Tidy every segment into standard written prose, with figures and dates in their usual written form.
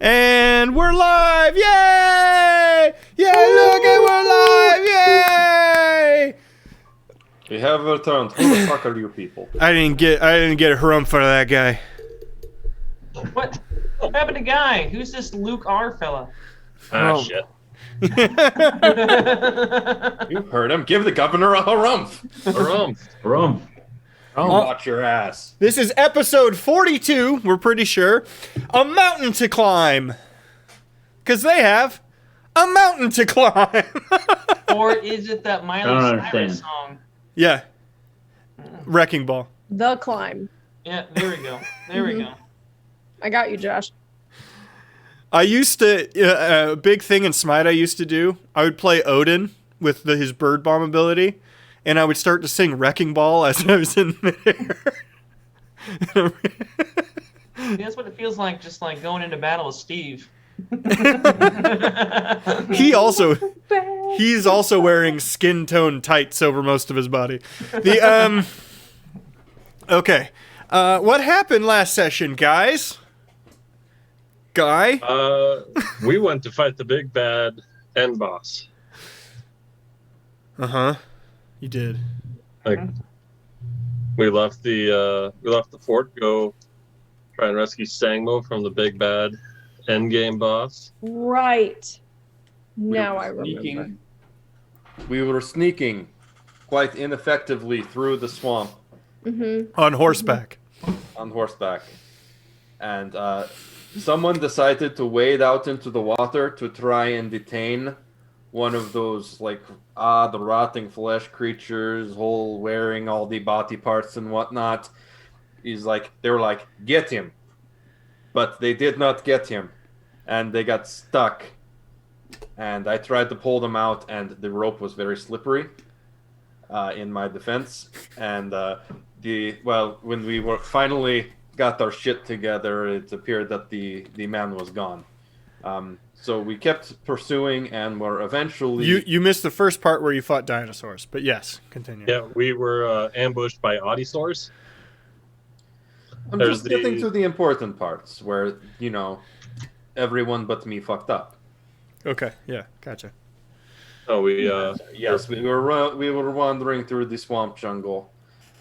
And we're live! Yay! Yeah, look at we're live! Yay! We have returned. Who the fuck are you people? I didn't get a harumph for that guy. What happened to Guy? Who's this Luke R fella? Ah, shit. You heard him. Give the governor a harumph. Harumph. Watch your ass. This is episode 42, we're pretty sure. A mountain to climb. Because they have a mountain to climb. Or is it that I don't Miley Cyrus understand. song? Yeah. Wrecking Ball. The Climb. Yeah, there we go. There we go. I got you, Josh. I used to, a big thing in Smite I used to do, I would play Odin with his bird bomb ability, and I would start to sing Wrecking Ball as I was in midair. See, that's what it feels like, just like going into battle with Steve. He's also wearing skin tone tights over most of his body. Okay. What happened last session, guys? Guy? We went to fight the big bad end boss. Uh-huh. You did. Like, we left the fort to go try and rescue Sangmo from the big bad end game boss. Right. We Now were I remember. sneaking- We were sneaking quite ineffectively through the swamp On horseback. on horseback. And someone decided to wade out into the water to try and detain one of those, like, the rotting flesh creatures, whole wearing all the body parts and whatnot. They were like, get him. But they did not get him. And they got stuck. And I tried to pull them out, and the rope was very slippery, in my defense. And when we were finally got our shit together, it appeared that the man was gone. So we kept pursuing, and were eventually... You missed the first part where you fought dinosaurs, but yes, continue. Yeah, we were ambushed by Audisaurs. I'm there's just getting the- to the important parts, where, everyone but me fucked up. Okay, yeah, gotcha. Oh, we Yes, we were wandering through the swamp jungle,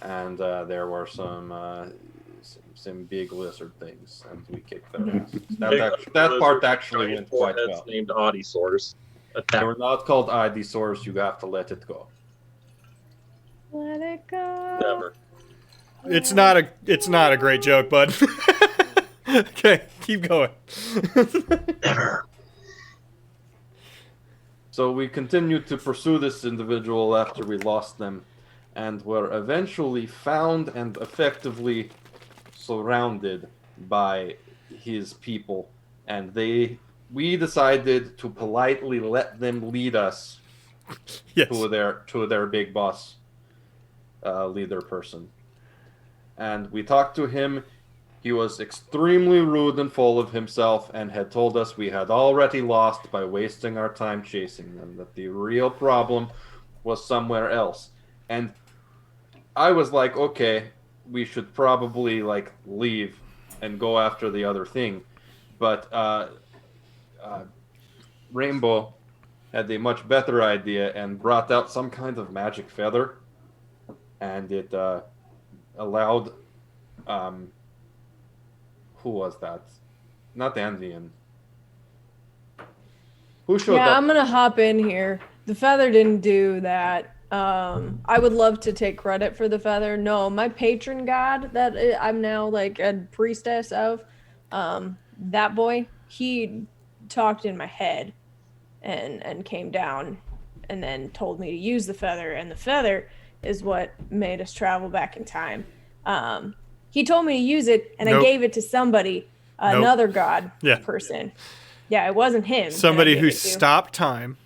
and there were some big lizard things, and we kicked their asses. That part actually went quite well. Named Audisaurs. They were not called Ivysaurs. You have to let it go. Let it go. Never. It's not a great joke, bud. Okay, keep going. Never. So we continued to pursue this individual after we lost them, and were eventually found and effectively surrounded by his people. And we decided to politely let them lead us Yes. to their big boss leader person. And we talked to him. He was extremely rude and full of himself, and had told us we had already lost by wasting our time chasing them, that the real problem was somewhere else. And I was like, okay, we should probably leave and go after the other thing. But Rainbow had a much better idea and brought out some kind of magic feather, and it allowed who was that? Not Andean. Who showed Yeah, up? I'm gonna hop in here. The feather didn't do that. I would love to take credit for the feather. No, my patron god that I'm now like a priestess of, that boy, he talked in my head and came down and then told me to use the feather, and the feather is what made us travel back in time. He told me to use it, and Nope. I gave it to somebody, another god person. Yeah, it wasn't him. that I Somebody gave who it to. stopped time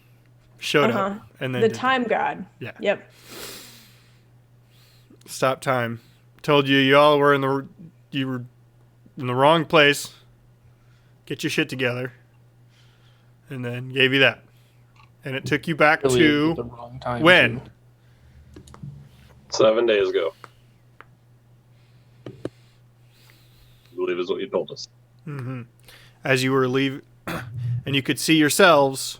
showed up and then The did time god. Yeah. Yep. Stop time. Told you all were in the wrong place. Get your shit together. And then gave you that. And it took you back Really to the wrong time. when? too. 7 days ago. I believe is what you told us. Mm-hmm. as you were leaving, and you could see yourselves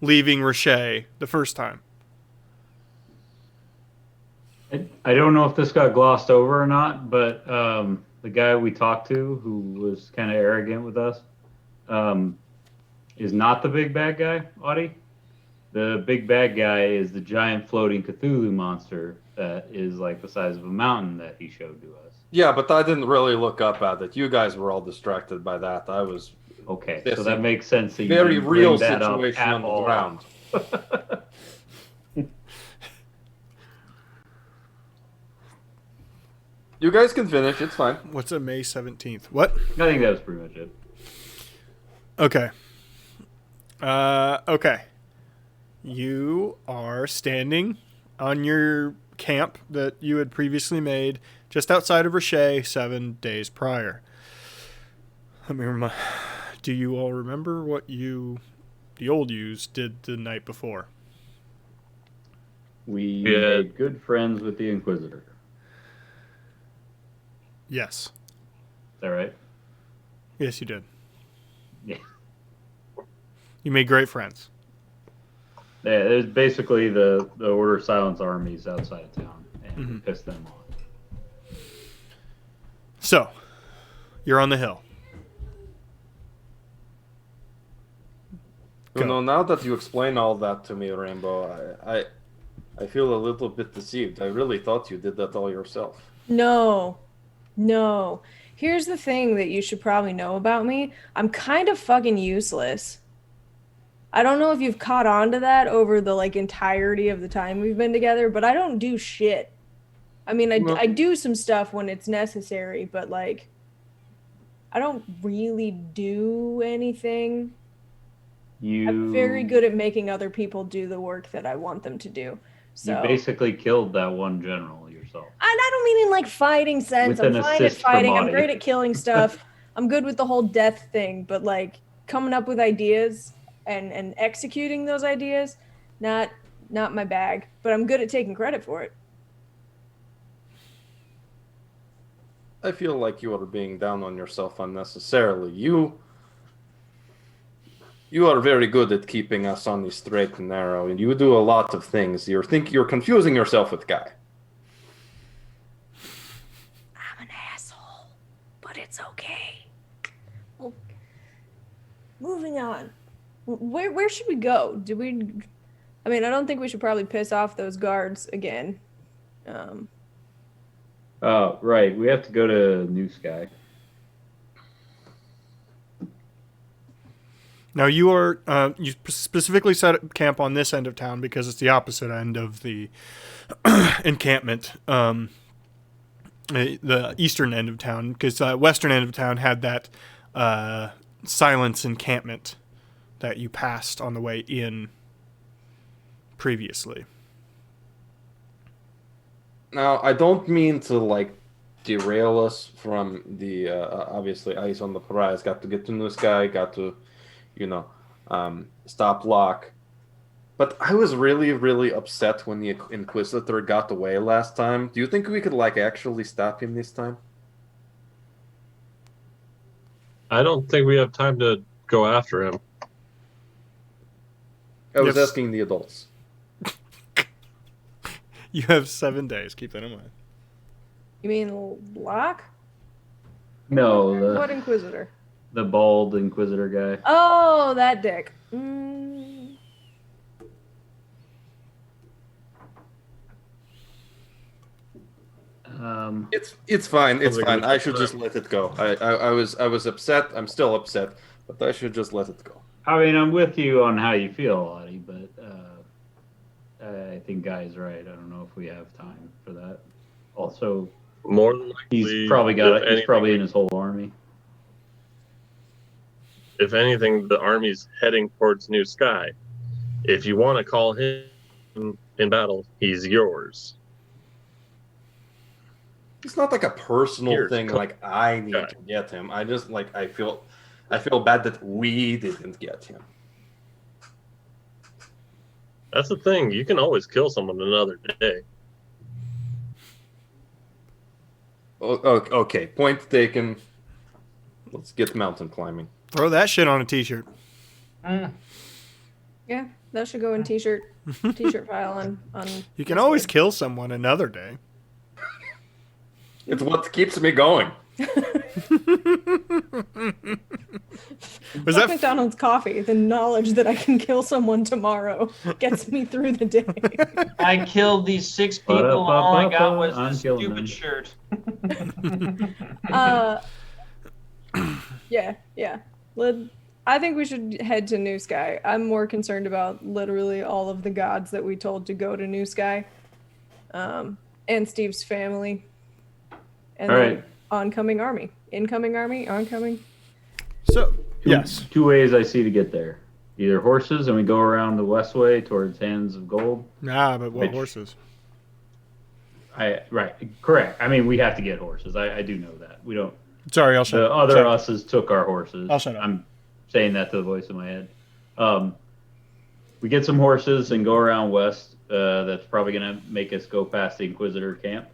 leaving Riche the first time. I don't know if this got glossed over or not, but the guy we talked to who was kind of arrogant with us is not the big bad guy, Audie. The big bad guy is the giant floating Cthulhu monster that is like the size of a mountain that he showed to us. Yeah, but I didn't really look up at it. You guys were all distracted by that. I was Okay, This so that is makes sense. That you very didn't real bring that up situation at on the all. ground. You guys can finish. It's fine. What's a May 17th? What? I think that was pretty much it. Okay. Okay. You are standing on your camp that you had previously made just outside of Riche 7 days prior. Let me remind. Do you all remember what the old yous, did the night before? We Yeah. made good friends with the Inquisitor. Yes. Is that right? Yes, you did. Yeah. You made great friends. Yeah, it was basically the Order of Silence armies outside of town, and we pissed them off. So, you're on the hill. You Go. know, now that you explain all that to me, Rainbow, I feel a little bit deceived. I really thought you did that all yourself. No. Here's the thing that you should probably know about me. I'm kind of fucking useless. I don't know if you've caught on to that over the like entirety of the time we've been together, but I don't do shit. I mean, No. I do some stuff when it's necessary, but like, I don't really do anything. I'm very good at making other people do the work that I want them to do. So You basically killed that one general yourself. I don't mean in like fighting sense. With I'm an fine at assist from fighting. I'm Audie. great at killing stuff. I'm good with the whole death thing, but like coming up with ideas and executing those ideas, not my bag. But I'm good at taking credit for it. I feel like you are being down on yourself unnecessarily. You are very good at keeping us on the straight and narrow, and you do a lot of things. You're confusing yourself with Guy. I'm an asshole, but it's okay. Well, moving on. Where should we go? I mean, I don't think we should probably piss off those guards again. Oh, right. We have to go to New Sky. Now you are you specifically set up camp on this end of town because it's the opposite end of the encampment, the eastern end of town, because western end of town had that silence encampment that you passed on the way in previously. Now, I don't mean to like derail us from the obviously eyes on the prize. Got to get to New Sky. Got to, stop Locke. But I was really, really upset when the Inquisitor got away last time. Do you think we could like actually stop him this time? I don't think we have time to go after him. I was Yes. asking the adults. You have 7 days. Keep that in mind. You mean Locke? No, What Inquisitor? the bald Inquisitor guy. Oh, that dick. It's fine. It's Sounds like fine. a I good should plan. just let it go. I was upset. I'm still upset, but I should just let it go. I mean, I'm with you on how you feel, Audie, but I think Guy's right. I don't know if we have time for that. Also, More than likely, he's probably got if it. He's anything, probably in his whole army. If anything, the army's heading towards New Sky. If you want to call him in battle, he's yours. It's not like a personal Here's thing. co- Like I need Yeah. to get him. I just like I feel bad that we didn't get him. That's the thing. You can always kill someone another day. Okay, point taken. Let's get mountain climbing. Throw that shit on a t-shirt. Yeah, that should go in t-shirt pile on. You can always kill someone another day. It's what keeps me going. Was Fuck that McDonald's coffee. The knowledge that I can kill someone tomorrow gets me through the day. I killed these 6 people. All I got was I'm this killing stupid them. shirt. Yeah. I think we should head to New Sky. I'm more concerned about literally all of the gods that we told to go to New Sky, and Steve's family, and All then right. incoming army, oncoming. so? Yes. Two ways I see to get there. Either horses, and we go around the west way towards Hands of Gold. Nah, but what Which- horses? Right, correct. I mean, we have to get horses. I do know that. We don't. Sorry, I'll shut The up. other Shut up. us's took our horses. I'll shut up. I'm saying that to the voice in my head. We get some horses and go around west. That's probably going to make us go past the Inquisitor camp.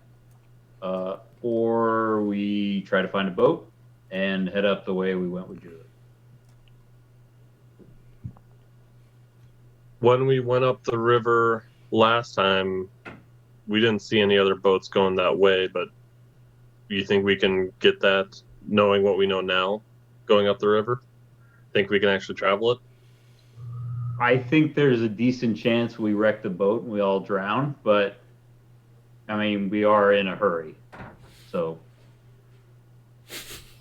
Or we try to find a boat and head up the way we went with Julie. When we went up the river last time, we didn't see any other boats going that way, but you think we can get that knowing what we know now going up the river? Think we can actually travel it? I think there's a decent chance we wreck the boat and we all drown, but I mean, we are in a hurry. So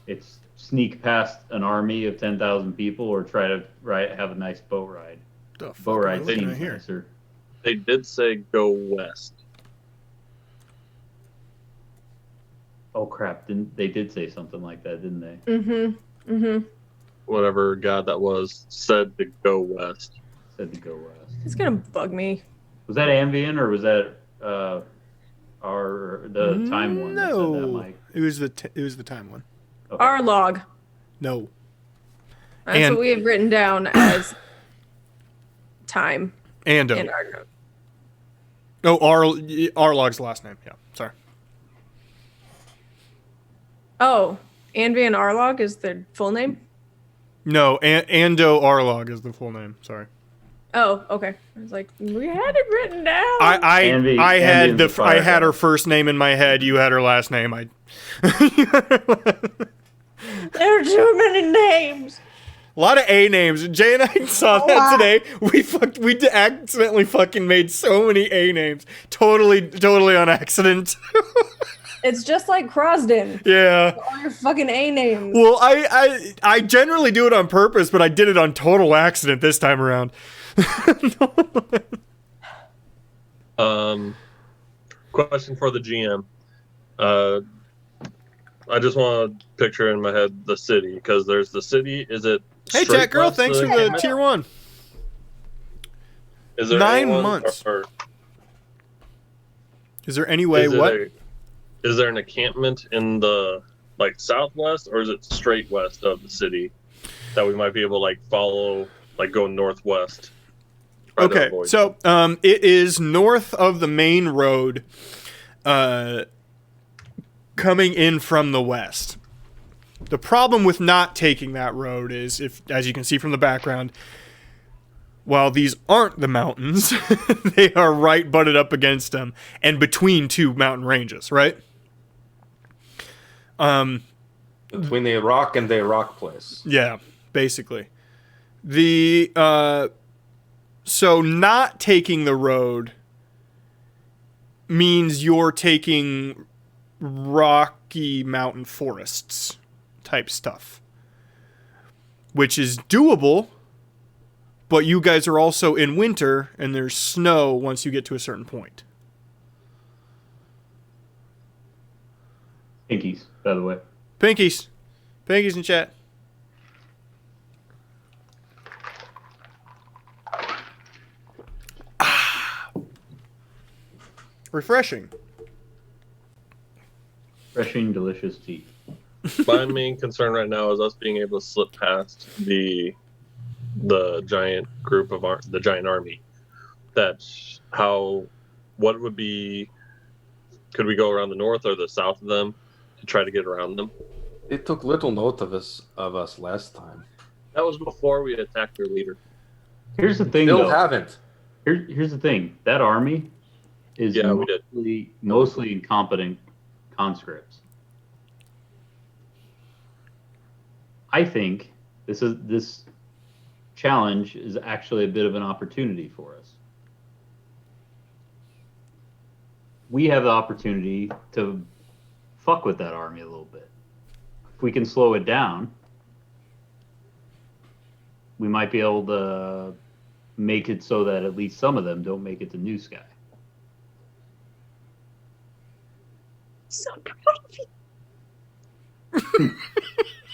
it's sneak past an army of 10,000 people or try to have a nice boat ride. The fuck Boat am I ride looking seems at here? nicer. They did say go west. Oh crap! They did say something like that, didn't they? Mm-hmm. Whatever god that was said to go west. Said to go west. It's gonna bug me. Was that Ambien or was that the time one? That said that, No, Mike? it was the time one. Okay. Our log. No, That's And- what we have written down as time Ando. in our note. Oh, Arlog's last name. Yeah, sorry. Oh, Anvian Arlog is their full name? No, Ando Arlog is the full name. Sorry. Oh, okay. I was like, we had it written down. Envy- I had Envy's the I had fire her guy. first name in my head. You had her last name. There are too many names. A lot of A names. Jay and I saw that today. We accidentally fucking made so many A names. Totally on accident. It's just like Crosden. Yeah. All your fucking A names. Well, I generally do it on purpose, but I did it on total accident this time around. Question for the GM. I just want to picture in my head the city, because there's the city. Is it Hey, straight chat girl, west thanks of for the encampment? tier 1. Is there 9 anyone, months. or Is there any way is it what? is there an encampment in the southwest, or is it straight west of the city that we might be able to follow, go northwest? Try to Okay, avoid? so it is north of the main road, coming in from the west. The problem with not taking that road is, as you can see from the background, while these aren't the mountains, they are right butted up against them and between two mountain ranges, right? Between the rock and the rock place. Yeah, basically. So not taking the road means you're taking Rocky Mountain forests type stuff, which is doable, but you guys are also in winter and there's snow once you get to a certain point. Pinkies, by the way. Pinkies in chat. Refreshing. Refreshing, delicious tea. My main concern right now is us being able to slip past the giant group of the giant army. That's what would be? Could we go around the north or the south of them to try to get around them? They took little note of us last time. That was before we attacked their leader. Here's the thing, Still though. haven't. Here's the thing. That army is Yeah, we did. mostly incompetent conscripts. I think this challenge is actually a bit of an opportunity for us. We have the opportunity to fuck with that army a little bit. If we can slow it down, we might be able to make it so that at least some of them don't make it to New Sky. So proud of you.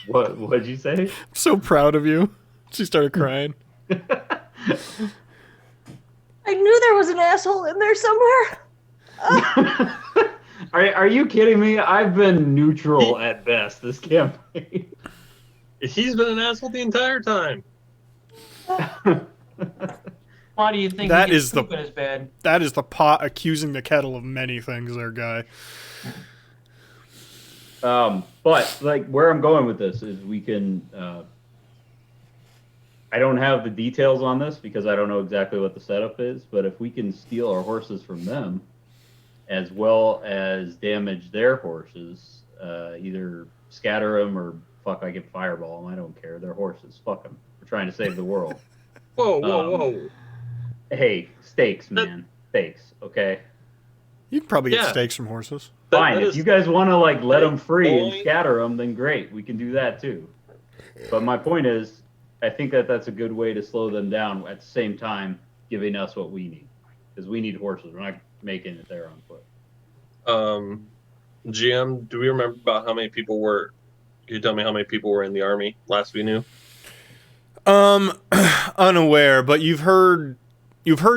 What'd you say? I'm so proud of you. She started crying. I knew there was an asshole in there somewhere. Are you kidding me? I've been neutral at best this campaign. He's been an asshole the entire time. Why do you think That he gets is the- poop in his bed? That is the pot accusing the kettle of many things there, guy. But like where I'm going with this is we can. I don't have the details on this because I don't know exactly what the setup is. But if we can steal our horses from them, as well as damage their horses, either scatter them or fuck, I get fireball them. I don't care. They're horses. Fuck them. We're trying to save the world. Whoa. Hey, stakes, man. Stakes. Okay. You can probably get Yeah. steaks from horses. Fine. That If is- you guys want to like let them free and Boing. scatter them, then great. We can do that too. But my point is, I think that that's a good way to slow them down at the same time giving us what we need, because we need horses. We're not making it there on foot. GM, do we remember about how many people were? Can you tell me how many people were in the army last we knew? Unaware, but you've heard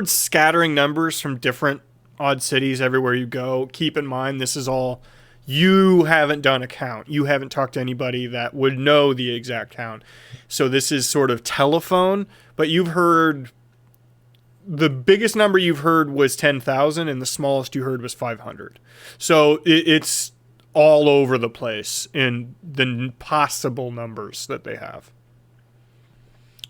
scattering numbers from different odd cities everywhere you go. Keep in mind, this is all, you haven't done a count. You haven't talked to anybody that would know the exact count. So this is sort of telephone, but you've heard, the biggest number you've heard was 10,000 and the smallest you heard was 500. So it's all over the place in the possible numbers that they have.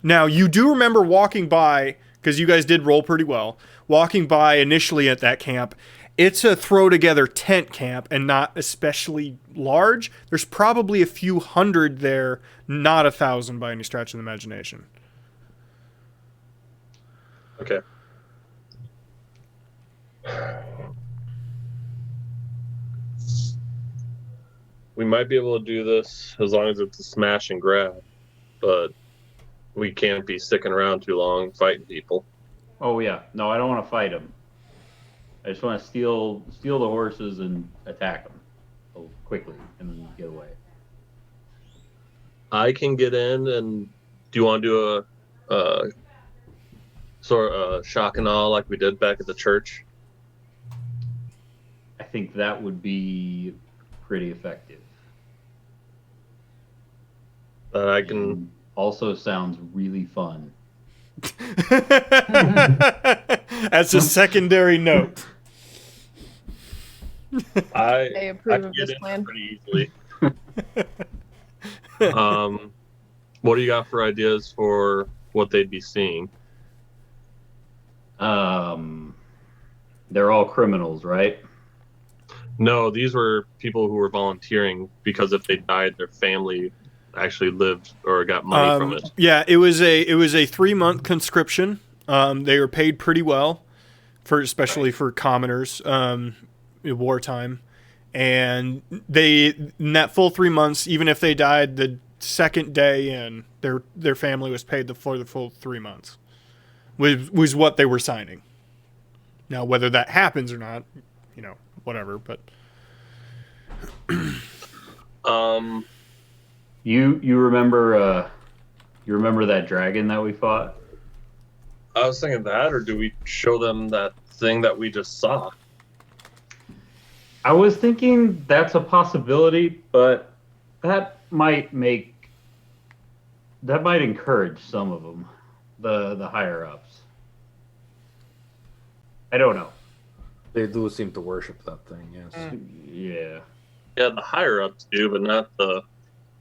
Now, you do remember walking by, because you guys did roll pretty well, walking by initially at that camp. It's a throw-together tent camp and not especially large. There's probably a few hundred there, not 1,000 by any stretch of the imagination. Okay. We might be able to do this as long as it's a smash and grab, but we can't be sticking around too long fighting people. Oh yeah, no, I don't want to fight them. I just want to steal the horses and attack them quickly and then get away. I can get in, and do you want to do a sort of shock and awe like we did back at the church? I think that would be pretty effective. That I can. And also sounds really fun. As a secondary note. I approve can of get this in plan. pretty easily. What do you got for ideas for what they'd be seeing? They're all criminals, right? No, these were people who were volunteering because if they died, their family actually lived or got money from it. Yeah, it was a 3-month conscription. They were paid pretty well, especially for commoners in wartime. And in that full 3 months, even if they died the second day in, their family was paid for the full 3 months. Was what they were signing. Now, whether that happens or not, whatever. But you remember that dragon that we fought? I was thinking that, or do we show them that thing that we just saw? I was thinking that's a possibility, but that might encourage some of them, the higher ups. I don't know. They do seem to worship that thing, yes. Yeah. Yeah, the higher ups do, but not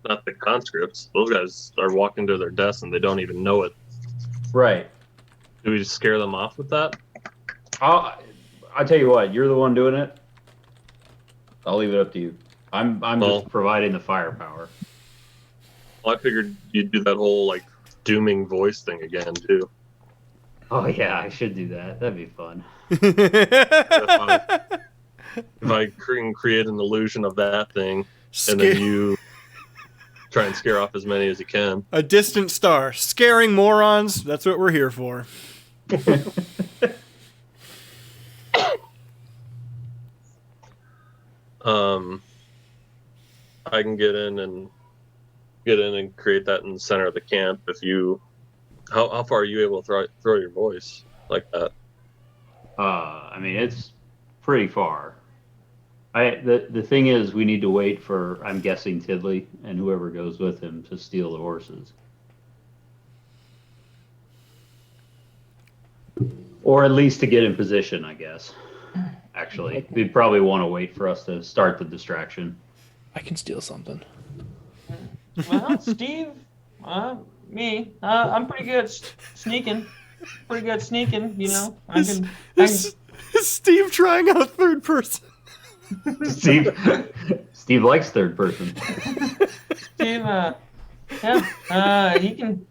not the conscripts. Those guys are walking to their deaths and they don't even know it. Right. Do we just scare them off with that? I'll tell you what. You're the one doing it. I'll leave it up to you. I'm just providing the firepower. Well, I figured you'd do that whole like dooming voice thing again too. Oh yeah, I should do that. That'd be fun. If I can create an illusion of that thing, and then you try and scare off as many as you can. A distant star. Scaring morons. That's what we're here for. I can get in and create that in the center of the camp. If you, how far are you able to throw your voice like that? I mean, it's pretty far. The thing is, we need to wait for, I'm guessing, Tidley and whoever goes with him to steal the horses. Or at least to get in position, I guess. Actually, they'd probably want to wait for us to start the distraction. I can steal something. Well, Steve, me, I'm pretty good sneaking. Pretty good sneaking, you know. Is Steve trying out third person? Steve likes third person. Steve, he can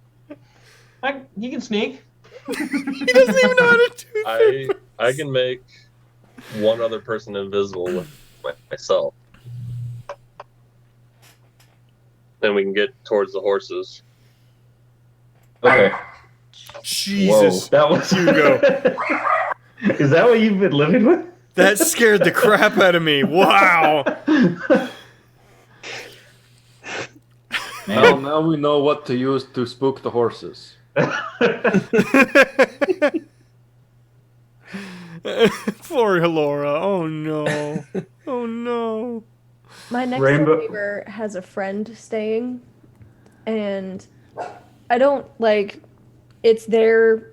sneak. He doesn't even know how to do that. I can make one other person invisible with myself. Then we can get towards the horses. Okay. Jesus. Whoa, that was Hugo. Is that what you've been living with? That scared the crap out of me. Wow. Now we know what to use to spook the horses. Poor Halora. Oh no. Oh no. My next Rainbow- door neighbor has a friend staying, and I don't like. It's their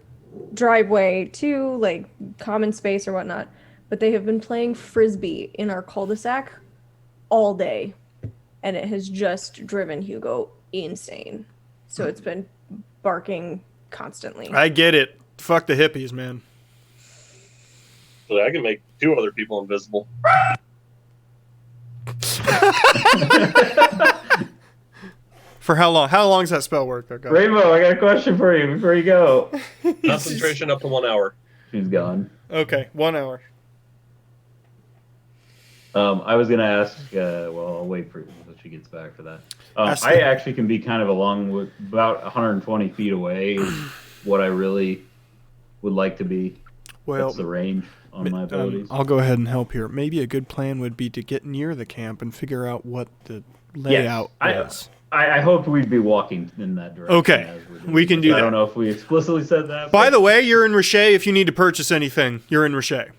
driveway to like common space or whatnot, but they have been playing frisbee in our cul-de-sac all day, and it has just driven Hugo insane. So it's been barking constantly. I get it. Fuck the hippies, man. So I can make two other people invisible. For how long? How long does that spell work? Okay. Rainbow, I got a question for you before you go. Concentration up to 1 hour. She's gone. Okay, 1 hour. I was gonna ask. Well, I'll wait for until she gets back for that. Ask I them. actually can be kind of along with about 120 feet away. Is what I really would like to be. Well, That's the range on my abilities. I'll go ahead and help here. Maybe a good plan would be to get near the camp and figure out what the layout is. I hoped we'd be walking in that direction. Okay, as we're doing we can this. do I that. don't know if we explicitly said that. By but- the way, you're in Richer. If you need to purchase anything, you're in Richer.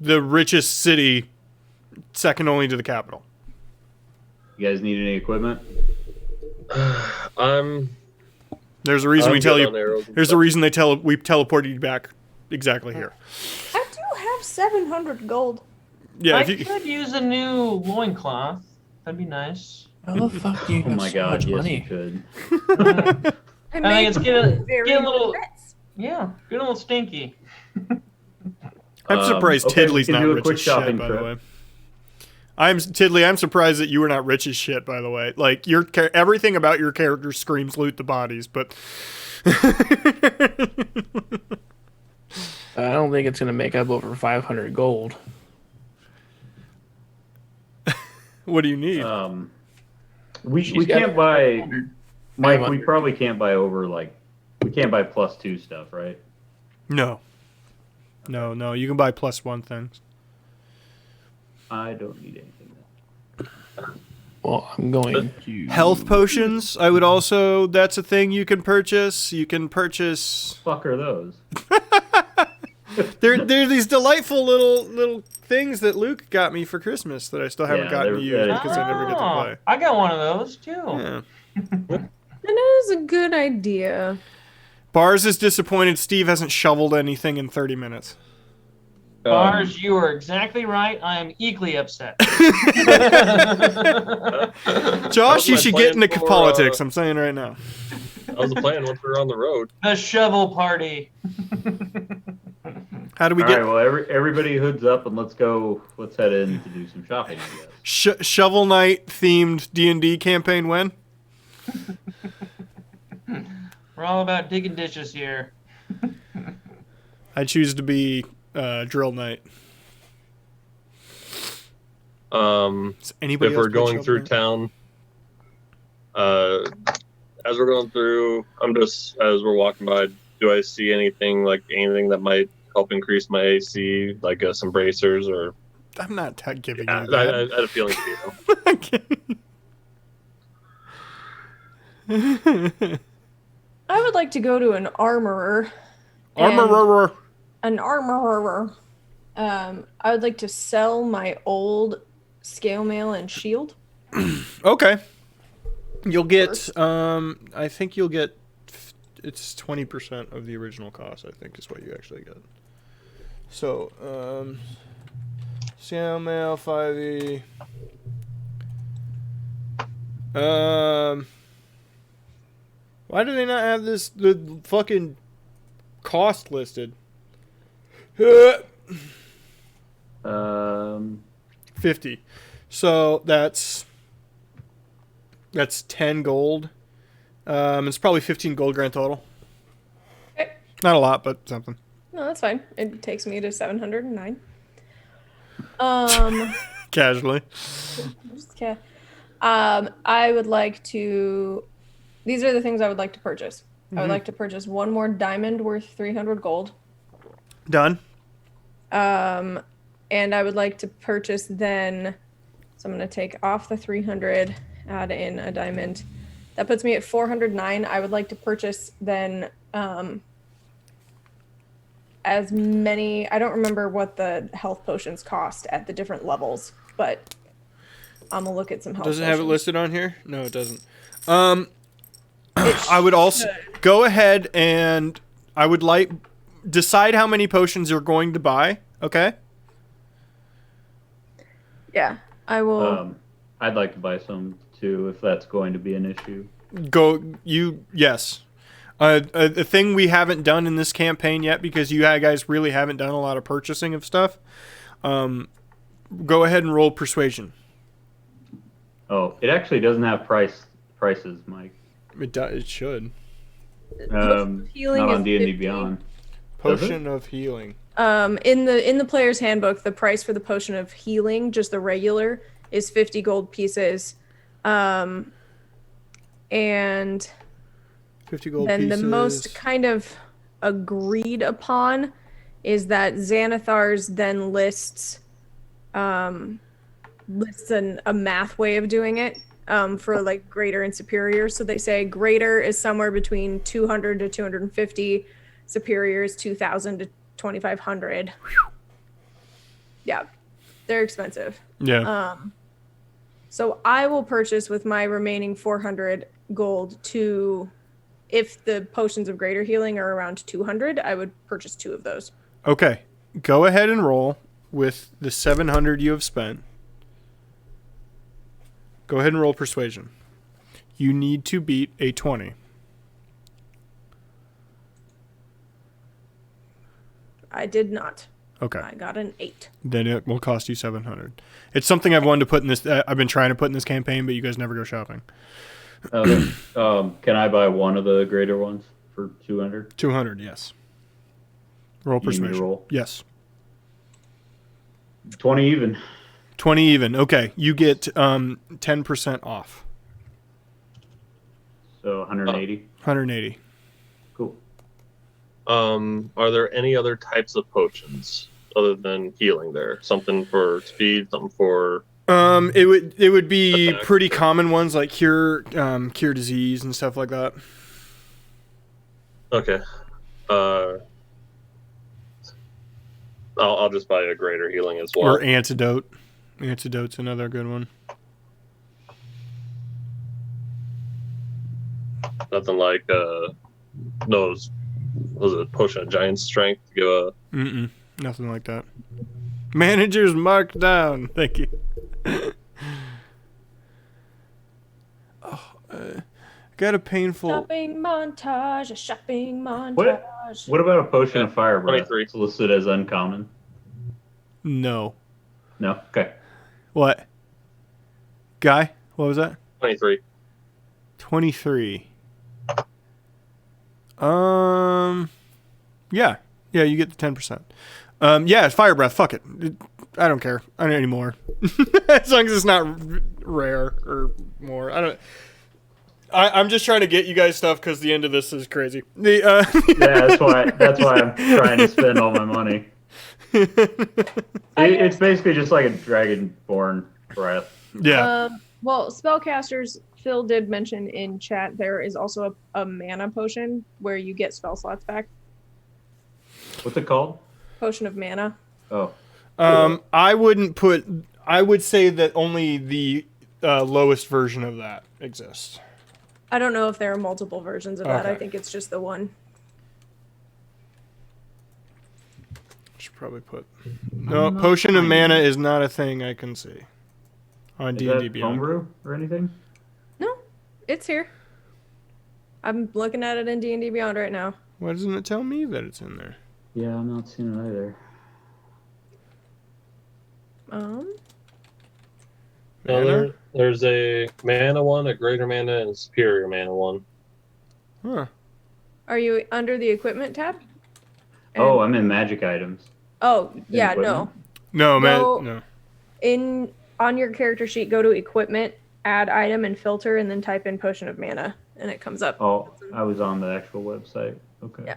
The richest city, second only to the capital. You guys need any equipment? There's a reason I'm we tell good you. on arrows and There's a stuff. reason we teleported you back exactly here. I do have 700 gold. Yeah, I if you, could use a new loincloth. That'd be nice. How the fuck do you Oh have my so god, much yes money? you could. I think it's get a very little- bets. Yeah, good old Stinky. I'm surprised okay, we Tidley's can not do a rich quick as shit, shopping by the trip. way. I'm surprised that you were not rich as shit, by the way. Like everything about your character screams loot the bodies, but I don't think it's gonna make up over 500 gold. what do you need? We She's can't got- buy, Mike. We 500. probably can't buy over we can't buy +2 stuff, right? No. No, you can buy +1 things. I don't need anything. Well, I'm going to Health potions, I would also, that's a thing you can purchase. You can purchase, Fuck are those? there are these delightful little things that Luke got me for Christmas that I still haven't Yeah, gotten to they're- use because I never get to Oh, play. I got one of those too. Yeah. That is a good idea. Bars is disappointed Steve hasn't shoveled anything in 30 minutes. Bars, you are exactly right. I am equally upset. Josh, you my should get plan into for, politics. I'm saying right now. That was the plan once we were on the road. The shovel party. How do we All get right, well, everybody hoods up and let's go. Let's head in to do some shopping, I guess. Shovel Knight themed D&D campaign when? We're all about digging ditches here. I choose to be Drill Knight. Is anybody If else we're play going Shovel through Knight? town, as we're going through, as we're walking by, do I see anything that might help increase my AC, like some bracers or? I'm not giving I you that. had a feeling. I would like to go to an armorer. and- Armorer. An armorer. I would like to sell my old scale mail and shield. Okay. You'll get I think you'll get it's 20% of the original cost, I think is what you actually get. So, scale mail 5e. Why do they not have the fucking cost listed? 50. So that's 10 gold. It's probably 15 gold grand total. Okay. Not a lot, but something. No, that's fine. It takes me to 709. Casually. Just ca- I would like to. These are the things I would like to purchase. I would like to purchase one more diamond worth 300 gold. Done. And I would like to purchase then. So I'm going to take off the 300, add in a diamond. That puts me at 409. I would like to purchase then as many. I don't remember what the health potions cost at the different levels, but I'm going to look at some health Does it potions. have it listed on here? No, it doesn't. It I would also should. go ahead and I would like decide how many potions you're going to buy. Okay. Yeah, I will. I'd like to buy some too, if that's going to be an issue. Yes. A thing we haven't done in this campaign yet because you guys really haven't done a lot of purchasing of stuff. Go ahead and roll persuasion. Oh, it actually doesn't have prices, Mike. It should. Healing Not is on D&D 50. Beyond. Does it? Potion of healing. In the player's handbook, the price for the potion of healing, just the regular, is 50 gold pieces. And 50 gold then pieces. the most kind of agreed upon is that Xanathar's then lists a math way of doing it for like greater and superior. So they say greater is somewhere between 200 to 250, superior is 2,000 to 2,500. Yeah, they're expensive. Yeah. So I will purchase with my remaining 400 gold if the potions of greater healing are around 200, I would purchase 2 of those. Okay. Go ahead and roll with the 700 you have spent. Go ahead and roll persuasion. You need to beat a 20. I did not. Okay. I got an 8. Then it will cost you 700. It's something I've wanted to put in this. I've been trying to put in this campaign, but you guys never go shopping. Okay. Can I buy one of the greater ones for 200? 200, yes. Roll You need me to persuasion. roll? Yes. 20 even. 20 even. Okay. You get 10% off. So 180. 180. Cool. Are there any other types of potions other than healing there? Something for speed, something for It would be Attack. pretty common ones like cure disease and stuff like that. okay. I'll just buy a greater healing as well. Or antidote. Antidote's another good one. Nothing like those. Was it potion of giant strength to give a? Nothing like that. Managers marked down. Thank you. Got a painful. Shopping montage, a shopping montage. What about a potion of fire breath? 23. It's listed as uncommon. No. No. Okay. What? Guy? What was that? 23. 23. Yeah. Yeah, you get the 10%. Yeah, it's fire breath. Fuck it. I don't care. I don't anymore. As long as it's not rare or more. I'm just trying to get you guys stuff because the end of this is crazy. Yeah, that's why I'm trying to spend all my money. It's basically just like a dragonborn breath. Yeah. Well, spellcasters, Phil did mention in chat there is also a mana potion where you get spell slots back. What's it called? Potion of mana. Oh. I would say that only the lowest version of that exists. I don't know if there are multiple versions of that. I Okay. think it's just the one. Should probably put. No, potion of mana is not a thing I can see on Is D&D that Beyond. homebrew or anything? No, it's here. I'm looking at it in D&D Beyond right now. Why doesn't it tell me that it's in there? Yeah, I'm not seeing it either. Mana? There's a mana one, a greater mana, and a superior mana one. Huh. Are you under the equipment tab? Oh, I'm in magic items. Oh, yeah, equipment? no. No, man. No. No. On your character sheet, go to equipment, add item, and filter, and then type in potion of mana, and it comes up. Oh, I was on the actual website. Okay. Yeah.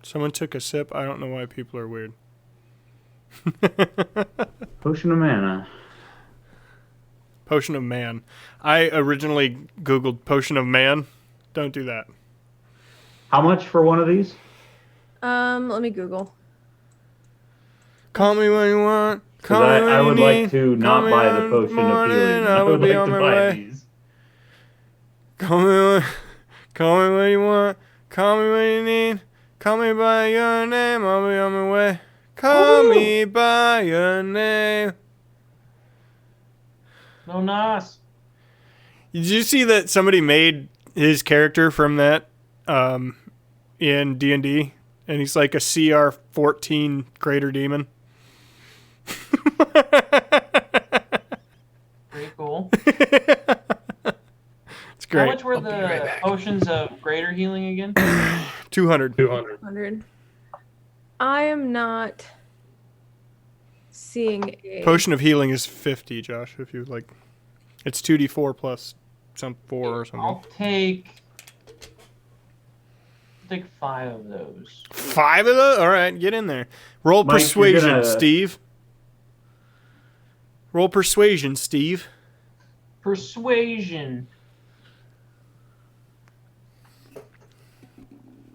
Someone took a sip. I don't know why people are weird. Potion of mana. Potion of man. I originally Googled potion of man. Don't do that. How much for one of these? Let me Google. Call me when you want. Call Because me when I you would need. like to Call not me buy the on potion of morning, healing. I will be like on to my buy way. these. Call me when you want. Call me when you need. Call me by your name. I'll be on my way. Call me by your name. No nice. Did you see that somebody made his character from that in D&D? And he's like a CR-14 greater demon. Pretty cool. It's great. How much were I'll be right the back. potions of greater healing again? 200. 200. 100. I am not seeing a... Potion of healing is 50, Josh. If you like, it's 2d4 plus some 4 or something. I'll take 5 of those. 5 of those? All right, get in there. Roll Mike, you're persuasion, gonna- Steve. Roll persuasion, Steve. Persuasion.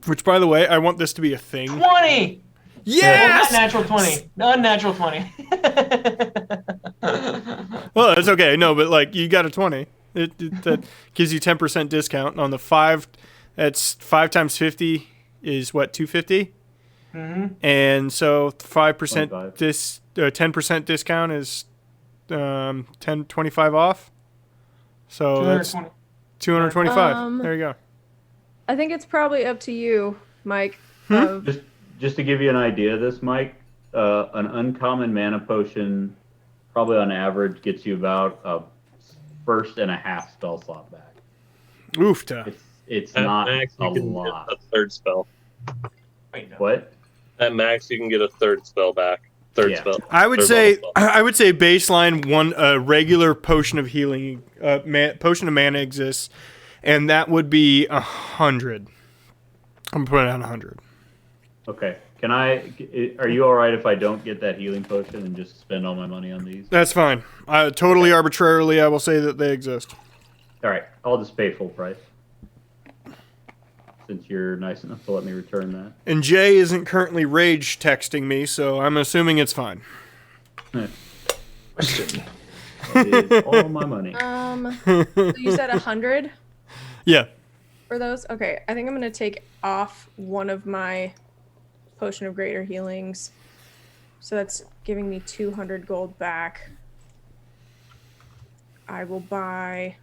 Which, by the way, I want this to be a thing. 20! Well, Yes! not natural 20. Unnatural 20. Well, it's okay. No, but like you got a 20. That gives you 10% discount on the 5. That's 5 times 50 is what, 250? Mm-hmm. And so 5% 25. 10% discount is 25 off. So that's 220. 225. There you go. I think it's probably up to you, Mike. Just to give you an idea of this, Mike, an uncommon mana potion probably on average gets you about a first and a half spell slot back. Oofta. It's At not max, a you can lot. get a third spell. Wait, no. What? At max, you can get a third spell back. Third Yeah. spell. I would Third say level spell. I would say baseline one regular potion of healing potion of mana exists, and that would be 100. I'm putting it on 100. Okay. Are you all right if I don't get that healing potion and just spend all my money on these? That's fine. Totally arbitrarily, I will say that they exist. All right. I'll just pay full price. Since you're nice enough to let me return that. And Jay isn't currently rage texting me, so I'm assuming it's fine. Question. That is all my money. So you said 100 Yeah. for those? Okay, I think I'm going to take off one of my Potion of Greater Healings So that's giving me 200 gold back. I will buy.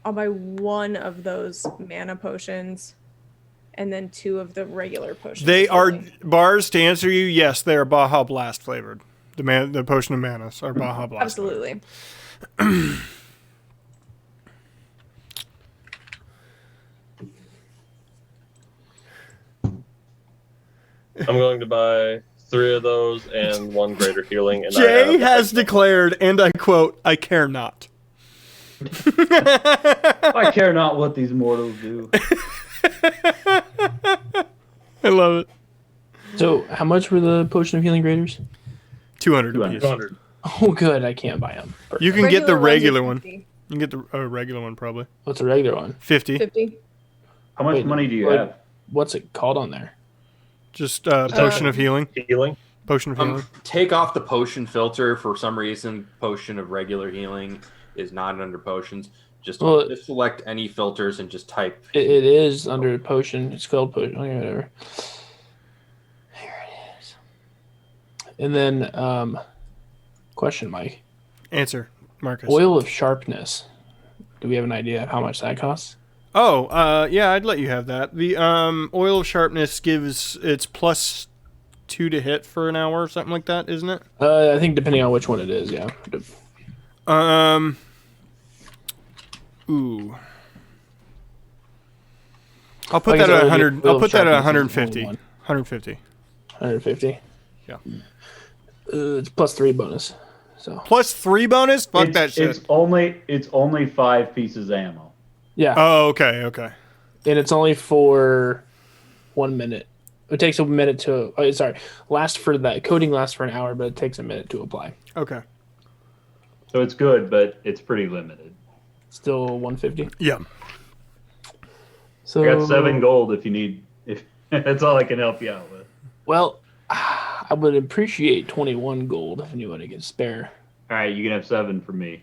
I'll buy one of those mana potions, and then 2 of the regular potions. They of are healing. bars. To answer you, yes, they are Baja Blast flavored. The potion of manas are Baja Blast. Absolutely. I'm going to buy 3 of those and 1 greater healing. And Jay has declared, and I quote, "I care not." I care not what these mortals do. I love it. So, how much were the potion of healing graders? 200 200. apiece. 200. Oh, good. I can't buy them. You can get the ones are regular one. 50. You can get the regular one probably. What's a regular one? 50. 50. How much Wait, money do you what- have? What's it called on there? Just potion of healing. Healing. Potion of healing. Take off the potion filter. For some reason, potion of regular healing is not under potions. Just select any filters and just type. It is under potion. It's called potion. Okay, whatever. Here it is. And then, question, Mike. Answer, Marcus. Oil of sharpness. Do we have an idea of how much that costs? Oh, yeah, I'd let you have that. The oil of sharpness gives it's +2 to hit for an hour or something like that, isn't it? I think depending on which one it is, yeah. Ooh. I'll put Like I that at said, 100. Oil I'll of put that at Sharpness is 150. 1. 150. 150. Yeah. It's +3 bonus. So +3 bonus? Fuck that shit. It's only 5 pieces of ammo. yeah, Oh, okay. and it's only for 1 minute. It takes a minute to. Oh, sorry, coating lasts for an hour, but it takes a minute to apply. Okay. So it's good, but it's pretty limited. Still 150. Yeah. So I got 7 gold if you need. If that's all I can help you out with. Well, I would appreciate 21 gold if anybody can spare. All right, you can have 7 for me.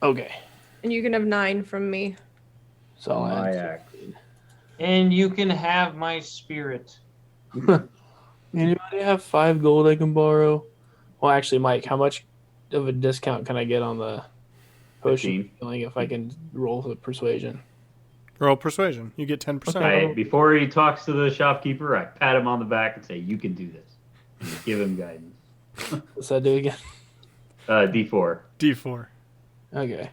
Okay, And you can have 9 from me. so I'll My add. act. And you can have my spirit. Anybody have 5 gold I can borrow? Well, actually, Mike, how much of a discount can I get on the potion 15. healing if I can roll the persuasion? Roll persuasion. You get 10%. Okay. Before he talks to the shopkeeper, I pat him on the back and say, "You can do this." And give him guidance. What's that do again? D4. D4. Okay.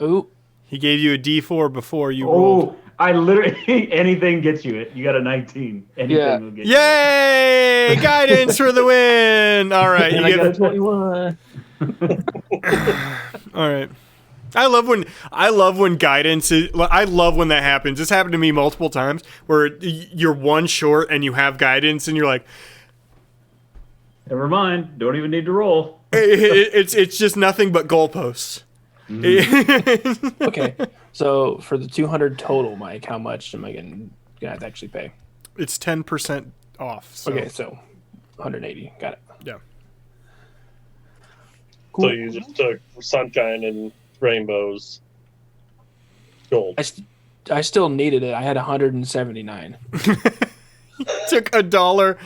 Oh, He gave you a D4 before you rolled. Oh, I literally anything gets you it. You got a 19. Anything Yeah. will get you. Yay! Guidance for the win. All right. and You I got a get 21. All right. I love when guidance is, I love when that happens. This happened to me multiple times where you're one short and you have guidance and you're like, Never mind. Don't even need to roll. it's just nothing but goalposts. Okay, so for the 200 total, Mike, how much am I gonna have to actually pay? It's 10% off. So. Okay, so 180. Got it. Yeah. Cool. So you just took Sunshine and Rainbows gold. I still needed it. I had 179. Took $1.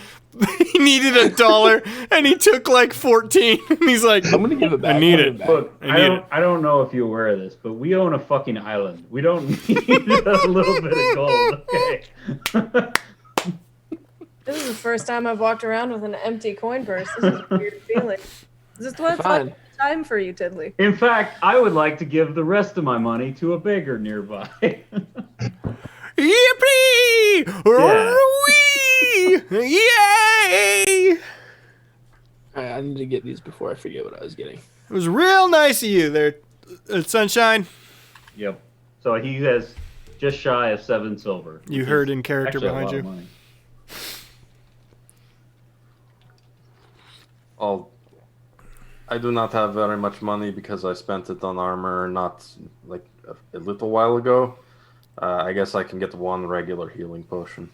He needed $1 and he took like 14. And he's like, I'm gonna give it back. I need I'll give it. back. Look, I need I don't know if you're aware of this, but we own a fucking island. We don't need a little bit of gold. Okay. This is the first time I've walked around with an empty coin purse. This is a weird feeling. Is this what it's Fine. like time for you, Tiddly? In fact, I would like to give the rest of my money to a beggar nearby. Yippee! Wee! Yay! I need to get these before I forget what I was getting. It was real nice of you there, Sunshine. Yep. So he has just shy of 7 silver. You which heard is in character actually a behind lot you. of money. I do not have very much money because I spent it on armor not like a little while ago. I guess I can get 1 regular healing potion.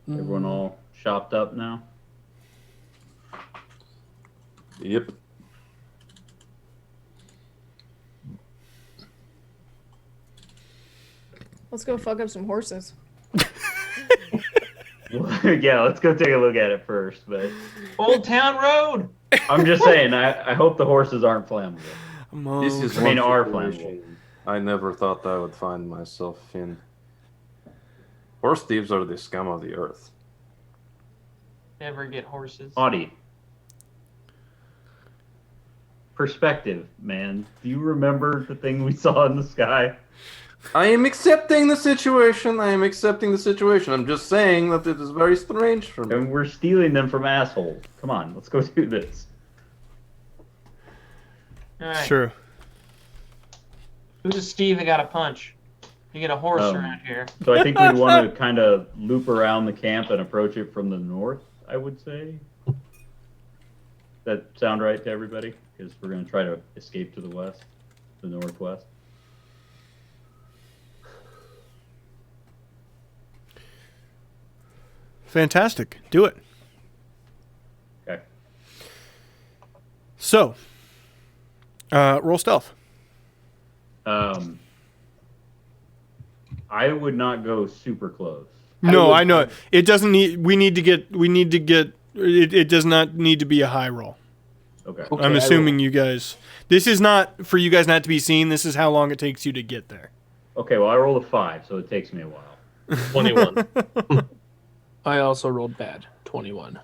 Everyone all shopped up now? Yep. Let's go fuck up some horses. Yeah, let's go take a look at it first. But Old Town Road. I'm just saying, I hope the horses aren't flammable. This is I mean, one are situation I never thought I would find myself in. Horse thieves are the scum of the earth. Never get horses. Audie. Perspective, man. Do you remember the thing we saw in the sky? I am accepting the situation. I'm just saying that it is very strange for me. And we're stealing them from assholes. Come on, let's go do this. All right. Sure. Who's a Steve that got a punch? You get a horse Um, around here. So I think we want to kind of loop around the camp and approach it from the north, I would say. That sound right to everybody? Because we're going to try to escape to the west, the northwest. Fantastic. Do it. Okay. So, roll stealth. I would not go super close. No, I know. It doesn't need. We need to get. It does not need to be a high roll. Okay. Okay, I'm I assuming you guys. This is not for you guys not to be seen. This is how long it takes you to get there. Okay, well, I rolled a 5, so it takes me a while. 21. I also rolled bad. 21.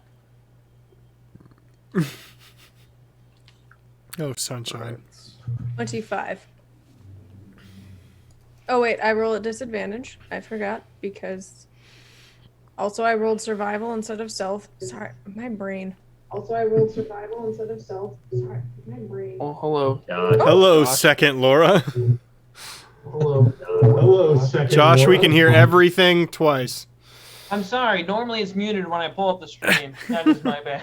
Oh, sunshine. 25. Oh wait, I roll at disadvantage. I forgot because also I rolled survival instead of stealth. Sorry, my brain. Also I rolled survival instead of stealth. Sorry, my brain. Oh, hello. Hello, Josh. second Laura. Hello. Hello, second. Josh, we Laura. can hear everything twice. I'm sorry. Normally it's muted when I pull up the stream. That is my bad.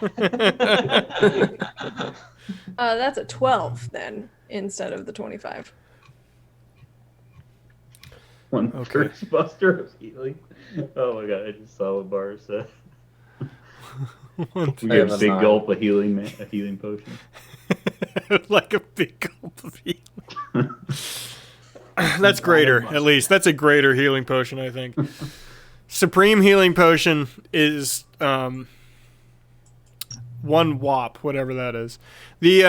That's a 12 then instead of the 25. One Okay. curse buster of healing. Oh my god, I just saw what Bar said. We get a That's big not- gulp of healing, a healing potion. Like a big gulp of healing. That's greater, at least. That's a greater healing potion, I think. Supreme healing potion is 1 wop, whatever that is. The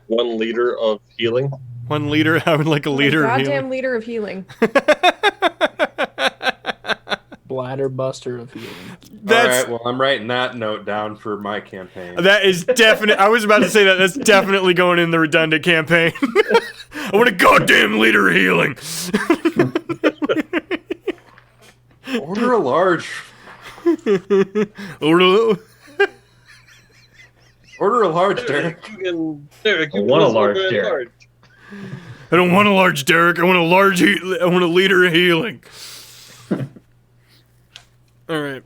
1 liter of healing. 1 liter. I would like a liter of Goddamn healing. liter of healing. Bladder buster of healing. All That's right, well, I'm writing that note down for my campaign. that is definite. I was about to say that. That's definitely going in the redundant campaign. I want a goddamn liter of healing. Order a large. Order- Order a large, Derek. Derek, I want a large order Derek. I don't want a large Derek. I want a large. I want a liter of healing. All right.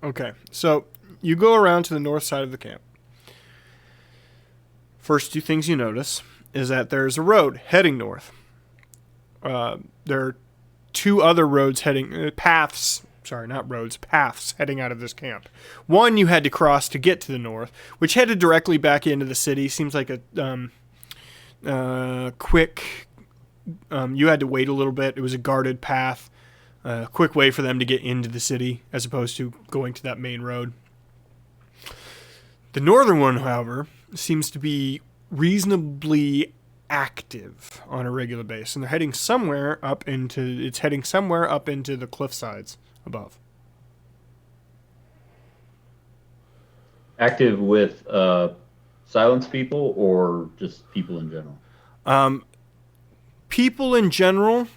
Okay, so you go around to the north side of the camp. First 2 things you notice is that there's a road heading north. There are 2 other roads heading paths. Sorry, not roads, paths heading out of this camp. One you had to cross to get to the north, which headed directly back into the city. Seems like a quick. You had to wait a little bit. It was a guarded path. A quick way for them to get into the city as opposed to going to that main road. The northern one, however, seems to be reasonably active on a regular basis, and they're heading somewhere up into the cliff sides above. Active with silence people or just people in general? People in general,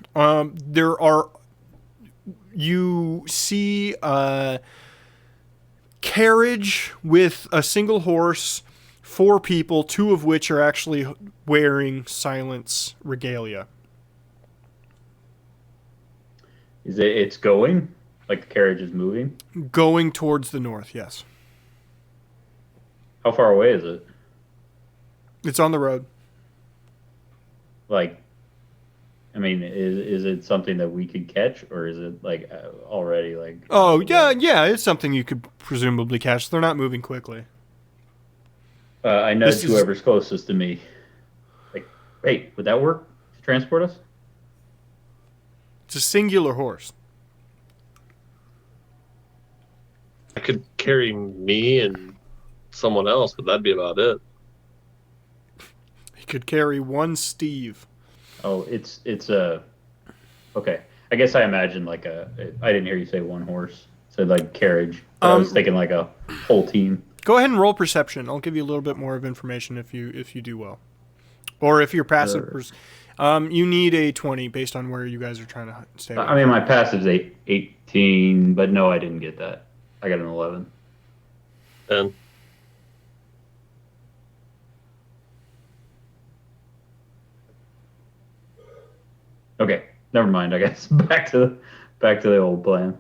you see a carriage with a single horse, 4 people, 2 of which are actually wearing silence regalia. It's going? Like the carriage is moving? Going towards the north, yes. How far away is it? It's on the road. Like, I mean, is it something that we could catch, or is it like already like? Oh, yeah, it's something you could presumably catch. They're not moving quickly. I nudge This is- whoever's closest to me. Like, hey, would that work to transport us? It's a singular horse. I could carry me and someone else, but that'd be about it. He could carry one Steve. Oh, it's a. Okay, I guess I imagine like a. I didn't hear you say one horse. So like carriage. I was thinking like a whole team. Go ahead and roll perception. I'll give you a little bit more of information if you do well, or if you're passive. You need a 20 based on where you guys are trying to stay. I mean, my passive's 18, but no, I didn't get that. I got an 11. And Okay, never mind. I guess back to the old plan.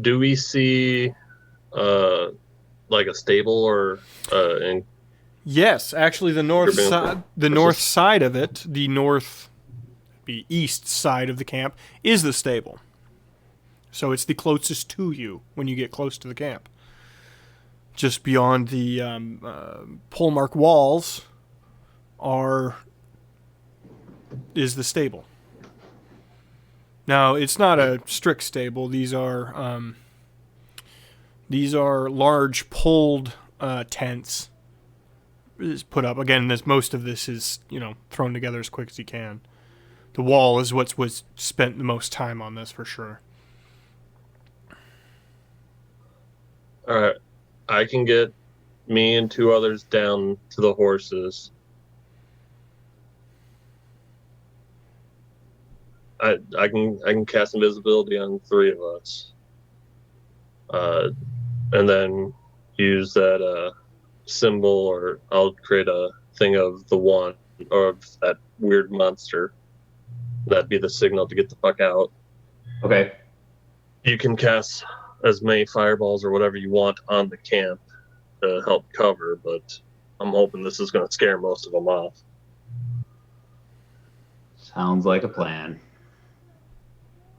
do we see like a stable or in Yes, actually, the north Urban side, the north side of it, the east side of the camp is the stable. So it's the closest to you when you get close to the camp. Just beyond the polemark walls is the stable. Now, it's not a strict stable. These are large pulled tents is put up. Again, most of this is, thrown together as quick as you can. The wall is what was spent the most time on this for sure. All right, I can get me and two others down to the horses. I can cast invisibility on three of us, and then use that symbol, or I'll create a thing of the one or of that weird monster. That'd be the signal to get the fuck out. Okay. You can cast as many fireballs or whatever you want on the camp to help cover, but I'm hoping this is going to scare most of them off. Sounds like a plan.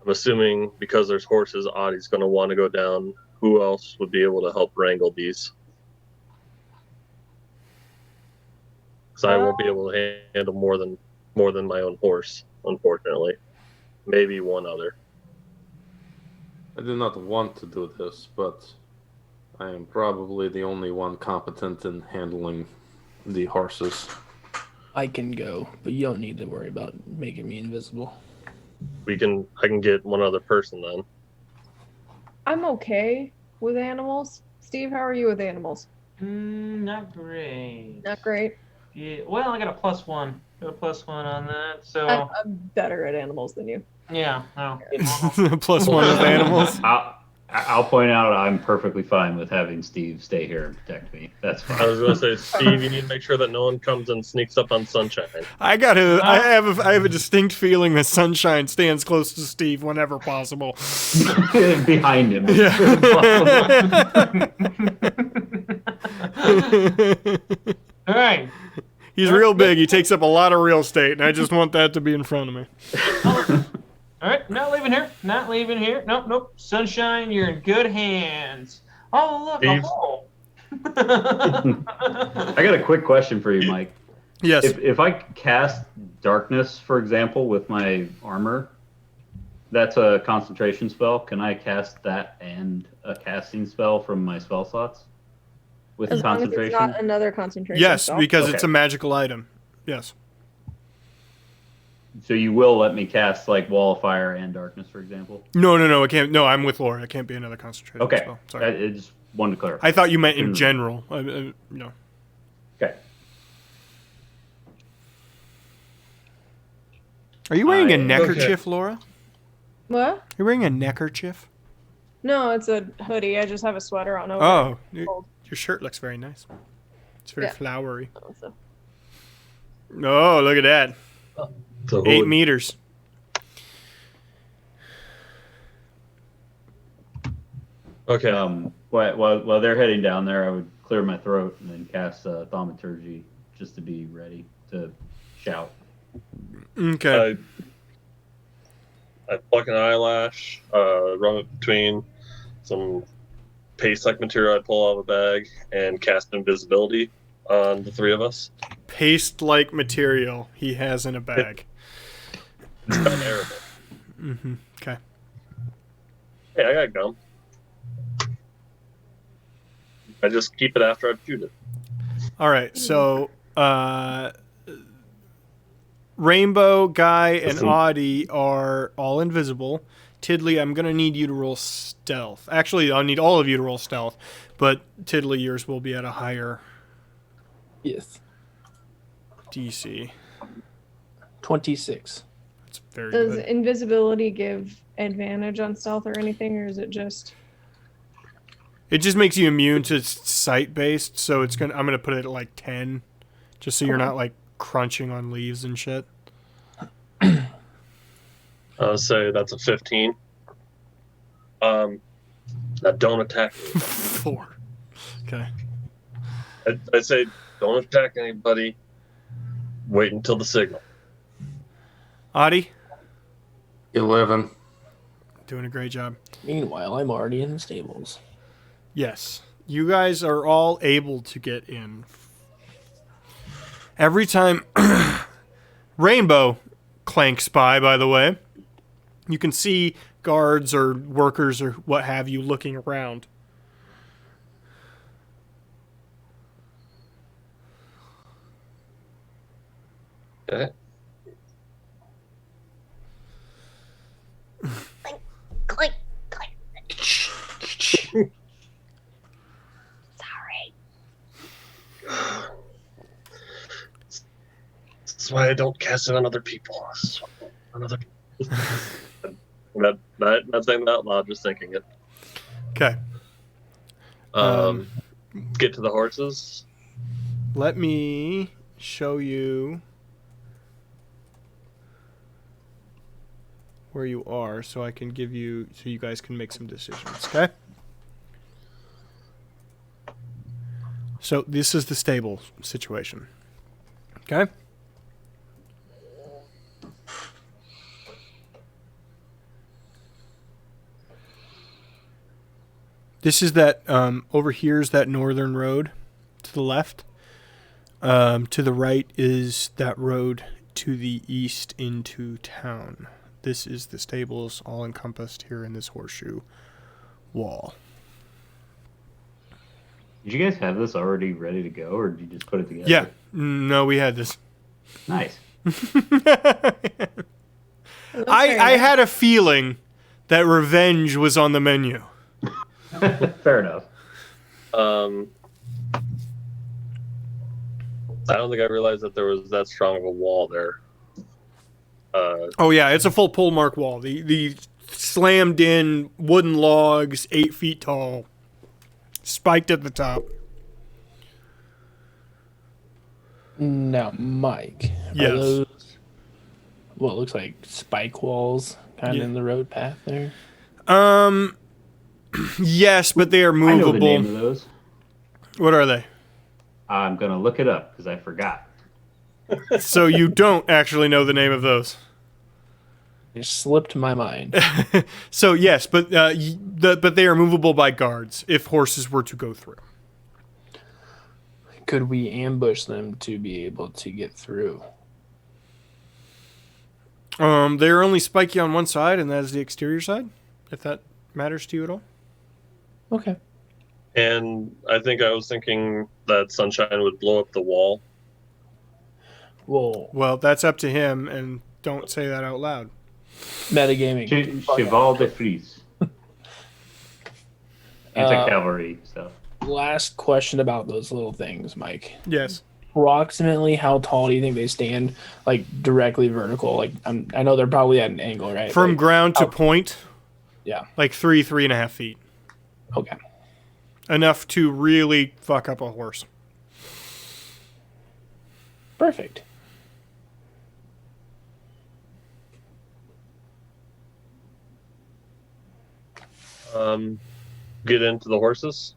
I'm assuming because there's horses, Audie's going to want to go down. Who else would be able to help wrangle these? Because I won't be able to handle more than my own horse, unfortunately. Maybe one other. I do not want to do this, but I am probably the only one competent in handling the horses. I can go, but you don't need to worry about making me invisible. I can get one other person then. I'm okay with animals. Steve, how are you with animals? Not great. Not great. Yeah, well, I got a +1. Got a +1 on that. So I'm better at animals than you. yeah, no. Plus one with animals. I'll point out I'm perfectly fine with having Steve stay here and protect me. That's fine. I was going to say, Steve, you need to make sure that no one comes and sneaks up on Sunshine. I have a distinct feeling that Sunshine stands close to Steve whenever possible. Behind him. All right. He's real big. He takes up a lot of real estate, and I just want that to be in front of me. All right, not leaving here. Not leaving here. Nope. Sunshine, you're in good hands. Oh, look, a Steve. hole. I got a quick question for you, Mike. Yes. If I cast darkness, for example, with my armor, that's a concentration spell. Can I cast that and a casting spell from my spell slots with As long as it's concentration? not another concentration Yes, spell. because it's Okay. a magical item. Yes. So you will let me cast like Wall of Fire and Darkness, for example? No, I can't. No, I'm with Laura. It can't be another concentration Okay. spell. Sorry. I just wanted to clarify. I thought you meant in Mm. general. No. Okay. Are you wearing a I- neckerchief, Laura? What? Are you wearing a neckerchief? No, it's a hoodie. I just have a sweater on over. Oh, Cold. your shirt looks very nice. It's very Yeah. flowery. it, so. Oh, look at that. So 8 meters. Okay. While they're heading down there, I would clear my throat and then cast Thaumaturgy just to be ready to shout. Okay. I pluck an eyelash, run it between some paste-like material I pull out of a bag, and cast invisibility on the three of us. Paste-like material he has in a bag. It's unairable. Mm-hmm. Okay. Hey, I got gum. I just keep it after I shoot it. All right. So, Rainbow, Guy, and Audie are all invisible. Tiddly, I'm going to need you to roll stealth. Actually, I'll need all of you to roll stealth, but Tiddly, yours will be at a higher Yes. DC. 26. That's very Does good. invisibility give advantage on stealth or anything, or is it just? It just makes you immune to sight-based, so I'm going to put it at like 10, just so you're not like crunching on leaves and shit. I'll say that's a 15. Now don't attack me. 4. Okay. I'd say don't attack anybody. Wait until the signal. Audie, 11. doing a great job. Meanwhile, I'm already in the stables. Yes. You guys are all able to get in. Every time Rainbow clanks by, by the way, you can see guards or workers or what have you looking around. Okay. Click, click. Sorry. That's why I don't cast it on other people. Not saying that out loud, just thinking it. Okay. Get to the horses. Let me show you where you are so I can give you, so you guys can make some decisions, okay? So this is the stable situation, okay? This is that, over here is that northern road to the left. To the right is that road to the east into town. This is the stables all encompassed here in this horseshoe wall. Did you guys have this already ready to go, or did you just put it together? Yeah, no, we had this. Nice. I had a feeling that revenge was on the menu. Fair enough. I don't think I realized that there was that strong of a wall there. Oh yeah, it's a full pole mark wall. The slammed in wooden logs, 8 feet tall, spiked at the top. Now, Mike, Yes. are those what looks like spike walls kind of Yeah. in the road path there? Yes, but they are I know the name movable. of those. What are they? I'm gonna look it up because I forgot. So you don't actually know the name of those. It slipped my mind. So yes, but but they are movable by guards if horses were to go through. Could we ambush them to be able to get through? They're only spiky on one side, and that is the exterior side. If that matters to you at all. Okay. And I think I was thinking that Sunshine would blow up the wall. Well, Well, that's up to him, and don't say that out loud. metagaming. Cheval de Frise. Anti-cavalry stuff. Last question about those little things, Mike. Yes. Approximately how tall do you think they stand, like directly vertical? Like I know they're probably at an angle, right? From Like, ground to how- point, Yeah. like 3.5 feet. Okay. Enough to really fuck up a horse. Perfect. Get into the horses.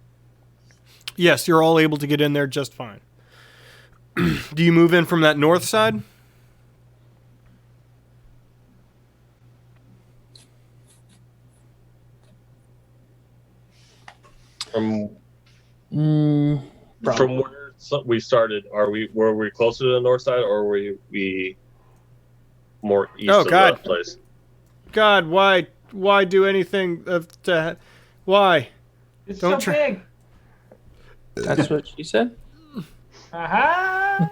Yes, you're all able to get in there just fine. Do you move in from that north side? From Probably. where we started, were we closer to the north side, or were we more east Oh, of God. that place? God, why do anything of that? Why? It's Don't so try- big. That's what she said. Aha!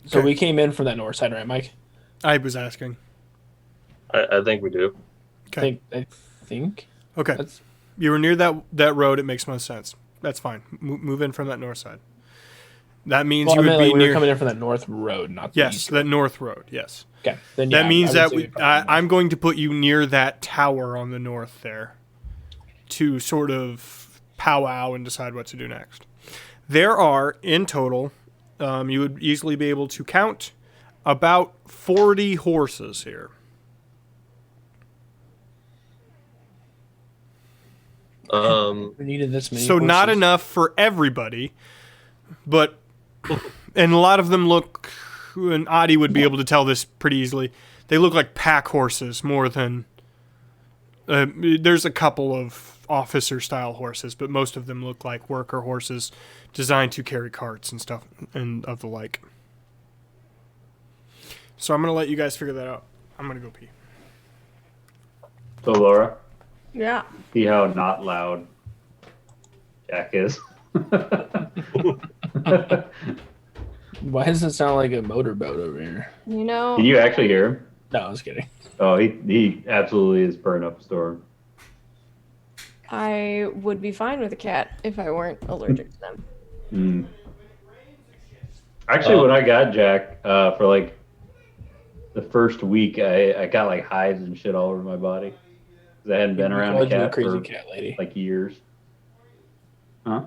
So Okay. we came in from that north side, right, Mike? I was asking. I think we do. Okay. I think. Okay. That's You were near that road. It makes most sense. That's fine. Move in from that north side. That means well, you I would meant, be like, we near. were coming in from that north road, not the Yes, east that road. north road. Yes. Okay. Then That yeah, means I that would say we. we'd probably I'm going to put you near that tower on the north there, to sort of powwow and decide what to do next. There are in total, you would easily be able to count about 40 horses here. We needed this many. So not horses. enough for everybody, but and a lot of them look, and Adi would be able to tell this pretty easily. They look like pack horses more than. There's a couple of officer style horses, but most of them look like worker horses designed to carry carts and stuff and of the like. So I'm gonna let you guys figure that out. I'm gonna go pee. So Laura, Yeah. see how not loud Jack is. Why does it sound like a motorboat over here? You know, Can you actually hear him? No, I was kidding. Oh, he absolutely is burning up a storm. I would be fine with a cat if I weren't allergic to them. Mm. Actually, when I got Jack, for like the first week, I got like hives and shit all over my body. 'Cause I hadn't been around a called you cat crazy for cat lady. like years. Huh?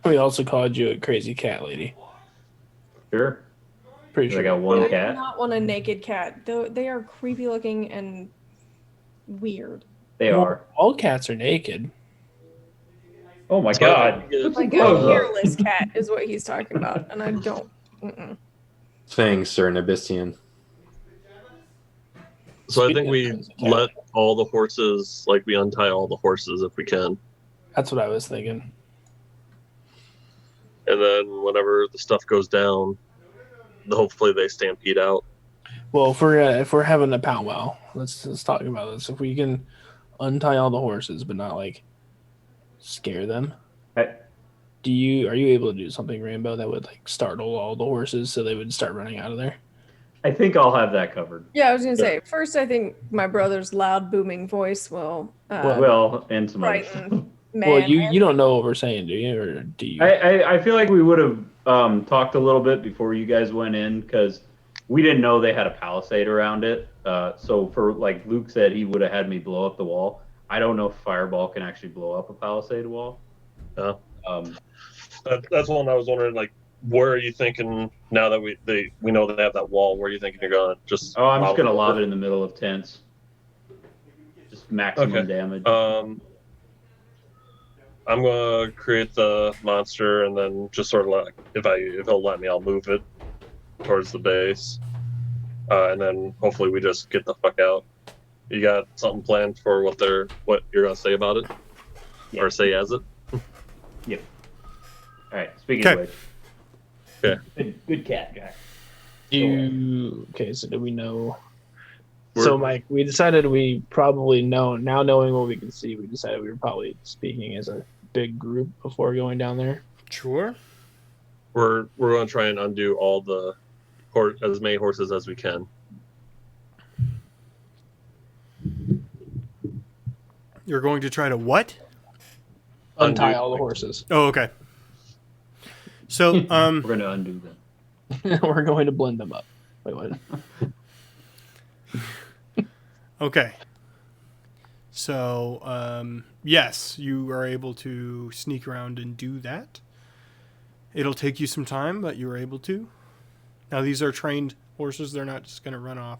We also called you a crazy cat lady. Sure. Pretty 'Cause I sure. got one I do cat. not want a naked cat. Though they are creepy looking and weird. They are. All cats are naked. Oh my god. Like Oh, a hairless cat is what he's talking about, and I don't. Mm-mm. Thanks, Sir Nabisian. So I Speaking think of we crazy cat. let all the horses, like we untie all the horses if we can. That's what I was thinking. And then whenever the stuff goes down, hopefully they stampede out. Well, if we're having a powwow, let's talk about this. If we can untie all the horses, but not like scare them. I- Are you able to do something, Rainbow, that would like startle all the horses so they would start running out of there? I think I'll have that covered. Yeah, I was gonna say. First, I think my brother's loud, booming voice will Well, and some other stuff. frighten man. Well, you don't know what we're saying, do you? Or do you? I feel like we would have talked a little bit before you guys went in because we didn't know they had a palisade around it. So for like Luke said, he would have had me blow up the wall. I don't know if Fireball can actually blow up a palisade wall. Yeah. Um, That's one I was wondering. Like, where are you thinking now that we know they have that wall? Where are you thinking you're going? Just I'm just gonna lob it. it in the middle of tents. Just maximum Okay. damage. I'm gonna create the monster and then just sort of like if he'll let me, I'll move it towards the base, and then hopefully we just get the fuck out. You got something planned for what you're gonna say about it, Yeah. or say as it? All right. Speaking Okay. of which. Okay. Good cat, guy. Okay, so do we know? We're- So, Mike, we decided we probably know now, knowing what we can see. We decided we were probably speaking as a big group before going down there. Sure. We're gonna try and undo all the as many horses as we can. You're going to try to what? Untie Undo. all the horses. Oh, okay. So, We're gonna undo them. We're going to blend them up. Wait, what? okay. So, yes, you are able to sneak around and do that. It'll take you some time, but you are able to. Now, these are trained horses. They're not just going to run off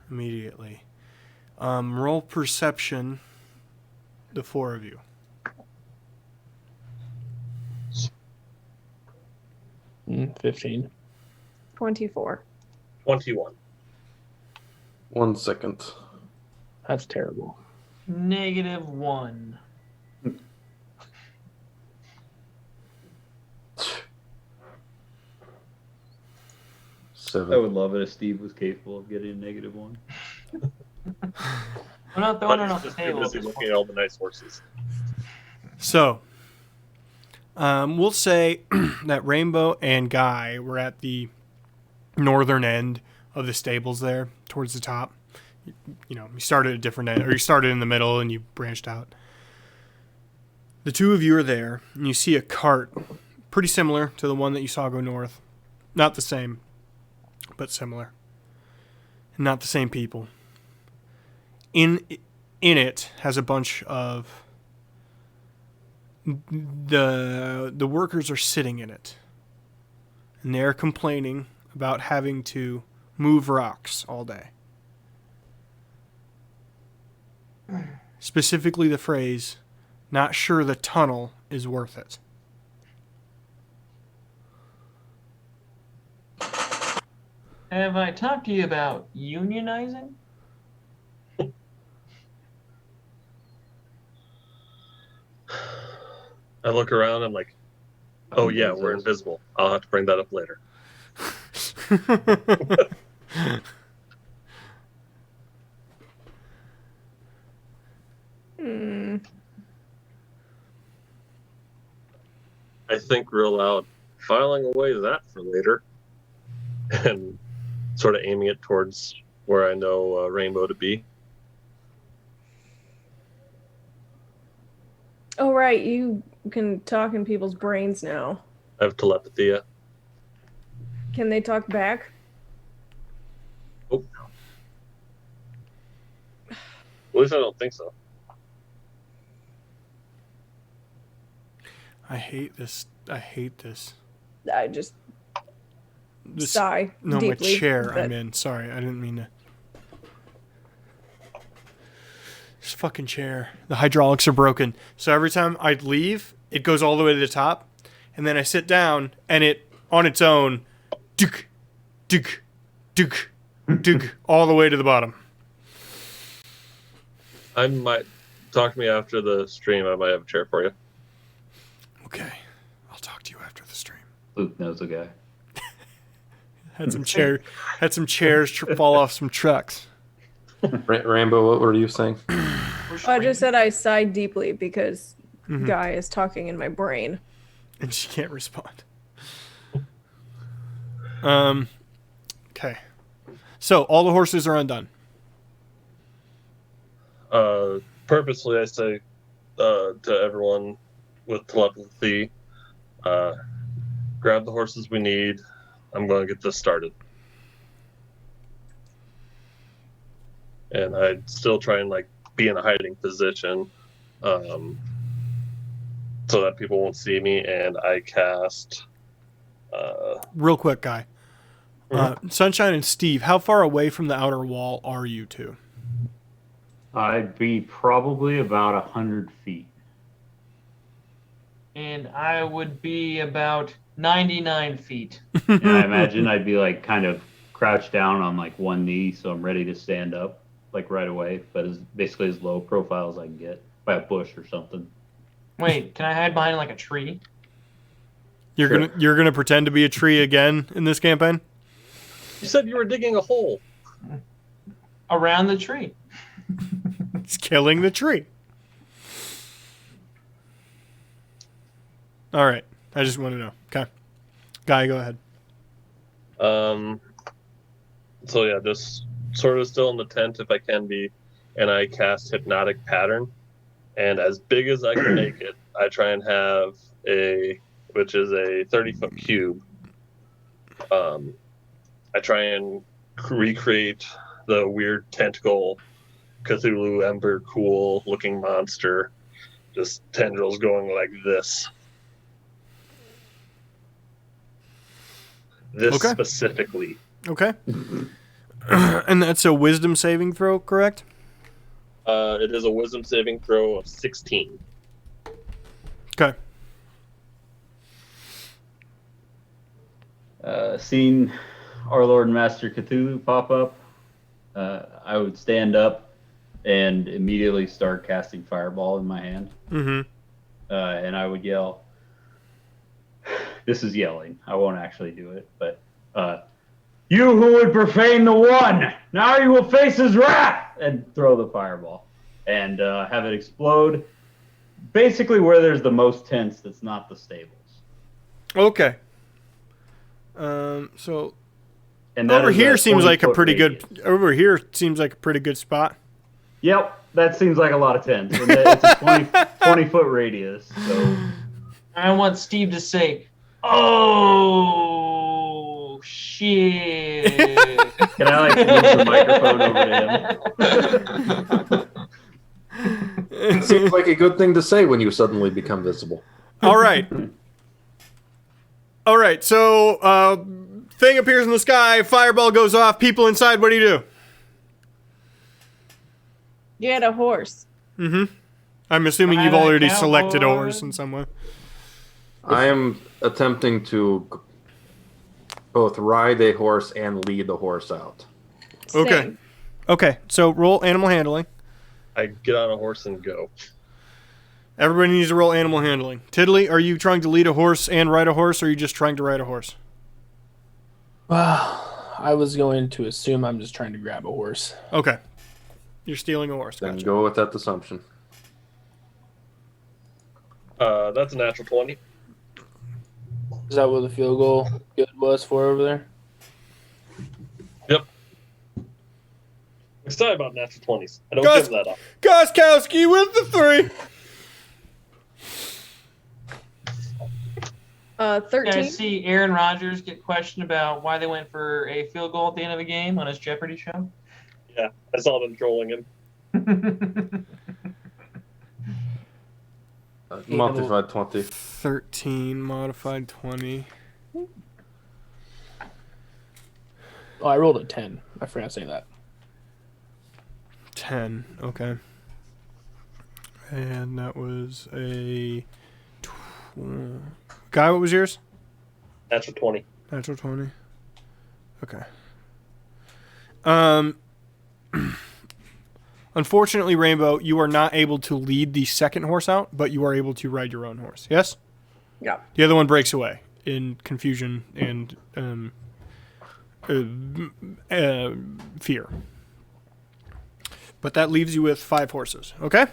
immediately. Roll perception, the four of you. 15. 24. 21. 1 second. That's terrible. -1. I 7. would love it if Steve was capable of getting a -1. We're not throwing it off the Just too table. busy looking at all the nice horses. So, we'll say that Rainbow and Guy were at the northern end of the stables there, towards the top. You started at a different end, or you started in the middle and you branched out. The two of you are there, and you see a cart pretty similar to the one that you saw go north. Not the same, but similar. And not the same people. In it has a bunch of the workers are sitting in it, and they're complaining about having to move rocks all day. Specifically the phrase, "Not sure the tunnel is worth it." Have I talked to you about unionizing? I look around. I'm like, oh yeah, we're invisible. I'll have to bring that up later. I think real loud, filing away that for later, and sort of aiming it towards where I know Rainbow to be. Oh, right. You can talk in people's brains now. I have telepathy. Can they talk back? Oh. At least I don't think so. I hate this. I just This sigh No, deeply. my chair but- I'm in. Sorry, I didn't mean to. This fucking chair. The hydraulics are broken. So every time I leave, it goes all the way to the top. And then I sit down, and it, on its own, duk, duk, duk, duk, all the way to the bottom. I might talk to me after the stream. I might have a chair for you. Okay. I'll talk to you after the stream. Luke knows a guy. Had some chairs fall off some trucks. Rambo, what were you saying? I just said I sighed deeply because Mhm. Guy is talking in my brain. And she can't respond. Okay. So all the horses are undone. Purposely, I say to everyone with telepathy, grab the horses we need. I'm going to get this started. And I'd still try and be in a hiding position, so that people won't see me. And I cast. Real quick, Guy. Sunshine and Steve, how far away from the outer wall are you two? I'd be probably about 100 feet. And I would be about 99 feet. And I imagine I'd be kind of crouched down on one knee, so I'm ready to stand up right away, but basically as low profile as I can get by a bush or something. Wait, can I hide behind a tree? You're gonna pretend to be a tree again in this campaign? You said you were digging a hole. Around the tree. It's killing the tree. All right. I just want to know. Okay. Guy, go ahead. So yeah, just sort of still in the tent if I can be, and I cast Hypnotic Pattern, and as big as I can make it, I try and have which is a 30-foot cube. I try and recreate the weird tentacle Cthulhu Ember Cool looking monster, just tendrils going like this. Okay. Specifically. Okay. And that's a wisdom saving throw, correct? It is a wisdom saving throw of 16. Okay. Seeing our Lord and Master Cthulhu pop up, I would stand up and immediately start casting Fireball in my hand. Mm-hmm. And I would yell, this is yelling, I won't actually do it, but you who would profane the One, now you will face his wrath, and throw the Fireball and have it explode basically where there's the most tents that's not the stables. Okay. So And that over is here seems like a 20-foot pretty radius. good. Over here seems like a pretty good spot. Yep, that seems like a lot of tents. And it's a 20-foot radius, so... I want Steve to say, "Oh shit!" Can I like move the microphone over to him? It seems like a good thing to say when you suddenly become visible. All right. All right. So thing appears in the sky. Fireball goes off. People inside. What do you do? Get a horse. Mm-hmm. I'm assuming you've Ride a already cowboy. selected a horse in some way. I am attempting to both ride a horse and lead the horse out. Okay. Same. Okay. So roll animal handling. I get on a horse and go. Everybody needs to roll animal handling. Tiddly, are you trying to lead a horse and ride a horse, or are you just trying to ride a horse? Well, I was going to assume I'm just trying to grab a horse. Okay. You're stealing a horse. Then Gotcha. go with that assumption. That's a natural 20. Is that what the field goal good was for over there? Yep. Excited about natural 20s. I don't Gus- give that up. Goskowski with the 3. 13. Guys, see Aaron Rodgers get questioned about why they went for a field goal at the end of the game on his Jeopardy show. Yeah, I saw them trolling him. Modified 20. 13 modified 20. Oh, I rolled a 10. I forgot to say that. 10. Okay. And that was a... Guy, what was yours? Natural 20. Natural 20. Okay. Unfortunately, Rainbow, you are not able to lead the second horse out, but you are able to ride your own horse. Yes? Yeah. The other one breaks away in confusion and fear. But that leaves you with 5 horses. Okay?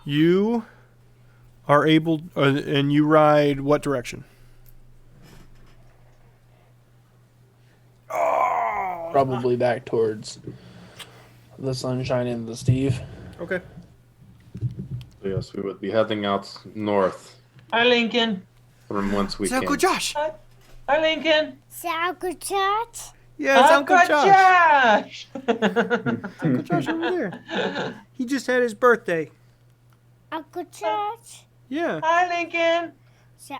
You are able, and you ride what direction? Probably back towards the sunshine and the Steve. Okay. Yes, we would be heading out north Hi, Lincoln. from whence we Uncle came. Josh. Hi, Lincoln. Uncle George? Yeah, it's Uncle Josh. Josh. Uncle Josh over there. He just had his birthday. Uncle George? Yeah. Hi, Lincoln.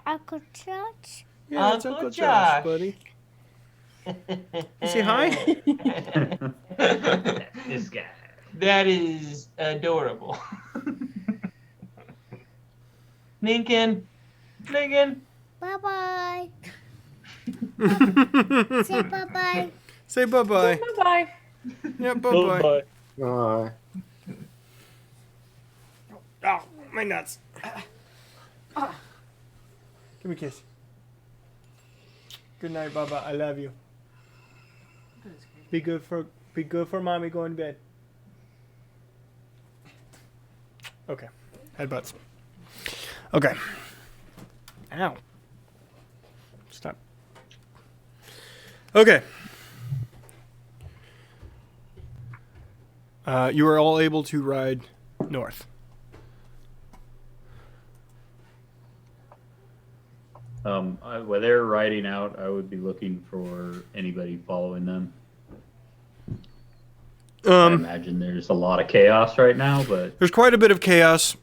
Uncle George? Yeah, it's Uncle Uncle Josh, Josh. buddy. You say hi? This guy. That is adorable. Lincoln. Lincoln. Bye-bye. Say bye-bye. Say bye-bye. Bye-bye. Yeah, bye-bye. Bye. Bye. Oh, my nuts. Give me a kiss. Good night, Baba. I love you. Be good for mommy going to bed. Okay. Headbutts. Okay. Ow. Stop. Okay. You are all able to ride north. While they're riding out, I would be looking for anybody following them. I imagine there's a lot of chaos right now, but There's quite a bit of chaos.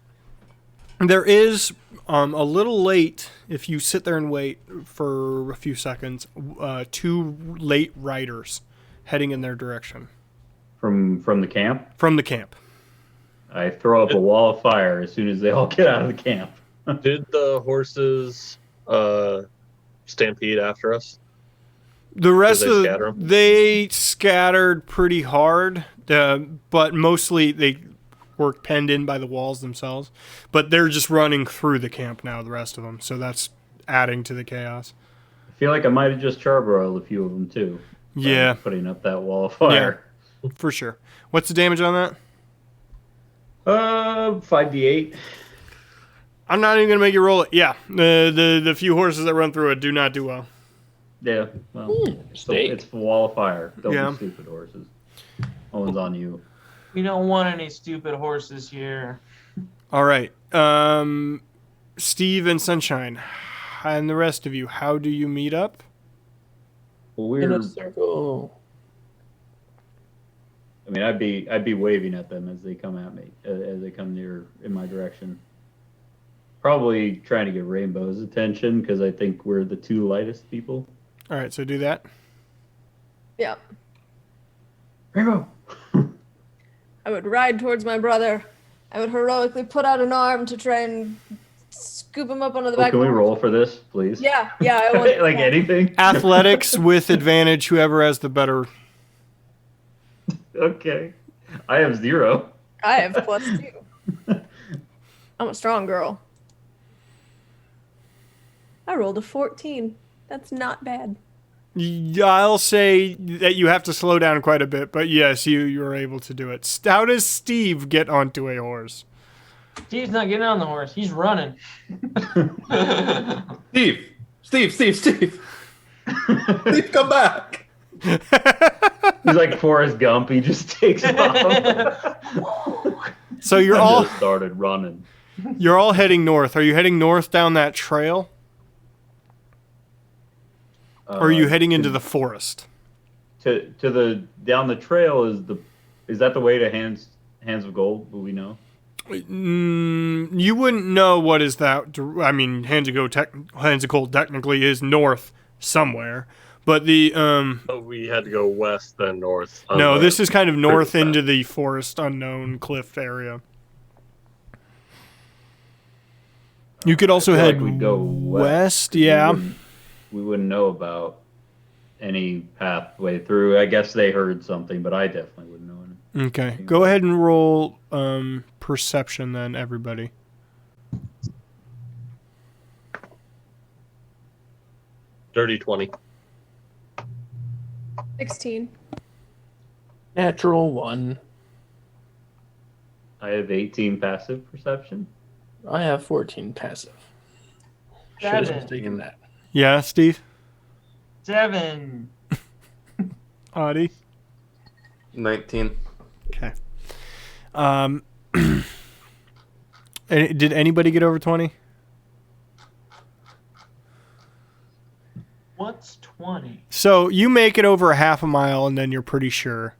There is a little late, if you sit there and wait for a few seconds, 2 late riders heading in their direction from the camp, from the camp. I throw up a wall of fire as soon as they all get out of the camp. Did the horses stampede after us? The rest Did they scatter 'em? they scattered pretty hard, but mostly they were penned in by the walls themselves. But they're just running through the camp now, the rest of them. So that's adding to the chaos. I feel like I might have just charbroiled a few of them too. by Yeah, Putting up that wall of fire. for sure. What's the damage on that? 5d8. I'm not even gonna make you roll it. Yeah, the few horses that run through it do not do well. Yeah, well, it's steak. a wall of fire. Don't Yeah. be stupid horses. Owen's on you. We don't want any stupid horses here. All right, Steve and Sunshine, and the rest of you. How do you meet up? Well, In we're. a circle. I mean, I'd be waving at them as they come at me, as they come near in my direction. Probably trying to get Rainbow's attention because I think we're the two lightest people. All right, so do that. Yeah. Rainbow. I would ride towards my brother. I would heroically put out an arm to try and scoop him up onto the back. Can we of the roll for this, please? Yeah, I want Like anything? Athletics with advantage. Whoever has the better. Okay. I have 0. I have +2. I'm a strong girl. I rolled a 14. That's not bad. Yeah, I'll say that you have to slow down quite a bit, but yes, you are able to do it. How does Steve get onto a horse? Steve's not getting on the horse. He's running. Steve! Steve, come back! He's like Forrest Gump. He just takes off. So you're I all just started running. you're all heading north. Are you heading north down that trail, or are you heading into the forest? to the down the trail? Is that the way to Hands of Gold? Will we know? You wouldn't know what is that. I mean, Hands of Gold technically is north somewhere, but the Oh, we had to go west then north. no, this is kind of north into the forest unknown cliff area. You could also I feel head like we'd go west. Yeah. We wouldn't know about any pathway through. I guess they heard something, but I definitely wouldn't know any. Okay. Go ahead and roll perception then, everybody. Dirty 20. 16. Natural 1. I have 18 passive perception. I have 14 passive. Should have Seven. taken that. Yeah, Steve? 7. Audie? 19. Okay. Did anybody get over 20? What's 20? So you make it over a half a mile, and then you're pretty sure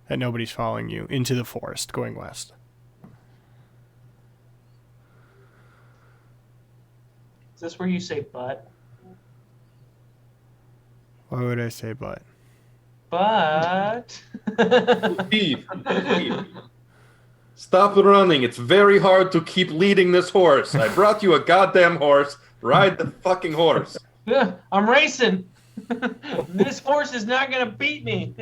that nobody's following you into the forest going west. Is this where you say butt? Why would I say but? But. Steve, stop running. It's very hard to keep leading this horse. I brought you a goddamn horse. Ride the fucking horse. Yeah, I'm racing. This horse is not gonna beat me.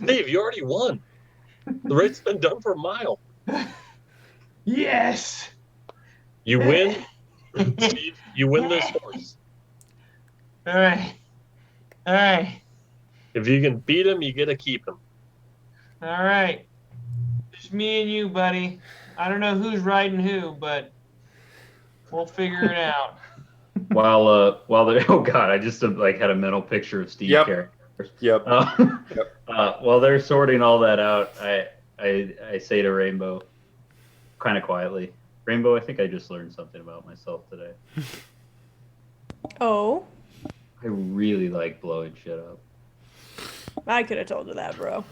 Steve, you already won. The race's been done for a mile. Yes. You win. Steve, you win this horse. All right. All right. If you can beat him, you get to keep him. All right. Just me and you, buddy. I don't know who's riding who, but we'll figure it out. While they oh god, I just like had a mental picture of Steve Yep. characters. Yep. While they're sorting all that out, I say to Rainbow, kind of quietly, Rainbow, I think I just learned something about myself today. Oh, I really like blowing shit up. I could have told you that, bro.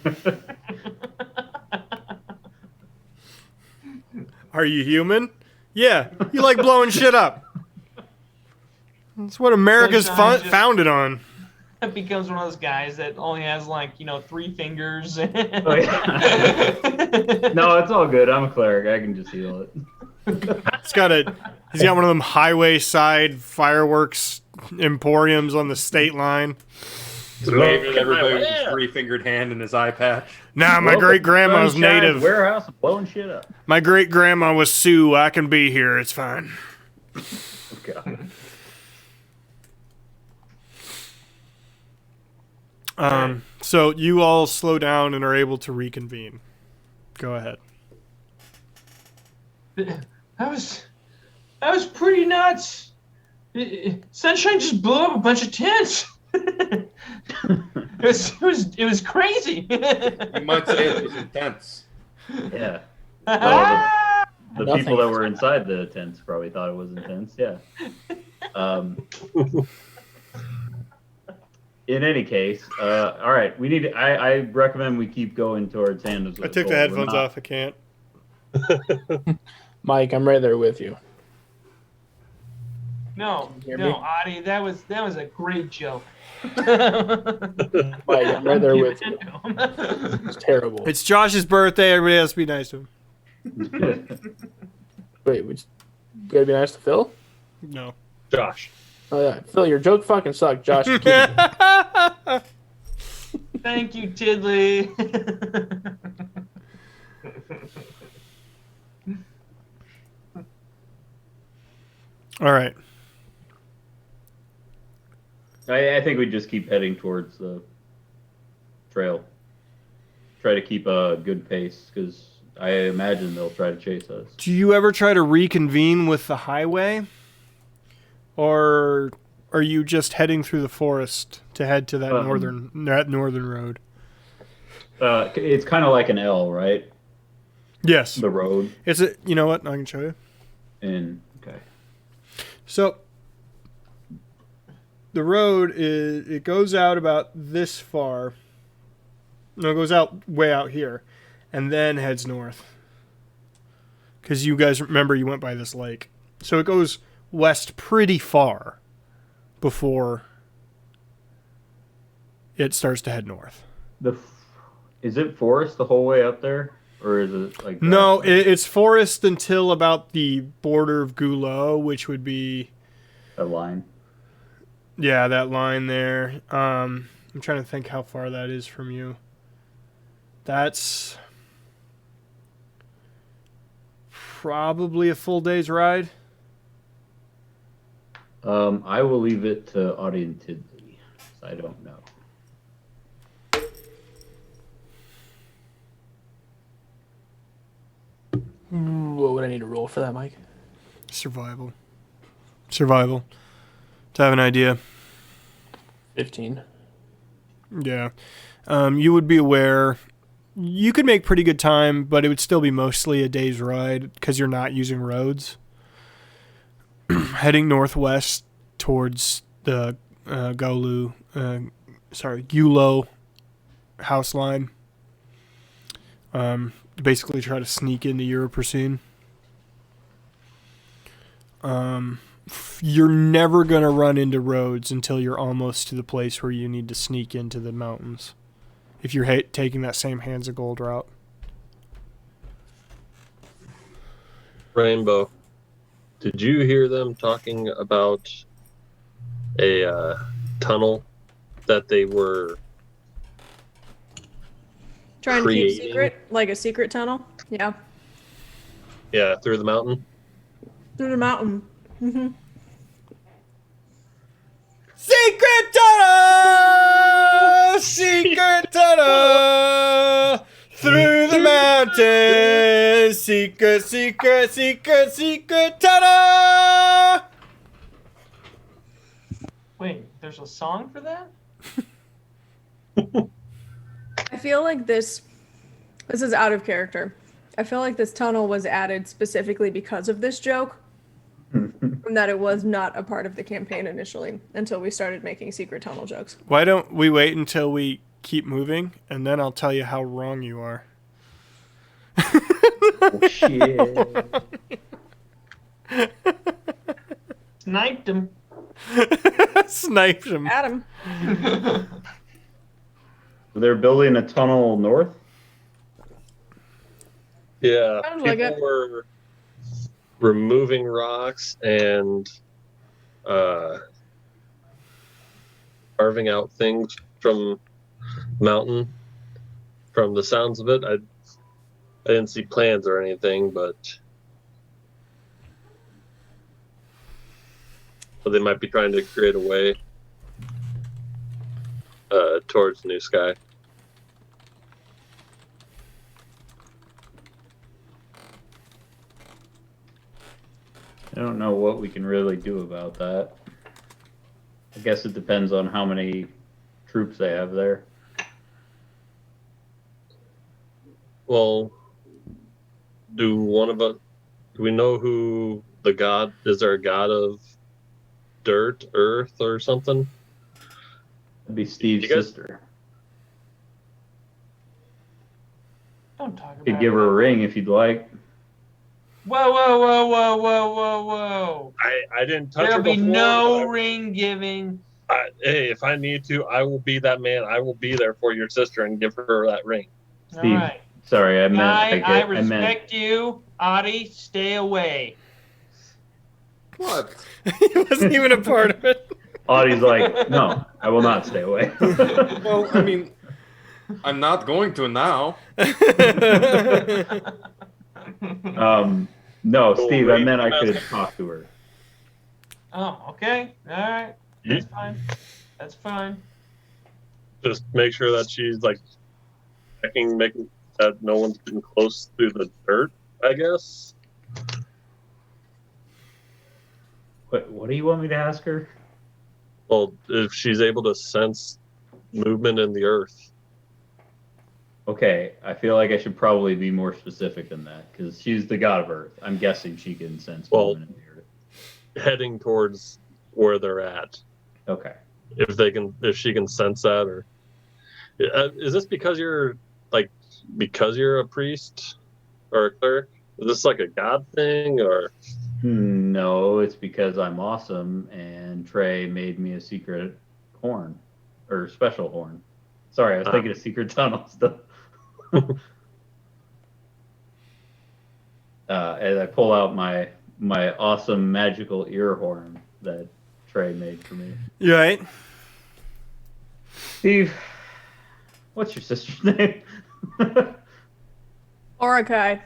Are you human? Yeah, you like blowing shit up. That's what America's Sunshine just- founded on. It becomes one of those guys that only has 3 fingers. Oh, yeah. No, it's all good. I'm a cleric. I can just heal it. It's got a He's got one of them highway side fireworks emporiums on the state line. He's waving at Look at my everybody with his land. 3-fingered hand and his eye patch. Nah, my Welcome great to grandma's Sunshine native. Warehouse blowing shit up. My great grandma was Sioux. I can be here. It's fine. God. So you all slow down and are able to reconvene. Go ahead. That was pretty nuts. Sunshine just blew up a bunch of tents. it was crazy. You might say it was intense. Yeah. Ah! The Nothing people that is were inside the tents probably thought it was intense. Yeah. In any case, all right. We need. I recommend we keep going towards Handel's. I took the headphones off. I can't. Mike, I'm right there with you. No, hear no, me? Adi, that was a great joke. Mike, I'm right there with you. It's terrible. It's Josh's birthday. Everybody has to be nice to him. Wait, we gotta be nice to Phil? No. Josh. Oh yeah, Phil, your joke fucking sucked. Josh, keep it. Thank you, Tiddly. All right. I think we just keep heading towards the trail. Try to keep a good pace because I imagine they'll try to chase us. Do you ever try to reconvene with the highway? Or are you just heading through the forest to head to that northern road? It's kind of like an L, right? Yes. The road. It's a, you know what? I can show you. And okay. So the road it goes out about this far. No, it goes out way out here and then heads north. Cuz you guys remember you went by this lake. So it goes west pretty far before it starts to head north. Is it forest the whole way up there, or is it like No, it's forest until about the border of Goulot, which would be a line? yeah, that line there. I'm trying to think how far that is from you. That's probably a full day's ride. I will leave it to Audie Tidley. I don't know. What would I need to roll for that, Mike? Survival. To have an idea. 15. Yeah. You would be aware. You could make pretty good time, but it would still be mostly a day's ride because you're not using roads. Heading northwest towards the Goulot house line. Basically try to sneak into Europrocene. You're never going to run into roads until you're almost to the place where you need to sneak into the mountains. If you're taking that same Hands of Gold route. Rainbow. Did you hear them talking about a tunnel that they were Trying to keep creating? secret, like a secret tunnel. Yeah, Yeah, through the mountain. through the mountain. Hmm. Secret tunnel! Secret tunnel! Through the mountains! Secret tunnel! Wait, there's a song for that? I feel like this is out of character. I feel like this tunnel was added specifically because of this joke, and that it was not a part of the campaign initially until we started making secret tunnel jokes. Why don't we wait until we keep moving, and then I'll tell you how wrong you are. Oh, shit. Sniped him. Sniped him. Adam, They're building a tunnel north. Yeah, Sounds like people it. were removing rocks and carving out things from mountain. From the sounds of it, I didn't see plans or anything, but they might be trying to create a way towards New Sky. I don't know what we can really do about that. I guess it depends on how many troops they have there. Well, do we know who the god is? There a god of dirt, earth, or something? That'd be Steve's You guys- sister. Don't talk about Could give her a ring if you'd like. Whoa, whoa, whoa, whoa, whoa, whoa, whoa. I didn't touch There'll her be before. no but ring giving. hey, if I need to, I will be that man. I will be there for your sister and give her that ring. All Steve, right. sorry, I meant. Guy, I I meant. respect you. Adi, stay away. What? He wasn't even a part of it. Audie's like, no, I will not stay away. Well, I mean, I'm not going to now. No, Cool, Steve, I ring meant I master. could talk to her. Oh, okay. All right. Hmm? That's fine. That's fine. Just make sure that she's like checking, making that no one's getting close through the dirt, I guess. What do you want me to ask her? Well, if she's able to sense movement in the earth. Okay, I feel like I should probably be more specific than that because she's the god of Earth. I'm guessing she can sense Well- movement in the earth. Heading towards where they're at. Okay. If she can sense that, or is this because you're a priest or a cleric? Is this like a god thing, or No, it's because I'm awesome and Trey made me a secret horn or special horn. Sorry, I was thinking of secret tunnel stuff. As I pull out my awesome magical ear horn that Trey made for me. You right? Steve, what's your sister's name? Orakai.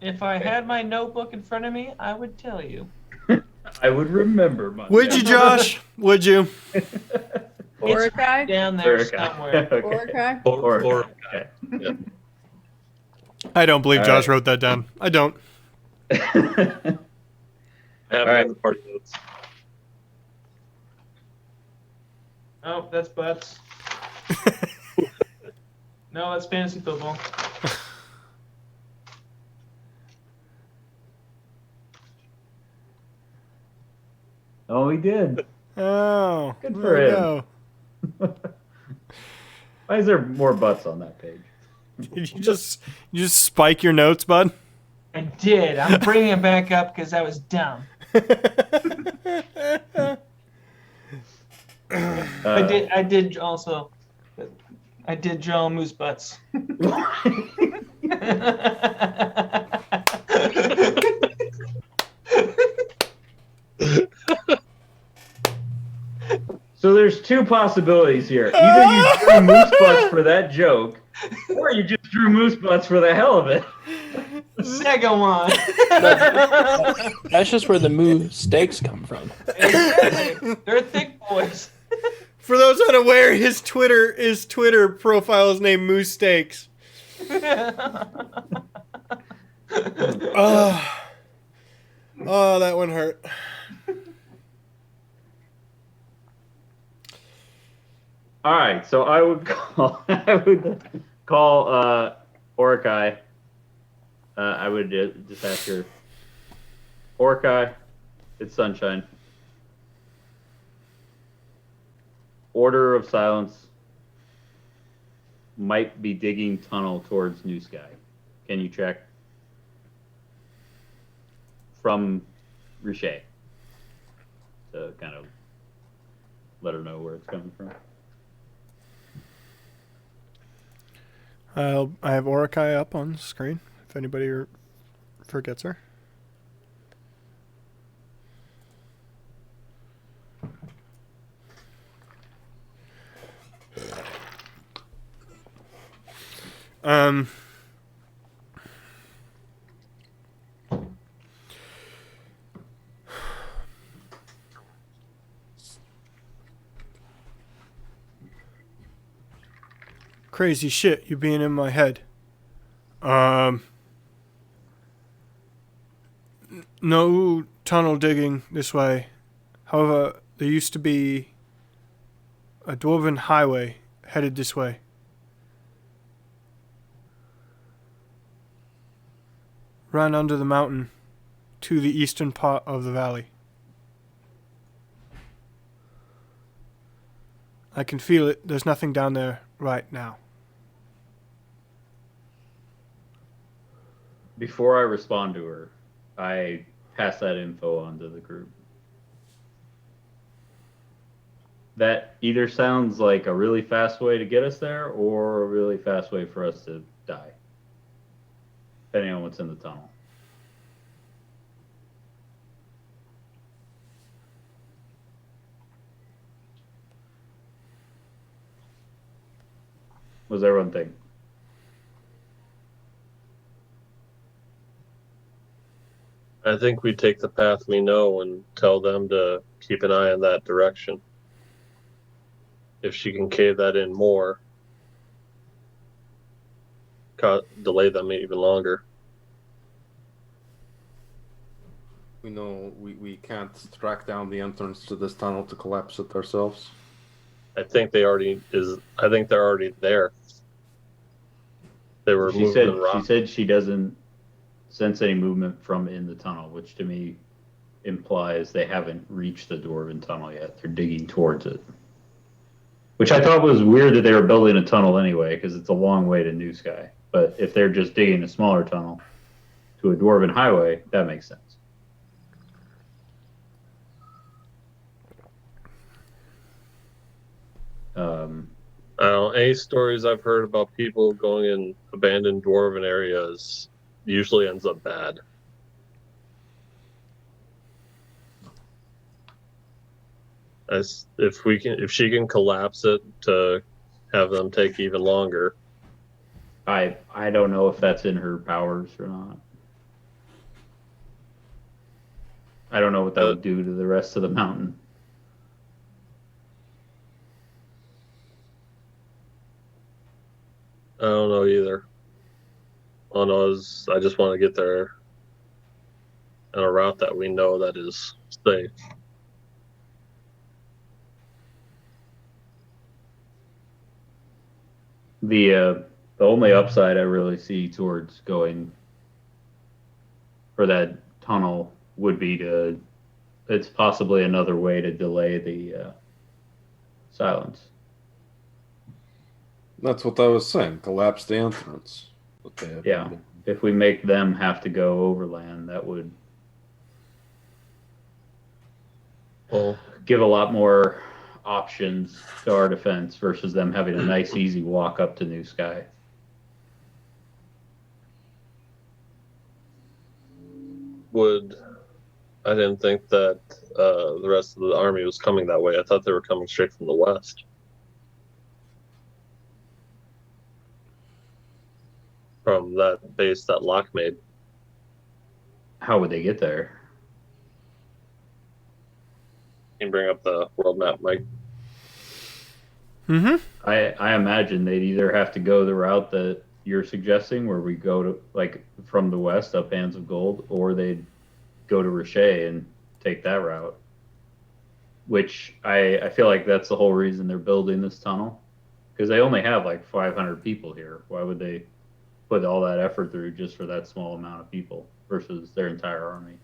If I had my notebook in front of me, I would tell you. I would remember my. Would you, Josh? Would you? Orakai. Down there Okay. somewhere. Okay. Orakai. or Okay. I don't believe All Josh right. wrote that down. I don't. I have All right. the party notes. Oh, that's butts. No, that's fantasy football. Oh, he did. Oh, Good for there you him. go. Why is there more butts on that page? Did you just spike your notes, bud? I did. I'm bringing it back up because that was dumb. I did also. I did draw moose butts. So there's two possibilities here. Either you drew moose butts for that joke, or you just drew moose butts for the hell of it. Second one. That's just where the moo steaks come from. They're thick boys. For those unaware, his Twitter profile is named Moose Steaks. Oh, that one hurt. All right, so I would call Orakai. I would just ask her, Orakai, it's Sunshine. Order of Silence might be digging tunnel towards New Sky. Can you check? From Riche. To kind of let her know where it's coming from. I have Orakai up on the screen if anybody forgets her. Um. Crazy shit, you being in my head. No tunnel digging this way. However, there used to be a dwarven highway headed this way. Ran under the mountain to the eastern part of the valley. I can feel it. There's nothing down there right now. Before I respond to her, I pass that info on to the group. That either sounds like a really fast way to get us there or a really fast way for us to die, depending on what's in the tunnel. What does everyone think? I think we take the path we know and tell them to keep an eye in that direction. If she can cave that in more, delay them even longer. We know we can't track down the entrance to this tunnel to collapse it ourselves. I think they're already there. They were She moving said the rock. she said she doesn't sense any movement from in the tunnel, which to me implies they haven't reached the dwarven tunnel yet. They're digging towards it. Which I thought was weird that they were building a tunnel anyway, because it's a long way to New Sky. But if they're just digging a smaller tunnel to a dwarven highway, that makes sense. I don't know, any stories I've heard about people going in abandoned dwarven areas usually ends up bad. As if she can collapse it to have them take even longer. I don't know if that's in her powers or not. I don't know what that would do to the rest of the mountain. I don't know either. All I know is I just want to get there on a route that we know that is safe. The only upside I really see towards going for that tunnel would be it's possibly another way to delay the silence. That's what I was saying. Collapse the entrance. Yeah. If we make them have to go overland, that would give a lot more options to our defense versus them having a nice, easy walk up to New Sky. I didn't think that the rest of the army was coming that way. I thought they were coming straight from the west. From that base that Locke made. How would they get there? You can bring up the world map, Mike. Mm-hmm. I imagine they'd either have to go the route that you're suggesting, where we go to like from the west up Hands of Gold, or they'd go to Richer and take that route. Which I feel like that's the whole reason they're building this tunnel, because they only have like 500 people here. Why would they put all that effort through just for that small amount of people versus their entire army?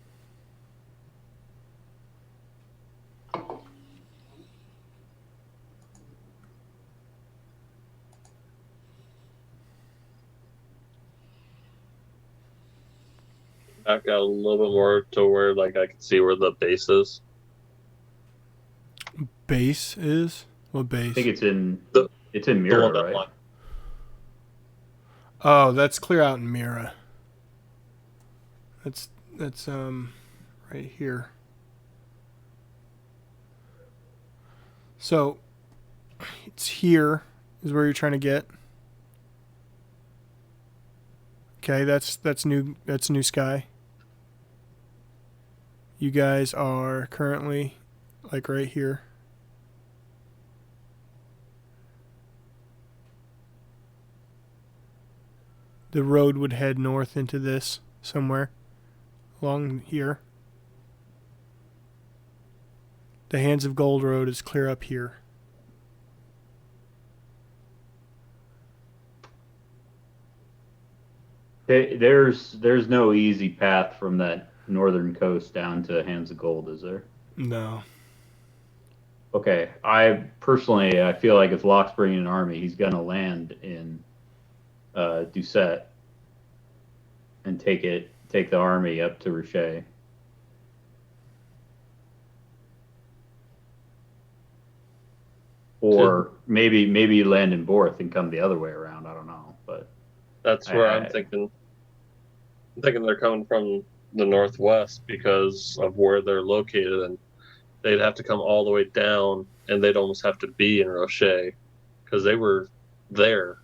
Back out a little bit more to where like I can see where the base is. Base is? What base? I think it's in The Mira, one that right? won. Oh, that's clear out in Mira. That's right here. So it's here is where you're trying to get. Okay, that's new. That's New Sky. You guys are currently like right here. The road would head north into this somewhere along here. The Hands of Gold road is clear up here. There's no easy path from that northern coast down to Hands of Gold, is there? No. Okay, I feel like if Locke's bringing an army, he's gonna land in Doucette and take the army up to Rocher. Or maybe land in Borth and come the other way around. I don't know, but That's where I'm thinking. I'm thinking they're coming from the northwest because of where they're located, and they'd have to come all the way down, and they'd almost have to be in Rocher because they were there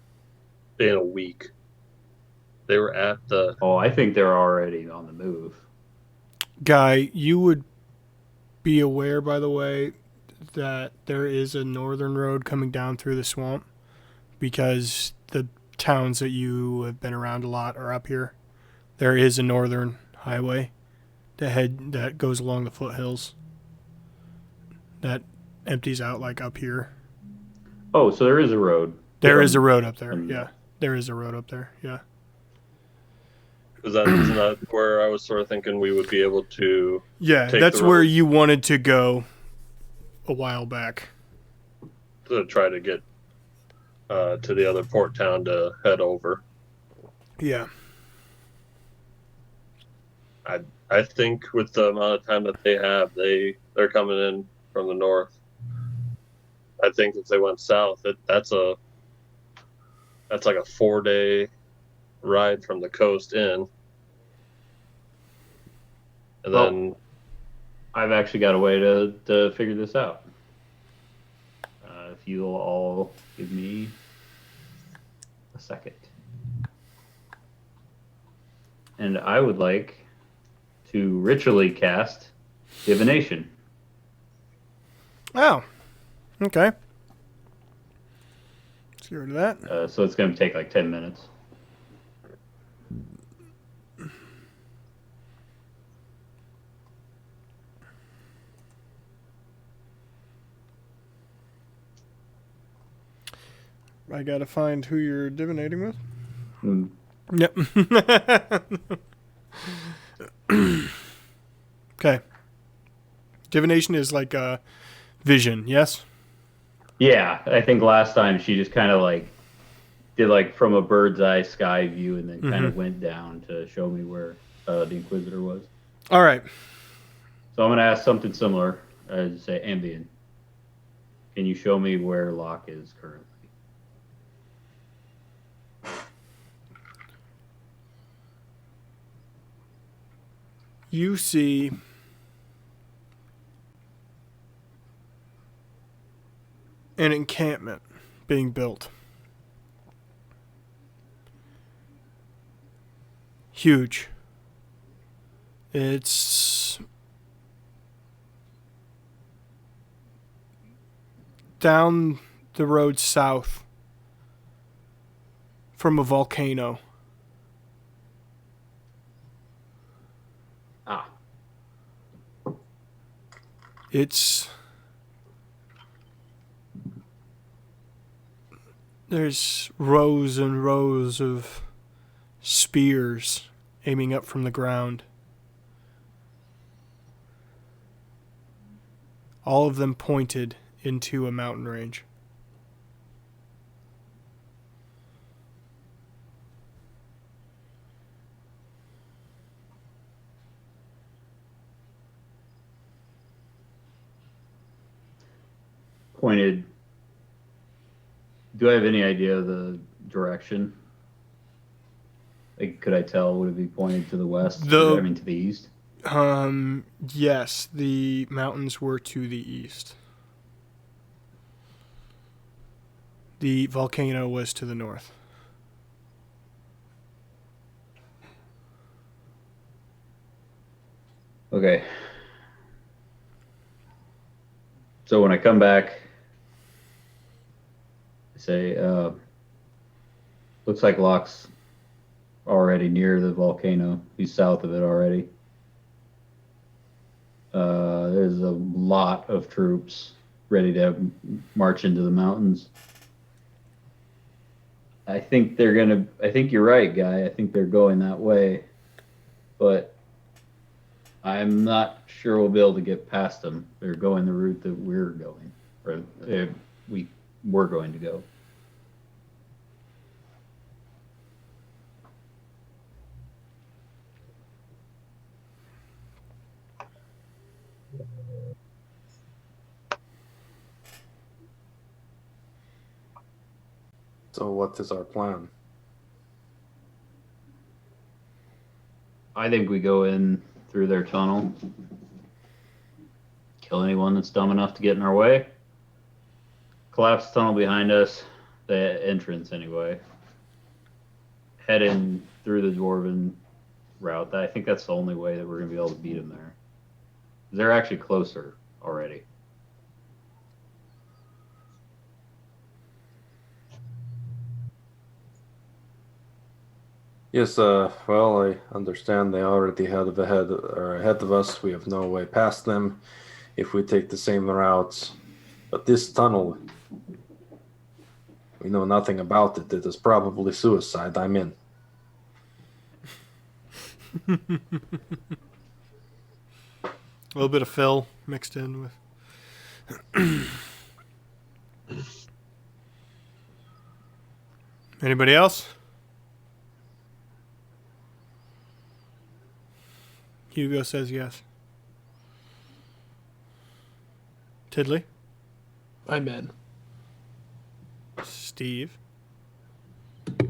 in a week. They were at the. Oh, I think they're already on the move. Guy, you would be aware, by the way, that there is a northern road coming down through the swamp because the towns that you have been around a lot are up here. There is a northern highway that goes along the foothills that empties out like up here. Oh, so there is a road. There is a road up there. Yeah, there is a road up there. Yeah. Isn't that where I was sort of thinking we would be able to? Yeah, take that's the where road you wanted to go a while back. to try to get to the other port town to head over. Yeah. I think with the amount of time that they have, they're coming in from the north. I think if they went south, that's like a 4-day ride from the coast in, and then I've actually got a way to figure this out. If you'll all give me a second, and I would like to ritually cast divination. Oh. Okay. Let's get rid of that. So it's going to take like 10 minutes. I gotta find who you're divinating with. Hmm. Yep. Okay. Divination is like a vision, yes? Yeah, I think last time she just kind of like did like from a bird's eye sky view and then kind of went down to show me where the Inquisitor was. All right. So I'm going to ask something similar. Say ambient. Can you show me where Locke is currently? You see an encampment being built. Huge. It's down the road south from a volcano. Ah. There's rows and rows of spears aiming up from the ground. All of them pointed into a mountain range. Pointed. Do I have any idea of the direction? Like, could I tell? Would it be pointed to the west? I mean, to the east? Yes, the mountains were to the east. The volcano was to the north. Okay. So when I come back, I say, looks like Locke's already near the volcano. He's south of it already. There's a lot of troops ready to march into the mountains. I think you're right, Guy. I think they're going that way. But I'm not sure we'll be able to get past them. They're going the route that we're going, or we were going to go. So what is our plan? I think we go in through their tunnel, kill anyone that's dumb enough to get in our way, collapse the tunnel behind us, the entrance anyway, head in through the Dwarven route. I think that's the only way that we're going to be able to beat them there. They're actually closer already. Yes, well, I understand they already ahead of us. We have no way past them if we take the same routes. But this tunnel, we know nothing about it. It is probably suicide. I'm in. A little bit of Phil mixed in with. Anybody else? Hugo says yes. Tiddly? I'm in. Steve? All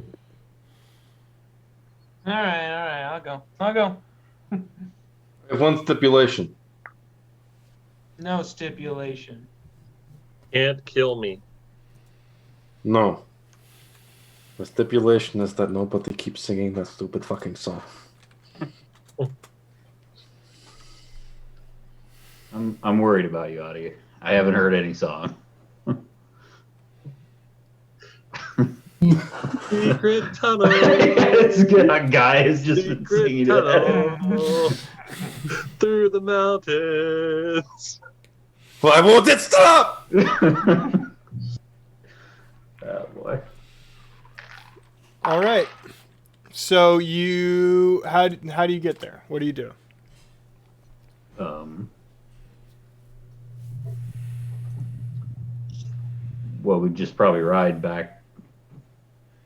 right, I'll go. I have one stipulation. No stipulation. Can't kill me. No. The stipulation is that nobody keeps singing that stupid fucking song. I'm worried about you, Audie. I haven't heard any song. Secret tunnel. A guy has just been Secret singing tunnel. Through the mountains. Why won't it stop? Oh boy. All right. So you how do you get there? What do you do? Well, we'd just probably ride back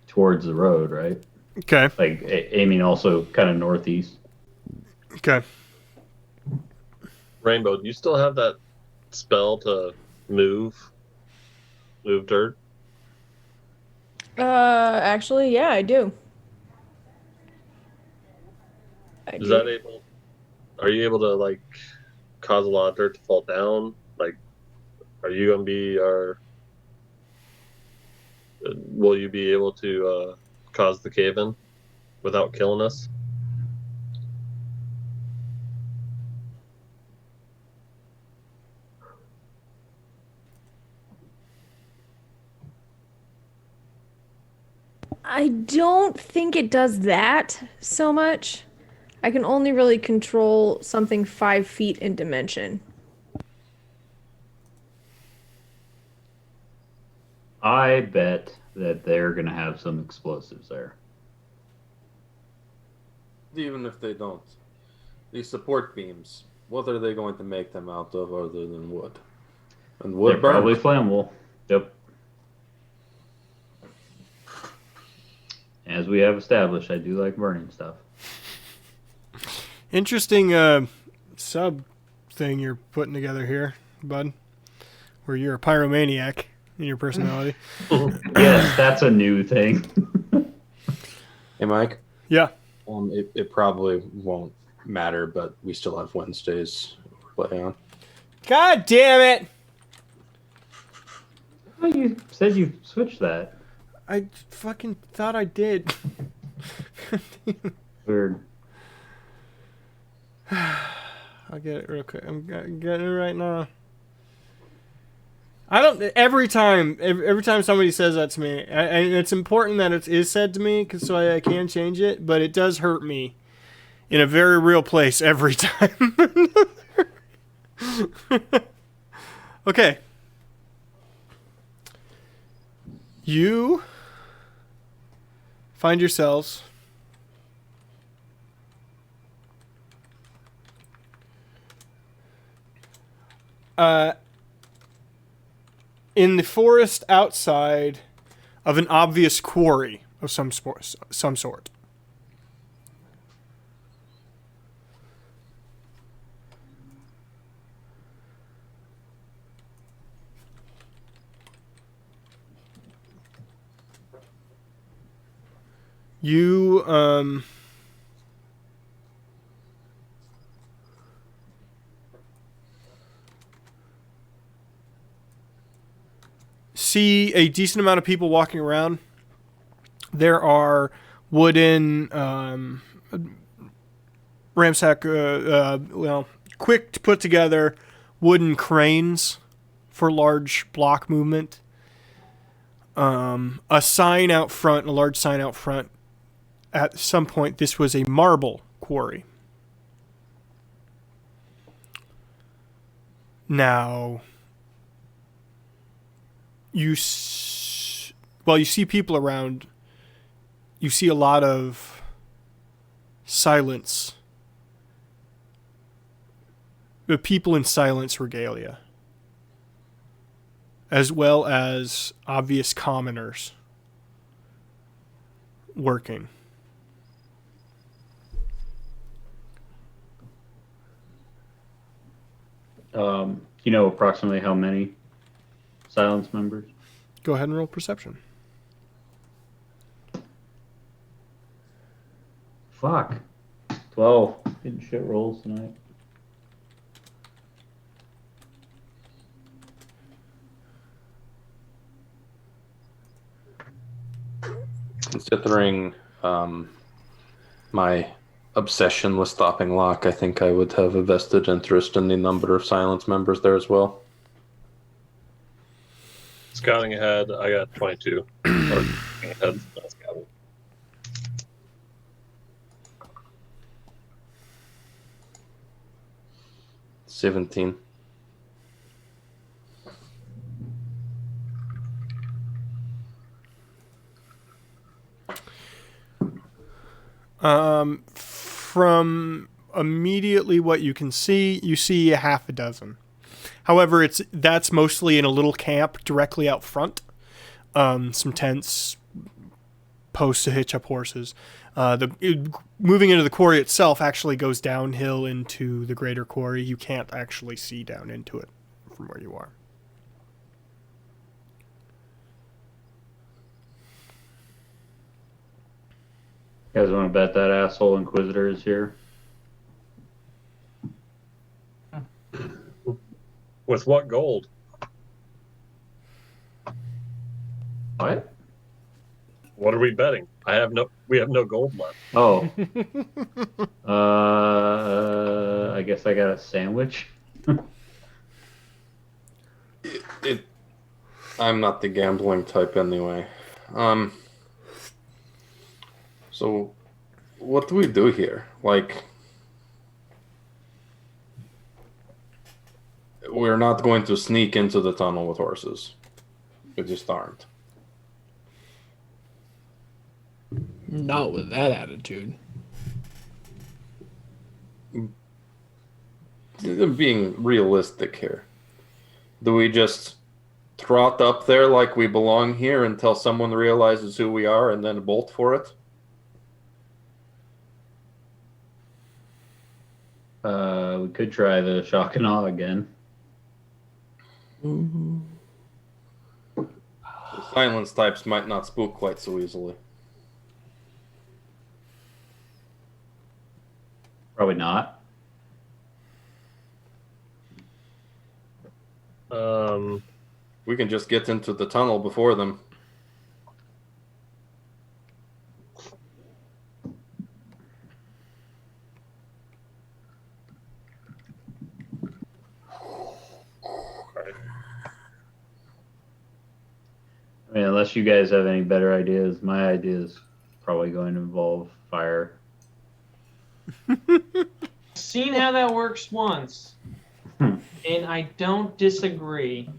towards the road, right? Okay. Like aiming also kind of northeast. Okay. Rainbow, do you still have that spell to move dirt? Actually, yeah, I do. Are you able to like cause a lot of dirt to fall down? Like, are you gonna be will you be able to cause the cave-in without killing us? I don't think it does that so much. I can only really control something 5 feet in dimension. I bet that they're going to have some explosives there. Even if they don't. These support beams, what are they going to make them out of other than wood? And wood They're probably burns. flammable. Yep. As we have established, I do like burning stuff. Interesting sub thing you're putting together here, bud. Where you're a pyromaniac in your personality. Yes, that's a new thing. Hey, Mike. Yeah. It probably won't matter, but we still have Wednesdays to play on. God damn it! Well, you said you switched that. I fucking thought I did. Weird. I'll get it real quick. I'm getting it right now. I don't. Every time somebody says that to me, and it's important that it is said to me, because so I can change it. But it does hurt me in a very real place every time. Okay. You find yourselves in the forest outside of an obvious quarry of some sort. You see a decent amount of people walking around. There are wooden quick to put together wooden cranes for large block movement. A sign out front, a large sign out front. At some point, this was a marble quarry. Now, you see people around. You see a lot of silence. The people in silence regalia, as well as obvious commoners working. You know approximately how many silence members? Go ahead and roll perception. Fuck. 12. Getting shit rolls tonight. Considering my obsession with stopping Locke, I think I would have a vested interest in the number of silence members there as well. Scouting ahead, I got 22. Or ahead, not scouting. $17. From immediately what you can see, you see a half a dozen. However, that's mostly in a little camp directly out front. Some tents, posts to hitch up horses. Moving into the quarry itself actually goes downhill into the greater quarry. You can't actually see down into it from where you are. You guys want to bet that asshole Inquisitor is here? With what gold? What? What are we betting? We have no gold left. Oh. I guess I got a sandwich. I'm not the gambling type anyway. So, what do we do here? Like, we're not going to sneak into the tunnel with horses. We just aren't. Not with that attitude. Being realistic here. Do we just trot up there like we belong here until someone realizes who we are and then bolt for it? We could try the shock and awe again. Mm-hmm. The silence types might not spook quite so easily. Probably not. We can just get into the tunnel before them. I mean, unless you guys have any better ideas, my idea is probably going to involve fire. Seen how that works once, and I don't disagree.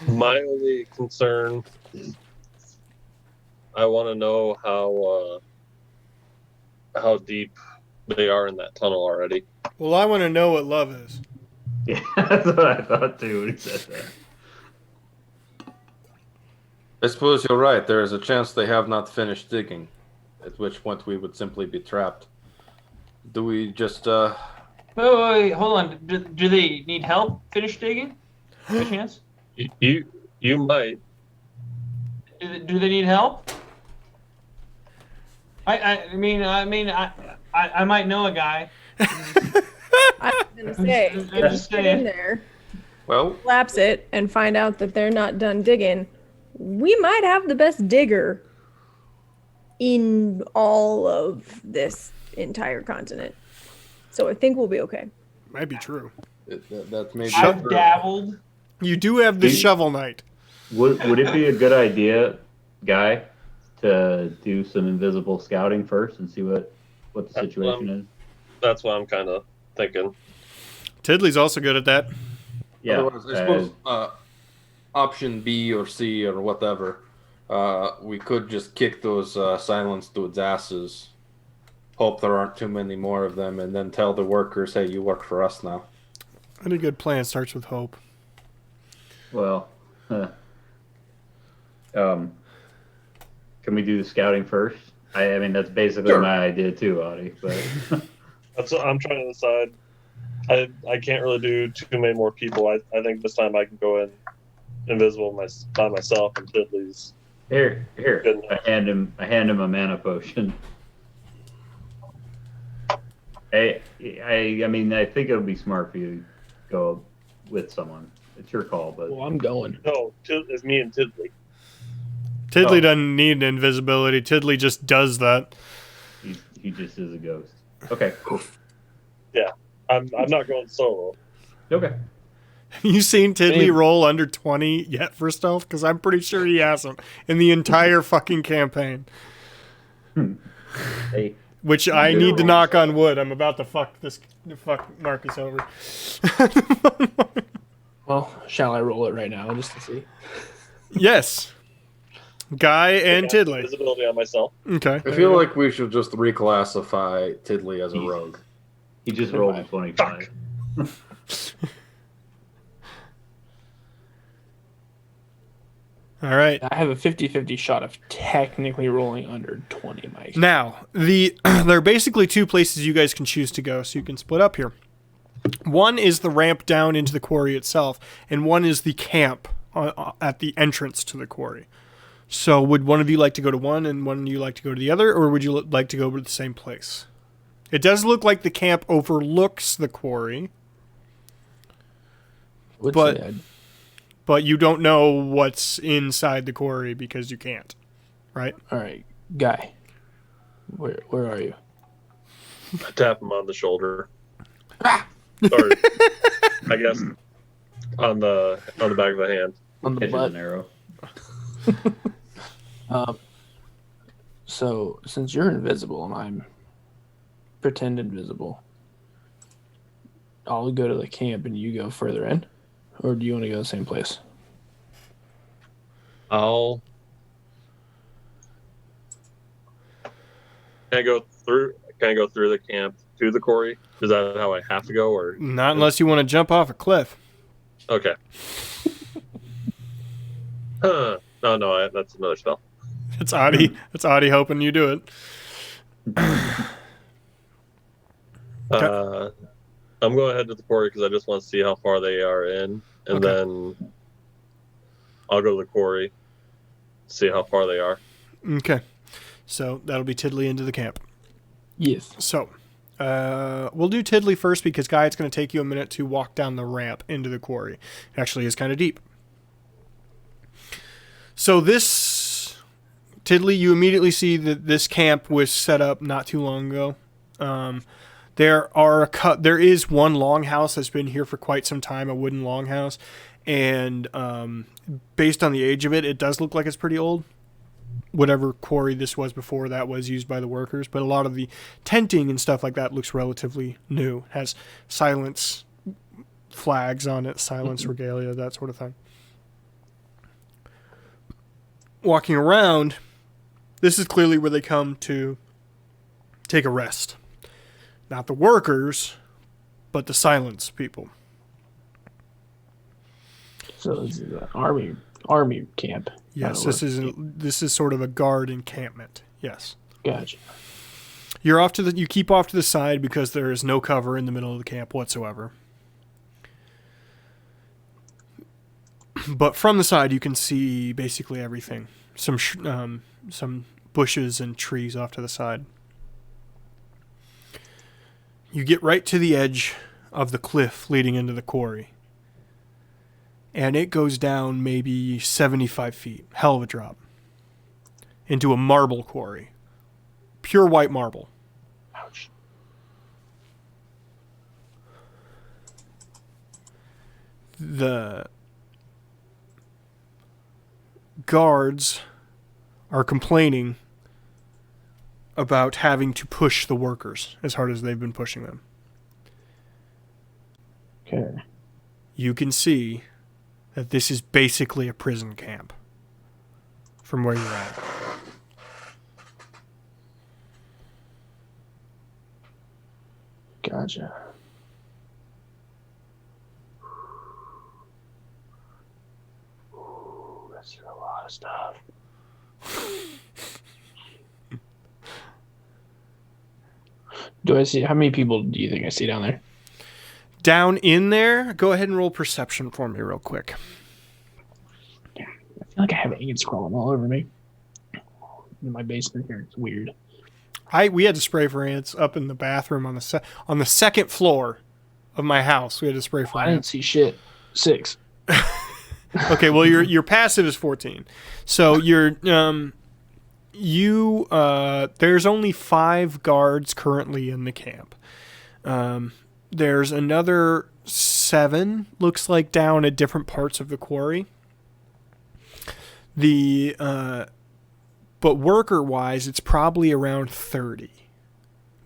My only concern, I want to know how deep they are in that tunnel already. Well, I want to know what love is. Yeah, that's what I thought too when he said that. I suppose you're right. There is a chance they have not finished digging, at which point we would simply be trapped. Do we just, Wait, hold on. Do they need help finish digging? By chance? You might. Do they need help? I mean, I might know a guy. I was gonna say, if you Just get saying. in there, well, collapse it, and find out that they're not done digging, we might have the best digger in all of this entire continent. So I think we'll be okay. Might be true. that may be I've true. dabbled. You do have the shovel knight. Would it be a good idea, Guy, to do some invisible scouting first and see what the situation is? That's what I'm kind of thinking. Tiddly's also good at that. Yeah. Otherwise, I suppose option B or C or whatever, we could just kick those silence dudes' asses, hope there aren't too many more of them, and then tell the workers, hey, you work for us now. Any good plan starts with hope. Well, can we do the scouting first? I mean, that's basically Sure. my idea too, Audie. But That's what I'm trying to decide. I can't really do too many more people. I think this time I can go in invisible by myself, and Tiddly's. here, Good I hand him a mana potion. I mean, I think it would be smart for you to go with someone. It's your call, but Well, I'm going. No, it's me and Tiddly. Tiddly Oh. doesn't need invisibility. Tiddly just does that. he just is a ghost. Okay, cool. I'm not going solo. Okay. Have you seen Tiddly Maybe. roll under 20 yet for stealth? Because I'm pretty sure he hasn't in the entire fucking campaign. Hey, Which I Good need to rolls. knock on wood. I'm about to fuck Marcus over. Well, shall I roll it right now just to see? Yes. Guy and Okay, Tiddly. Visibility on myself. Okay. I feel like we should just reclassify Tiddly as a rogue. he just rolled a 25. All right. I have a 50-50 shot of technically rolling under 20, Mike. Now, there are basically two places you guys can choose to go, so you can split up here. One is the ramp down into the quarry itself, and one is the camp at the entrance to the quarry. So would one of you like to go to one and one of you like to go to the other, or would you like to go to the same place? It does look like the camp overlooks the quarry, Would but- say I'd- but you don't know what's inside the quarry because you can't, right? all right, Guy. Where are you? I tap him on the shoulder. Or I guess on the back of the hand. On the Catches butt. an arrow. So since you're invisible and I'm pretend invisible, I'll go to the camp and you go further in, or do you want to go to the same place? Can I go through the camp to the quarry? Is that how I have to go, or Not unless you want to jump off a cliff. okay? No, that's another spell. It's Audie. It's Audie hoping you do it. I'm going to head to the quarry because I just want to see how far they are in, and Okay. then I'll go to the quarry, see how far they are. Okay. So that'll be Tiddly into the camp. Yes. So we'll do Tiddly first because, Guy, it's going to take you a minute to walk down the ramp into the quarry. It actually is kind of deep. So this, Tiddly, you immediately see that this camp was set up not too long ago. There is one longhouse that's been here for quite some time, a wooden longhouse, and based on the age of it, it does look like it's pretty old. Whatever quarry this was before that was used by the workers, but a lot of the tenting and stuff like that looks relatively new. Has silence flags on it, silence regalia, that sort of thing. Walking around, this is clearly where they come to take a rest. Not the workers, but the silence people. So this is an army camp. Yes, this is sort of a guard encampment. Yes. Gotcha. You keep off to the side because there is no cover in the middle of the camp whatsoever. But from the side, you can see basically everything. Some bushes and trees off to the side. You get right to the edge of the cliff leading into the quarry. And it goes down maybe 75 feet. Hell of a drop. Into a marble quarry. Pure white marble. Ouch. The guards are complaining about having to push the workers as hard as they've been pushing them. Okay. You can see that this is basically a prison camp from where you're at. Gotcha. Ooh, that's a lot of stuff. Do I see, how many people do you think I see down there? Down in there, go ahead and roll perception for me real quick. I feel like I have ants crawling all over me. In my basement here, it's weird. We had to spray for ants up in the bathroom on the second floor of my house. We had to spray for I didn't ants. see shit. 6. Okay, well your passive is 14. So there's only 5 guards currently in the camp. There's another 7, looks like, down at different parts of the quarry. But worker-wise, it's probably around 30.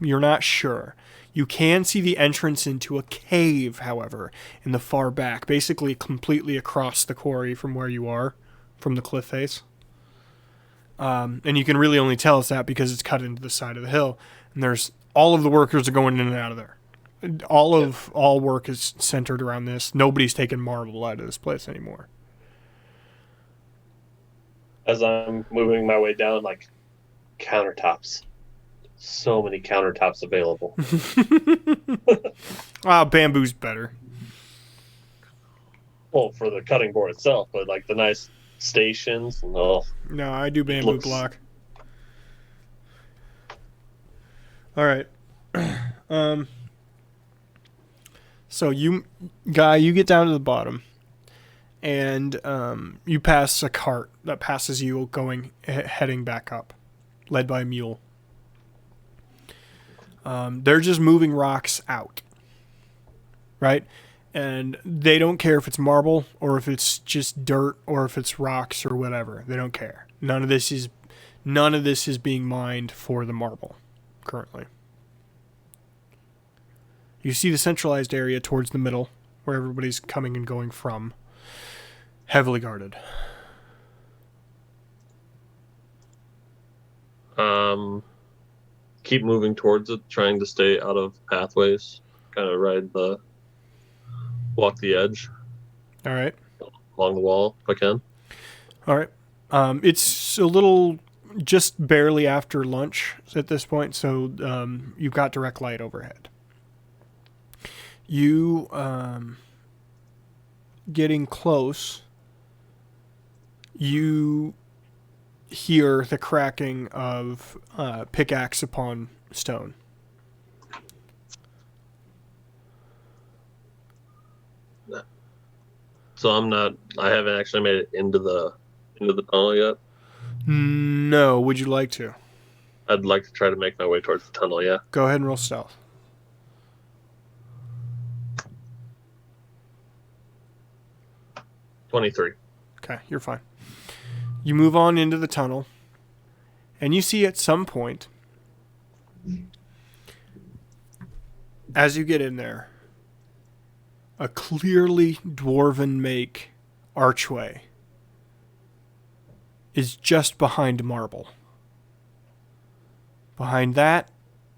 You're not sure. You can see the entrance into a cave, however, in the far back, basically completely across the quarry from where you are, from the cliff face. And you can really only tell it's that because it's cut into the side of the hill. And all of the workers are going in and out of there. All work is centered around this. Nobody's taking marble out of this place anymore. As I'm moving my way down, like, countertops. So many countertops available. Bamboo's better. Well, for the cutting board itself, but like the nice stations. No, I do bamboo block. All right. So you get down to the bottom, and you pass a cart that passes you heading back up, led by a mule. They're just moving rocks out, right? And they don't care if it's marble or if it's just dirt or if it's rocks or whatever. They don't care. None of this is being mined for the marble currently. You see the centralized area towards the middle where everybody's coming and going from, heavily guarded. Keep moving towards it, trying to stay out of pathways. Kind of walk the edge. All right. Along the wall, if I can. All right. It's a little just barely after lunch at this point, so you've got direct light overhead. You getting close, you hear the cracking of pickaxe upon stone. So I haven't actually made it into the tunnel yet. No, would you like to? I'd like to try to make my way towards the tunnel, yeah. Go ahead and roll stealth. 23. Okay, you're fine. You move on into the tunnel, and you see at some point, as you get in there, a clearly dwarven make archway is just behind marble. Behind that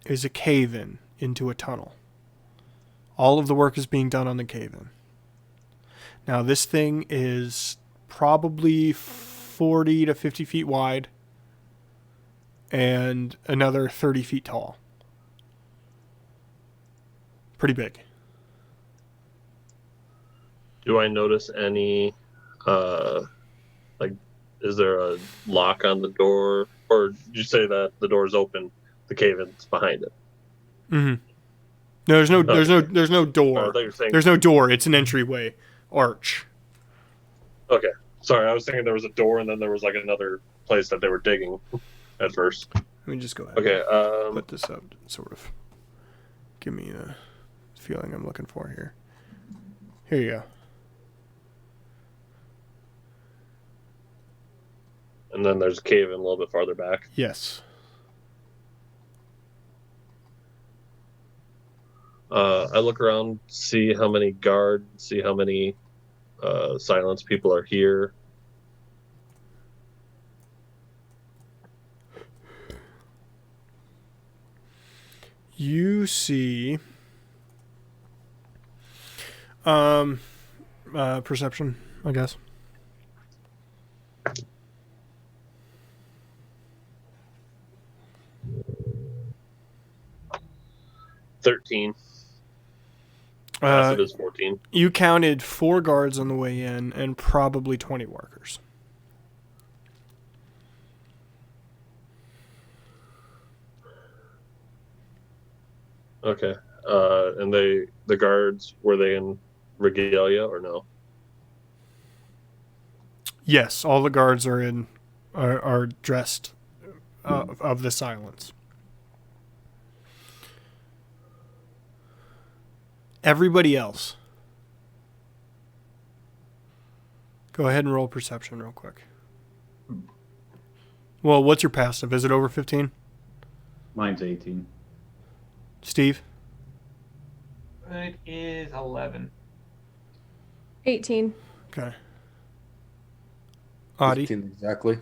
is a cave-in into a tunnel. All of the work is being done on the cave-in. Now, this thing is probably 40 to 50 feet wide and another 30 feet tall. Pretty big. Do I notice any, is there a lock on the door? Or did you say that the door's open, the cave-in's behind it? Mm-hmm. No, there's no door. I thought you were saying... There's no door. It's an entryway arch. Okay. Sorry, I was thinking there was a door and then there was like another place that they were digging at first. Let me just go ahead Okay, and put this up, sort of. Give me the feeling I'm looking for here. Here you go. And then there's a cave in a little bit farther back. Yes. I look around, see how many guards, see how many silence people are here. You see perception, I guess. $13. Passive is 14. You counted 4 guards on the way in and probably 20 workers. Okay. And the guards, were they in regalia or no? Yes, all the guards are dressed of the silence. Everybody else, go ahead and roll perception real quick. Well, what's your passive? Is it over 15? Mine's 18. Steve? It is 11. 18. Okay. Audie? 15 exactly.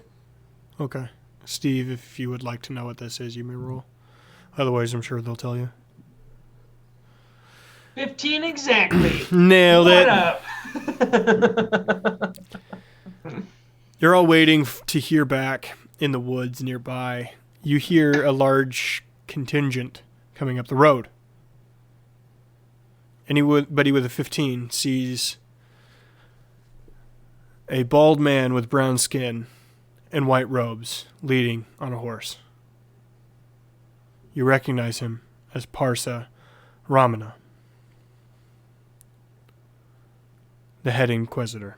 Okay. Steve, if you would like to know what this is, you may roll. Otherwise, I'm sure they'll tell you. 15 exactly. Nailed What it. up? You're all waiting to hear back in the woods nearby. You hear a large contingent coming up the road. Anybody with a 15 sees a bald man with brown skin and white robes leading on a horse. You recognize him as Parsa Ramana, the head inquisitor.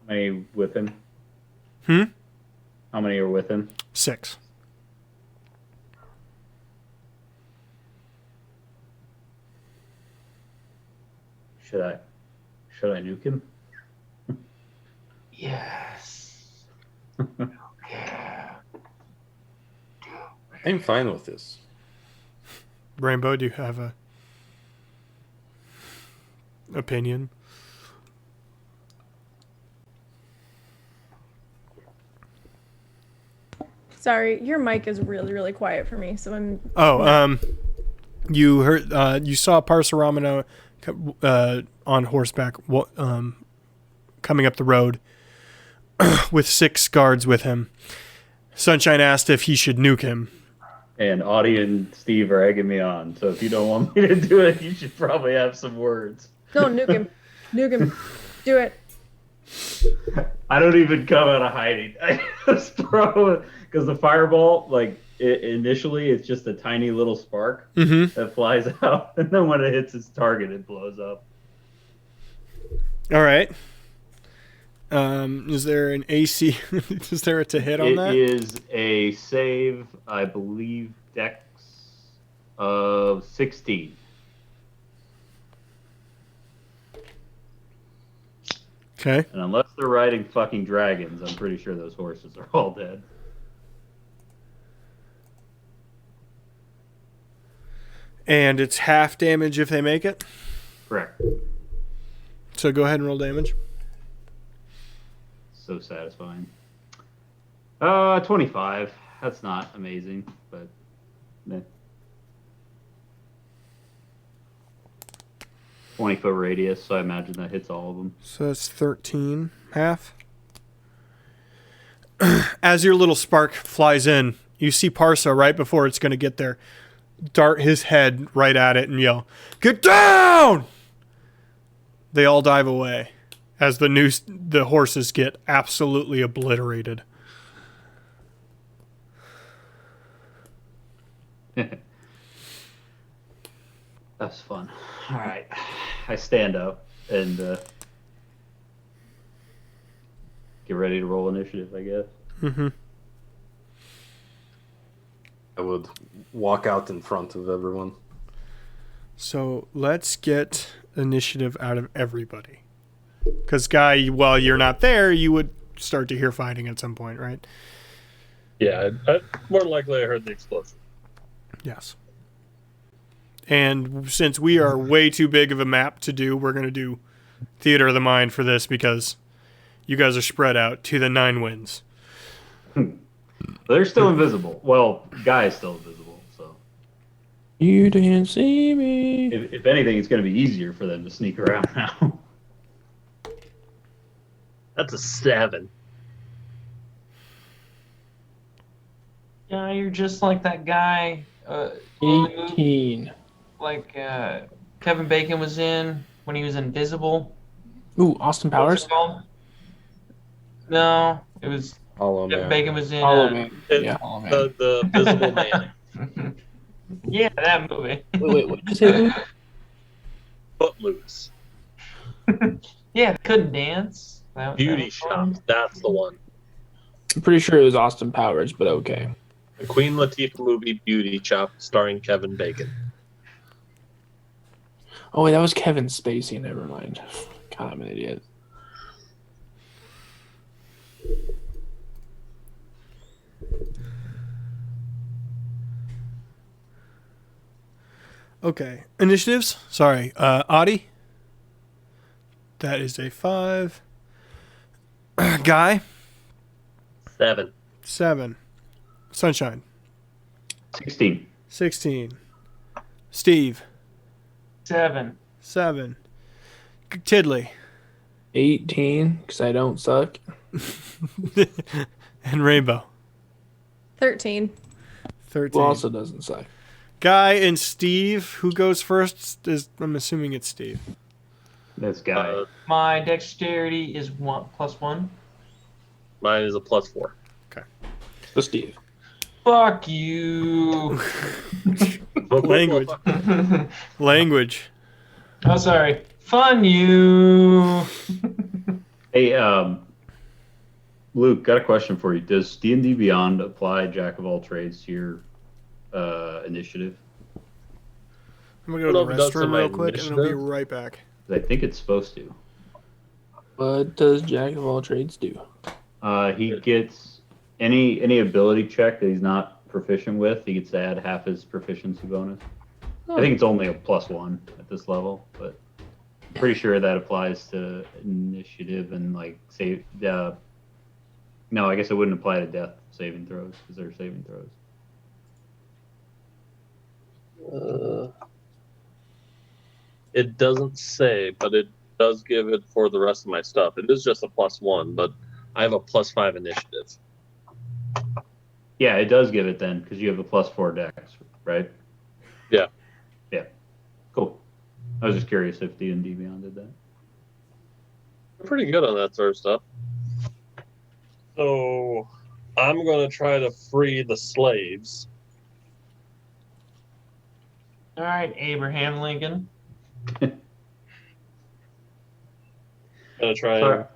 How many with him? Hmm? How many are with him? 6. Should I nuke him? Yes. I'm fine with this. Rainbow, do you have a opinion? Sorry, your mic is really, really quiet for me, so I'm... You heard, you saw Parsaramana on horseback coming up the road with 6 guards with him. Sunshine asked if he should nuke him. And Audie and Steve are egging me on, so if you don't want me to do it, you should probably have some words. No, nuke him. Nuke him. Do it. I don't even come out of hiding. I just throw it, because the fireball, initially it's just a tiny little spark that flies out, and then when it hits its target, it blows up. All right. Is there an AC? Is there a to hit on that? It is a save, I believe, Dex of 16. Okay. And unless they're riding fucking dragons, I'm pretty sure those horses are all dead. And it's half damage if they make it. Correct. So go ahead and roll damage. So satisfying. 25. That's not amazing, but... eh. 20-foot radius, so I imagine that hits all of them. So that's 13 half. As your little spark flies in, you see Parsa right before it's going to get there dart his head right at it and yell, "Get down!" They all dive away as the horses get absolutely obliterated. That's fun. All right. I stand up and get ready to roll initiative, I guess. Mm-hmm. I would walk out in front of everyone. So let's get initiative out of everybody. Because, Guy, while you're not there, you would start to hear fighting at some point, right? Yeah, more than likely I heard the explosion. Yes. And since we are way too big of a map to do, we're going to do Theater of the Mind for this because you guys are spread out to the 9 winds. They're still invisible. Well, Guy's still invisible, so... You didn't see me. If anything, it's going to be easier for them to sneak around now. That's a 7. Yeah, you're just like that guy. Movie, 18. like Kevin Bacon was in when he was invisible. Ooh, Austin What's Powers. it called? No, it was Hollow Kevin Man. Bacon was in. Hollow Man. It- Yeah, Hollow Man. The Visible Man. Yeah, that movie. Wait, what did you say? Lou? Footloose. Yeah, couldn't dance. That Beauty was Shop. fun. That's the one. I'm pretty sure it was Austin Powers, but okay. The Queen Latifah movie Beauty Shop starring Kevin Bacon. Oh, wait, that was Kevin Spacey. Never mind. God, I'm an idiot. Okay. Initiatives? Sorry. Audie? That is a 5. Guy? 7. 7. Sunshine? 16. 16. Steve? 7. 7. Tiddly? 18, because I don't suck. And Rainbow? 13. 13. Who also doesn't suck. Guy and Steve. Who goes first? I'm assuming it's Steve. This guy. My dexterity is +1. Mine is a +4. So Steve. Fuck you. Language. Language. Oh, sorry. Fun you. Hey, Luke, got a question for you. Does D&D Beyond apply Jack of all trades to your initiative? I'm going to go to the Well, it does to restroom my real quick, and I'll be initiative. right back. 'Cause I think it's supposed to. What does Jack of all trades do? He gets any ability check that he's not proficient with, he gets to add half his proficiency bonus. I think it's only a +1 at this level, but I'm pretty sure that applies to initiative and like save. No, I guess it wouldn't apply to death saving throws because they're saving throws. It doesn't say, but it does give it for the rest of my stuff. It is just a +1, but I have a +5 initiative. Yeah, it does give it then because you have a +4 dex, right? Yeah. Yeah. Cool. I was just curious if D&D Beyond did that. I'm pretty good on that sort of stuff. So I'm going to try to free the slaves. All right, Abraham Lincoln. I'm going to try Sorry. and...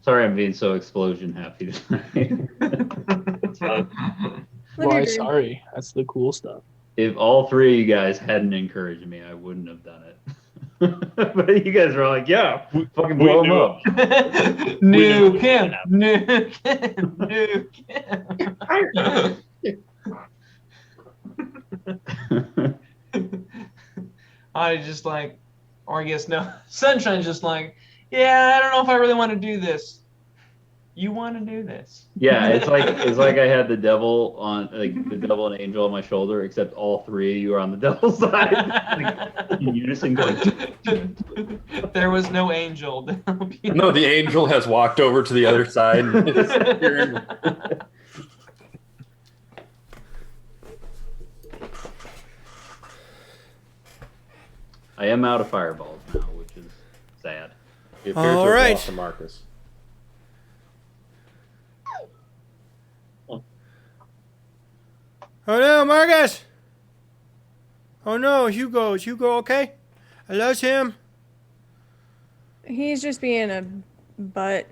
Sorry, I'm being so explosion happy tonight. All Live your Why, dream. sorry. That's the cool stuff. if all three of you guys hadn't encouraged me, I wouldn't have done it. But you guys were like, yeah, fucking blow him up. Nuke him. Nuke him. Nuke him. I just like, or I guess no. Sunshine's just like, yeah, I don't know if I really want to do this. You want to do this? Yeah, it's like I had the devil on, like the devil and angel on my shoulder, except all three of you are on the devil's side, like, in unison going. There was no angel. No, the angel has walked over to the other side. I am out of fireballs now, which is sad. He appears to All have right. lost to Marcus. Oh no, Marcus! Oh no, Hugo. Is Hugo okay? I lost him. He's just being a butt.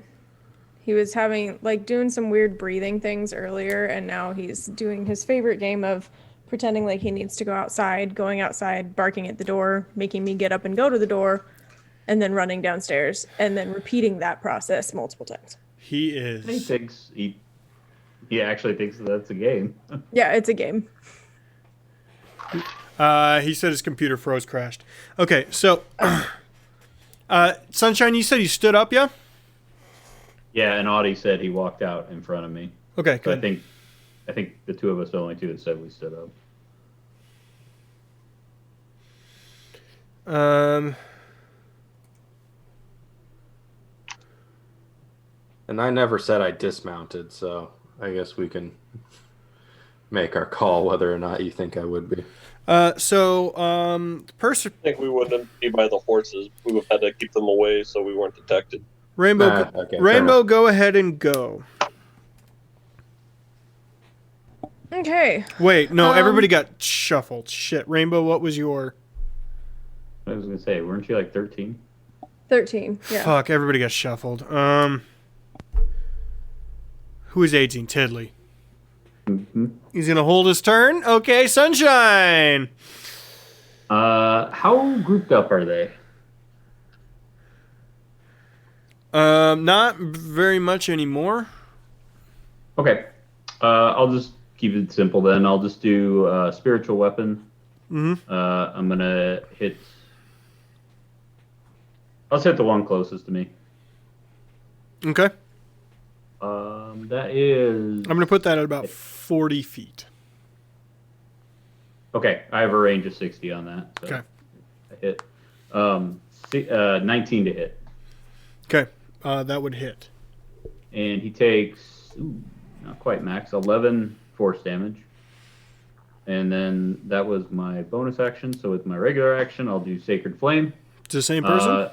He was having, like, doing some weird breathing things earlier, and now he's doing his favorite game of pretending like he needs to go outside, going outside, barking at the door, making me get up and go to the door, and then running downstairs, and then repeating that process multiple times. He is. He thinks he actually thinks that's a game. Yeah, it's a game. He said his computer froze, crashed. Okay, so Sunshine, you said you stood up, yeah? Yeah, and Audie said he walked out in front of me. Okay, So good. I think the two of us are the only two that said we stood up. And I never said I dismounted, so I guess we can make our call whether or not you think I would be. The person, I think we wouldn't be by the horses. We would have had to keep them away so we weren't detected. Rainbow, Okay, fair Rainbow, enough. go ahead and go. Okay. Wait, no, everybody got shuffled. Shit, Rainbow, what was your? I was gonna say, weren't you like 13? 13, yeah. Fuck, everybody got shuffled. Who is aging? Tiddly. Mm-hmm. He's gonna hold his turn. Okay, Sunshine. How grouped up are they? Not very much anymore. Okay. I'll just keep it simple then. I'll just do spiritual weapon. Mm-hmm. I'm gonna hit. Let's hit the one closest to me. Okay. That is. I'm gonna put that at about 40 feet. Okay, I have a range of 60 on that. So Okay. I hit. 19 to hit, Okay. That would hit. and he takes not quite max 11 force damage. And then that was my bonus action. So with my regular action, I'll do Sacred Flame. It's the same person?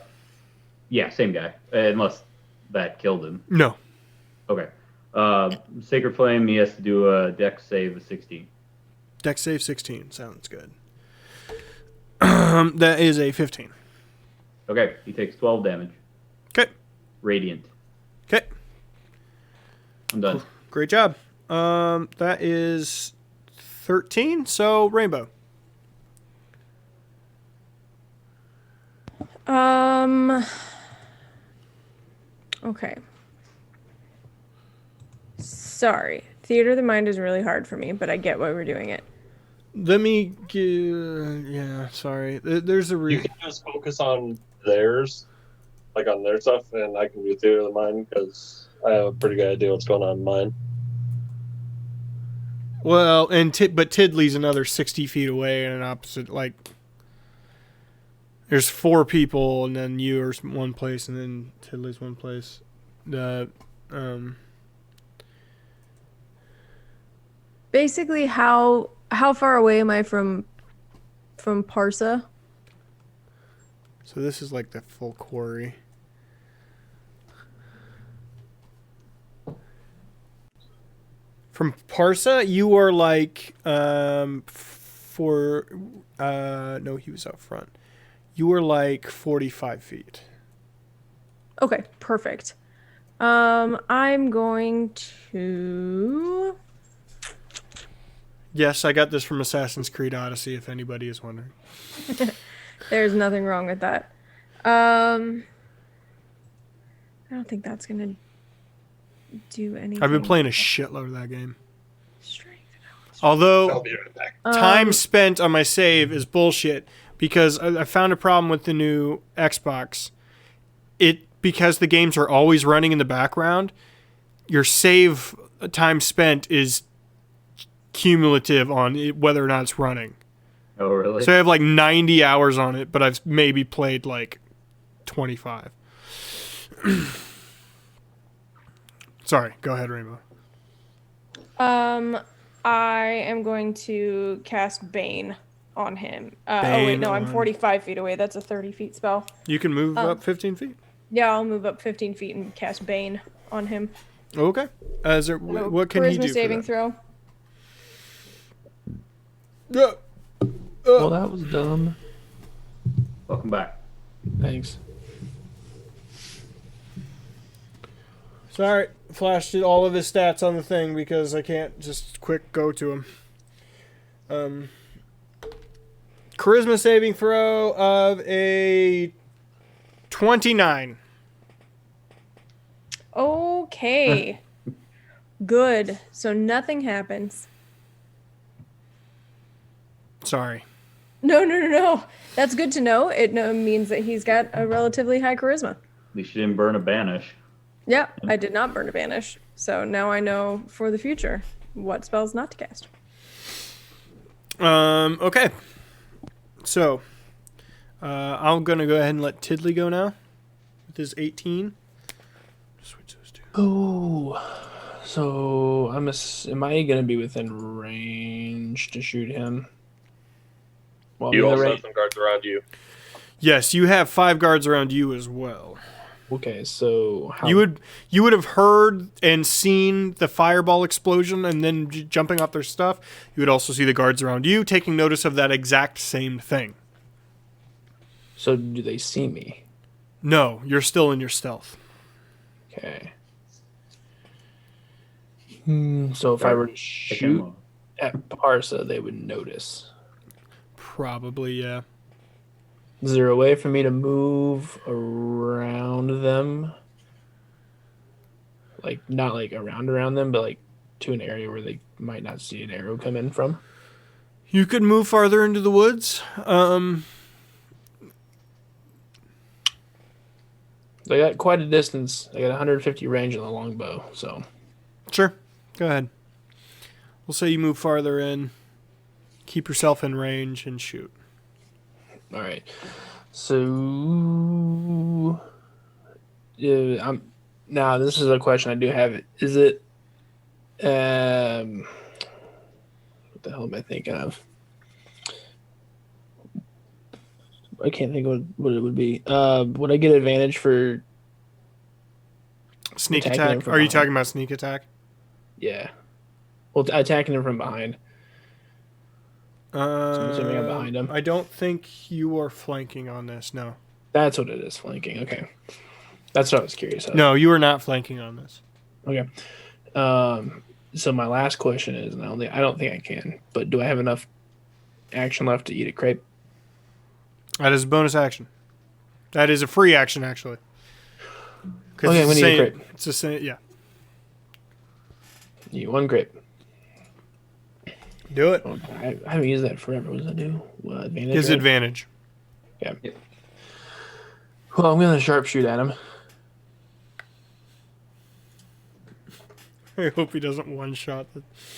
Yeah, same guy. Unless that killed him. No. Okay. Sacred Flame, he has to do a dex save of 16. Dex save 16. Sounds good. That is a 15. Okay, he takes 12 damage. Okay. Radiant. Okay. I'm done. Great job. That is 13. So Rainbow. Okay. Sorry. Theater of the mind is really hard for me, but I get why we're doing it. Let me yeah, sorry. There's a You can just focus on theirs, like on their stuff, and I can do theater of the mind because I have a pretty good idea what's going on in mine. Well, and but Tiddly's another 60 feet away in an opposite, like, there's 4 people, and then you are one place, and then Tiddly's one place. Basically, how far away am I from Parsa? So this is like the full quarry. From Parsa, you are like, no, he was out front. You were like 45 feet. Okay, perfect. I'm going to. Yes, I got this from Assassin's Creed Odyssey, if anybody is wondering. There's nothing wrong with that. I don't think that's gonna do anything. I've been playing a shitload of that game. Strength. Although I'll be right back. time spent on my save is bullshit because I found a problem with the new Xbox. Because the games are always running in the background, your save time spent is cumulative on whether or not it's running. Oh, really? So I have like 90 hours on it, but I've maybe played like 25. Sorry, go ahead, Rainbow. I am going to cast Bane on him. Oh Bane wait, no, I'm on- 45 feet away. That's a 30 feet spell. You can move up 15 feet. Yeah, I'll move up 15 feet and cast Bane on him. Okay. What can he do? Charisma saving throw. Well, that was dumb. Welcome back. Thanks. Sorry, flashed all of his stats on the thing because I can't just quick go to him. Charisma saving throw of a 29. Okay. Good. So nothing happens. Sorry. No. That's good to know. It means that he's got a relatively high charisma. At least you didn't burn a banish. Yeah, I did not burn a banish. So now I know for the future what spells not to cast. Okay. So, I'm going to go ahead and let Tidley go now with his 18. Switch those two. Oh, so am I gonna be within range to shoot him? Well, You I'm in the also range- have some guards around you. Yes, you have 5 guards around you as well. Okay, so how, You would have heard and seen the fireball explosion and then jumping off their stuff. You would also see the guards around you taking notice of that exact same thing. So do they see me? No, you're still in your stealth. Okay. So if I were to Pick shoot him up. at Parsa, they would notice. Probably, yeah. Is there a way for me to move around them? Like, not like around them, but like to an area where they might not see an arrow come in from? You could move farther into the woods. I got quite a distance. I got 150 range on the longbow, so. Sure. Go ahead. We'll say you move farther in. Keep yourself in range and shoot. All right. So, yeah, now this is a question I do have. Is it, what the hell am I thinking of? I can't think of what it would be. Would I get advantage for? Sneak Attacking him attack. from Are you behind. talking about sneak attack? Yeah. Well, attacking him from behind. I'm assuming I'm behind him. I don't think you are flanking on this. No. That's what it is, flanking. Okay. That's what I was curious of. No, you are not flanking on this. Okay. So my last question is, and I don't think I can, but do I have enough action left to eat a crepe? That is a bonus action. That is a free action, actually. 'Cause Okay, it's we the need a same- crepe. It's the same. Yeah. Eat one crepe. Do it. Oh, I haven't used that forever. What does that do? Advantage? Gives right? advantage. Yeah. Well, I'm gonna sharpshoot at him. I hope he doesn't one shot.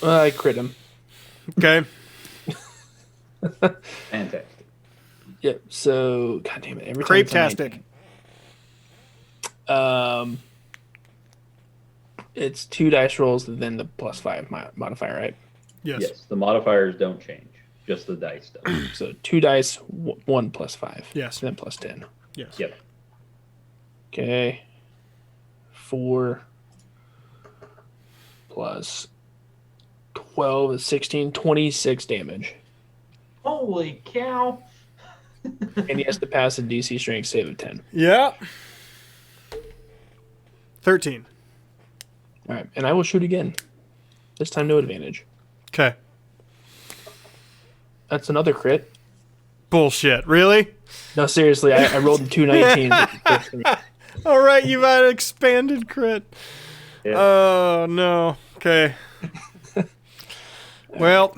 I crit him. Okay. Fantastic. Yep. So, god damn it! Every time it's a Crepe-tastic. 19. It's 2 dice rolls, then the +5 modifier, right? Yes. Yes, the modifiers don't change. Just the dice does. So 2 dice, 1 +5. Yes. Then +10. Yes. Yep. Okay. 4 plus 12 is 16, 26 damage. Holy cow. And he has to pass a DC strength save of 10. Yeah. 13. All right. And I will shoot again. This time, no advantage. Okay. That's another crit. Bullshit. Really? No, seriously, I rolled 219s. All right, you've had an expanded crit. Yeah. Oh, no. Okay. Well,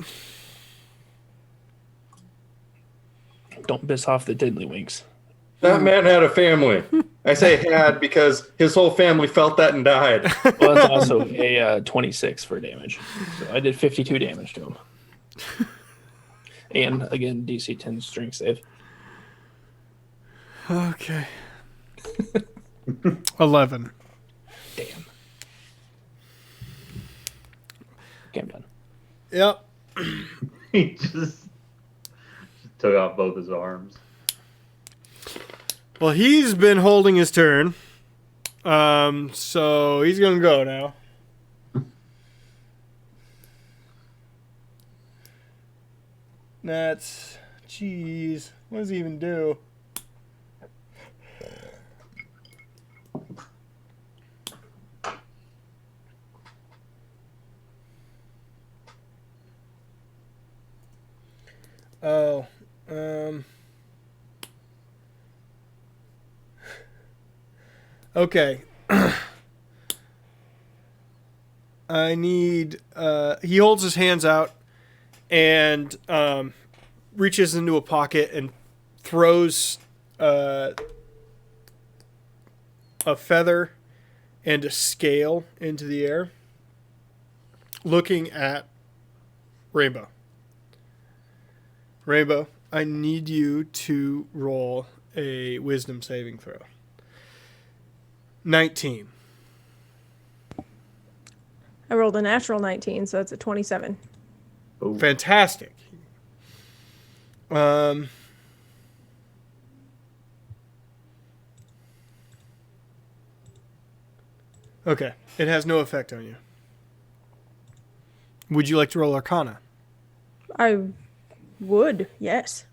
Don't piss off the tiddlywinks. That man had a family. I say had because his whole family felt that and died. Well, that's also a 26 for damage. So I did 52 damage to him. And again, DC 10 strength save. okay. 11. Damn. Okay, I'm done. Yep. He just took off both his arms. Well, he's been holding his turn. So he's going to go now. That's... Jeez. What does he even do? Oh, okay. I need, he holds his hands out and, reaches into a pocket and throws, a feather and a scale into the air, looking at Rainbow. Rainbow, I need you to roll a wisdom saving throw. 19. I rolled a natural 19, so that's a 27. Oh, Fantastic. Okay. It has no effect on you. Would you like to roll Arcana? I would, yes.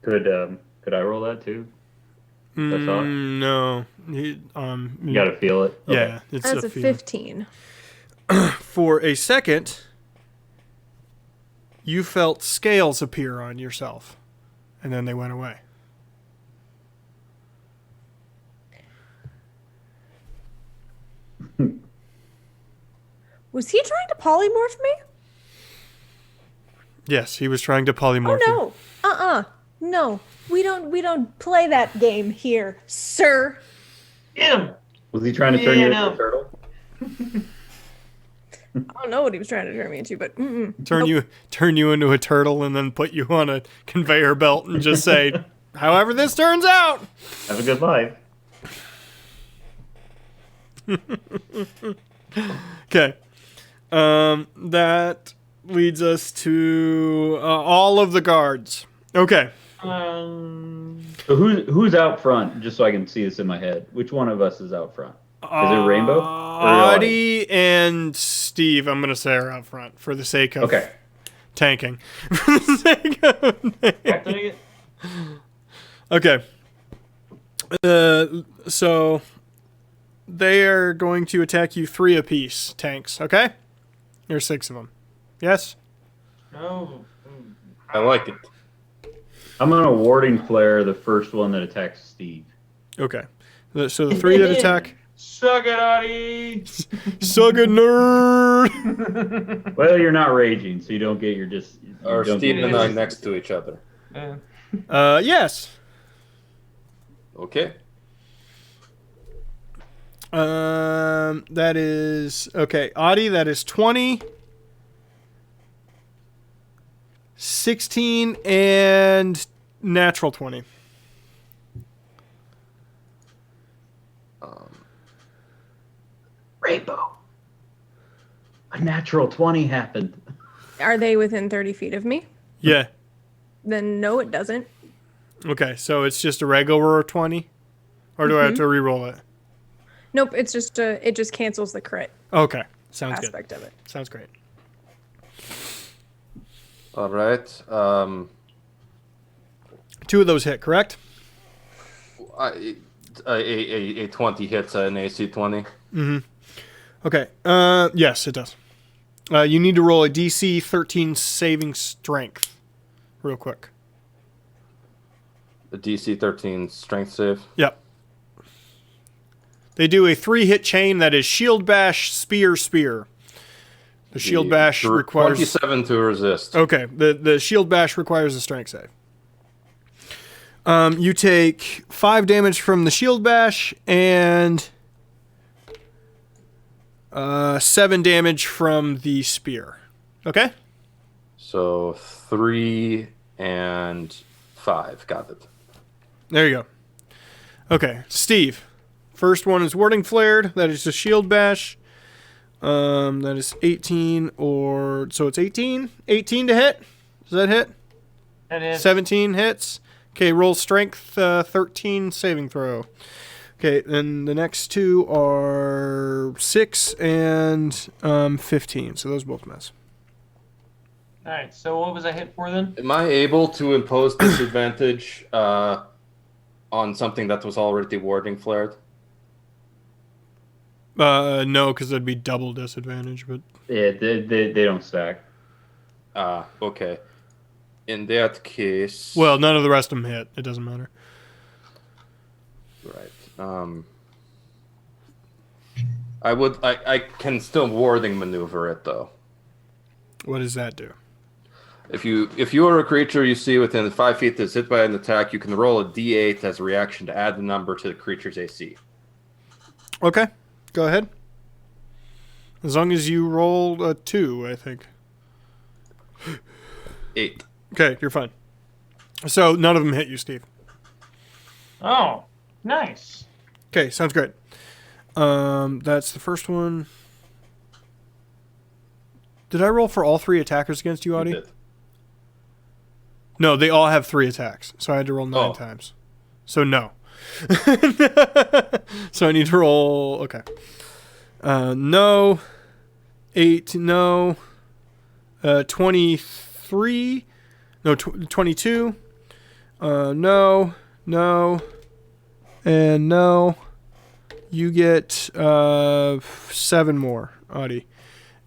could I roll that too? That's all. No. You gotta feel it. Okay. Yeah, it's That's a feeling. 15. For a second, you felt scales appear on yourself, and then they went away. Was he trying to polymorph me? Yes, he was trying to polymorph you. Oh no. No. We don't play that game here, sir. Get him. Was he trying to turn you into no. a turtle? I don't know what he was trying to turn me into, but Turn you into a turtle and then put you on a conveyor belt and just say, however this turns out. Have a good life. Okay. That leads us to all of the guards. Okay. So who's out front? Just so I can see this in my head. Which one of us is out front? Is it Rainbow? Or Audie and Steve, I'm going to say, are out front for the sake of Okay. tanking. For the sake of Activate it. Okay. So they are going to attack you 3 apiece, tanks, okay? There's 6 of them. Yes? No. I like it. I'm gonna warding flare the first one that attacks Steve. Okay. So the 3 that attack... Suck it, Audie. Suck it, nerd! Well, you're not raging, so you don't get your just. Are don't Steve get and your- I next to each other? Yes. Okay. That is... Okay, Audie, that is 20... 16 and natural 20. Rainbow. A natural 20 happened. are they within 30 feet of me? Yeah. Then no, it doesn't. Okay, so it's just a regular 20? Or do I have to re-roll it? Nope, it's just it just cancels the crit Okay, sounds good. aspect of it. Sounds great. All right. 2 of those hit, correct? A 20 hits an AC 20. Okay. Yes, it does. You need to roll a DC 13 saving strength, real quick. The DC 13 strength save. Yep. They do a 3-hit chain that is shield bash, spear, spear. The shield bash requires 27 to resist. Okay, the shield bash requires a strength save. You take 5 damage from the shield bash and 7 damage from the spear. Okay? So 3 and 5. Got it. There you go. Okay, Steve. First one is warding flared. That is a shield bash. That is 18 so it's 18? 18 to hit? Does that hit? That is 17 hits. Okay, roll strength 13 saving throw. Okay, and the next two are 6 and 15. So those both miss. All right. So what was I hit for then? Am I able to impose disadvantage on something that was already warding flared? No, because that'd be double disadvantage. But Yeah, they don't stack. Okay. In that case, well, none of the rest of them hit. It doesn't matter. right. I can still warding maneuver it though. What does that do? If you are a creature you see within 5 feet that's hit by an attack, you can roll a D8 as a reaction to add the number to the creature's AC. Okay, go ahead. As long as you roll a 2, I think. 8. Okay, you're fine. So none of them hit you, Steve. Oh, nice. Okay, sounds great. That's the first one. Did I roll for all 3 attackers against you, Audie? You did. No, they all have 3 attacks, so I had to roll 9 Oh. times. So no. So I need to roll. Okay. No. 8. No. 23. No. 22. No. No. And no. You get 7 more, Audie.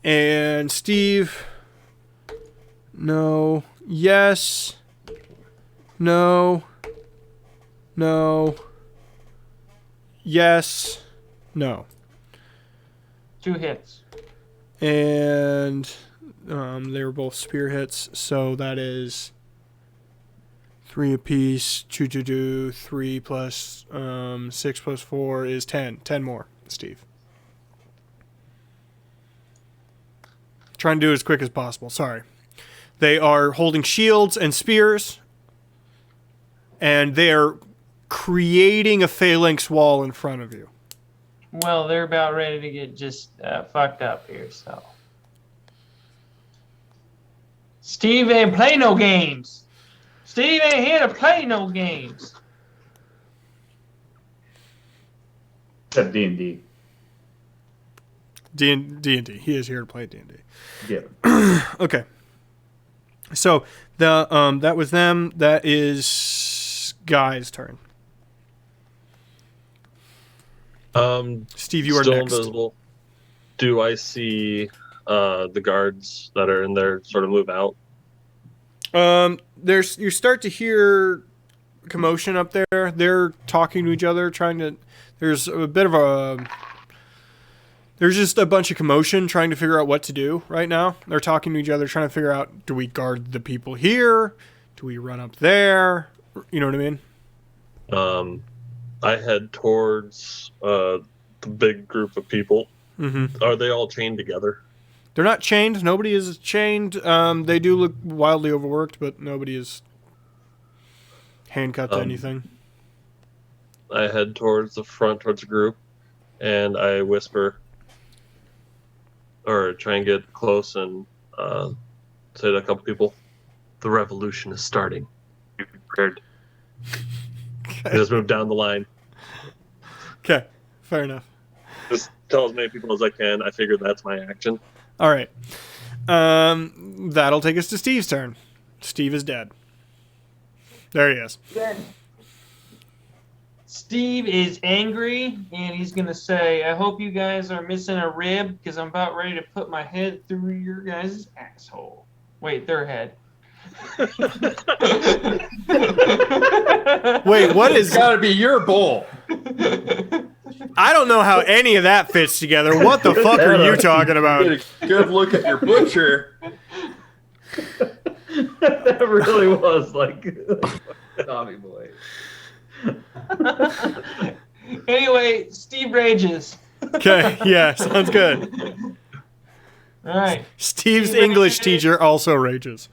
And Steve. No. Yes. No. No. Yes. No. 2 hits. And they were both spear hits, so that is 3 apiece. 3 plus 6 plus 4 is 10. 10 more, Steve. Trying to do it as quick as possible. Sorry. They are holding shields and spears, and they are creating a phalanx wall in front of you. Well, they're about ready to get just fucked up here, so. Steve ain't play no games. Steve ain't here to play no games. Except D&D. D&D. He is here to play D&D. Yeah. Okay. So the that was them. That is Guy's turn. Steve, you are still next. invisible. Do I see the guards that are in there sort of move out? You start to hear commotion up there. They're talking to each other, there's a bit of a there's just a bunch of commotion trying to figure out what to do right now. They're talking to each other, trying to figure out, do we guard the people here? Do we run up there? You know what I mean? I head towards the big group of people. Mm-hmm. Are they all chained together? They're not chained. Nobody is chained. They do look wildly overworked, but nobody is handcuffed to anything. I head towards the front, towards the group, and I whisper, or try and get close and say to a couple people, "The revolution is starting. Be prepared." I just move down the line. Okay, fair enough. Just tell as many people as I can. I figure that's my action. All right. That'll take us to Steve's turn. Steve is dead. There he is. Steve is angry, and he's gonna say, "I hope you guys are missing a rib, because I'm about ready to put my head through your guys' asshole." Wait, their head. Wait, what It's is? got to be your bowl. I don't know how any of that fits together. What the fuck are you talking about? Get a good look at your butcher. That really was like Tommy Boy. Anyway, Steve rages. Okay, yeah, sounds good. All right. Steve's Steve English rages. teacher also rages.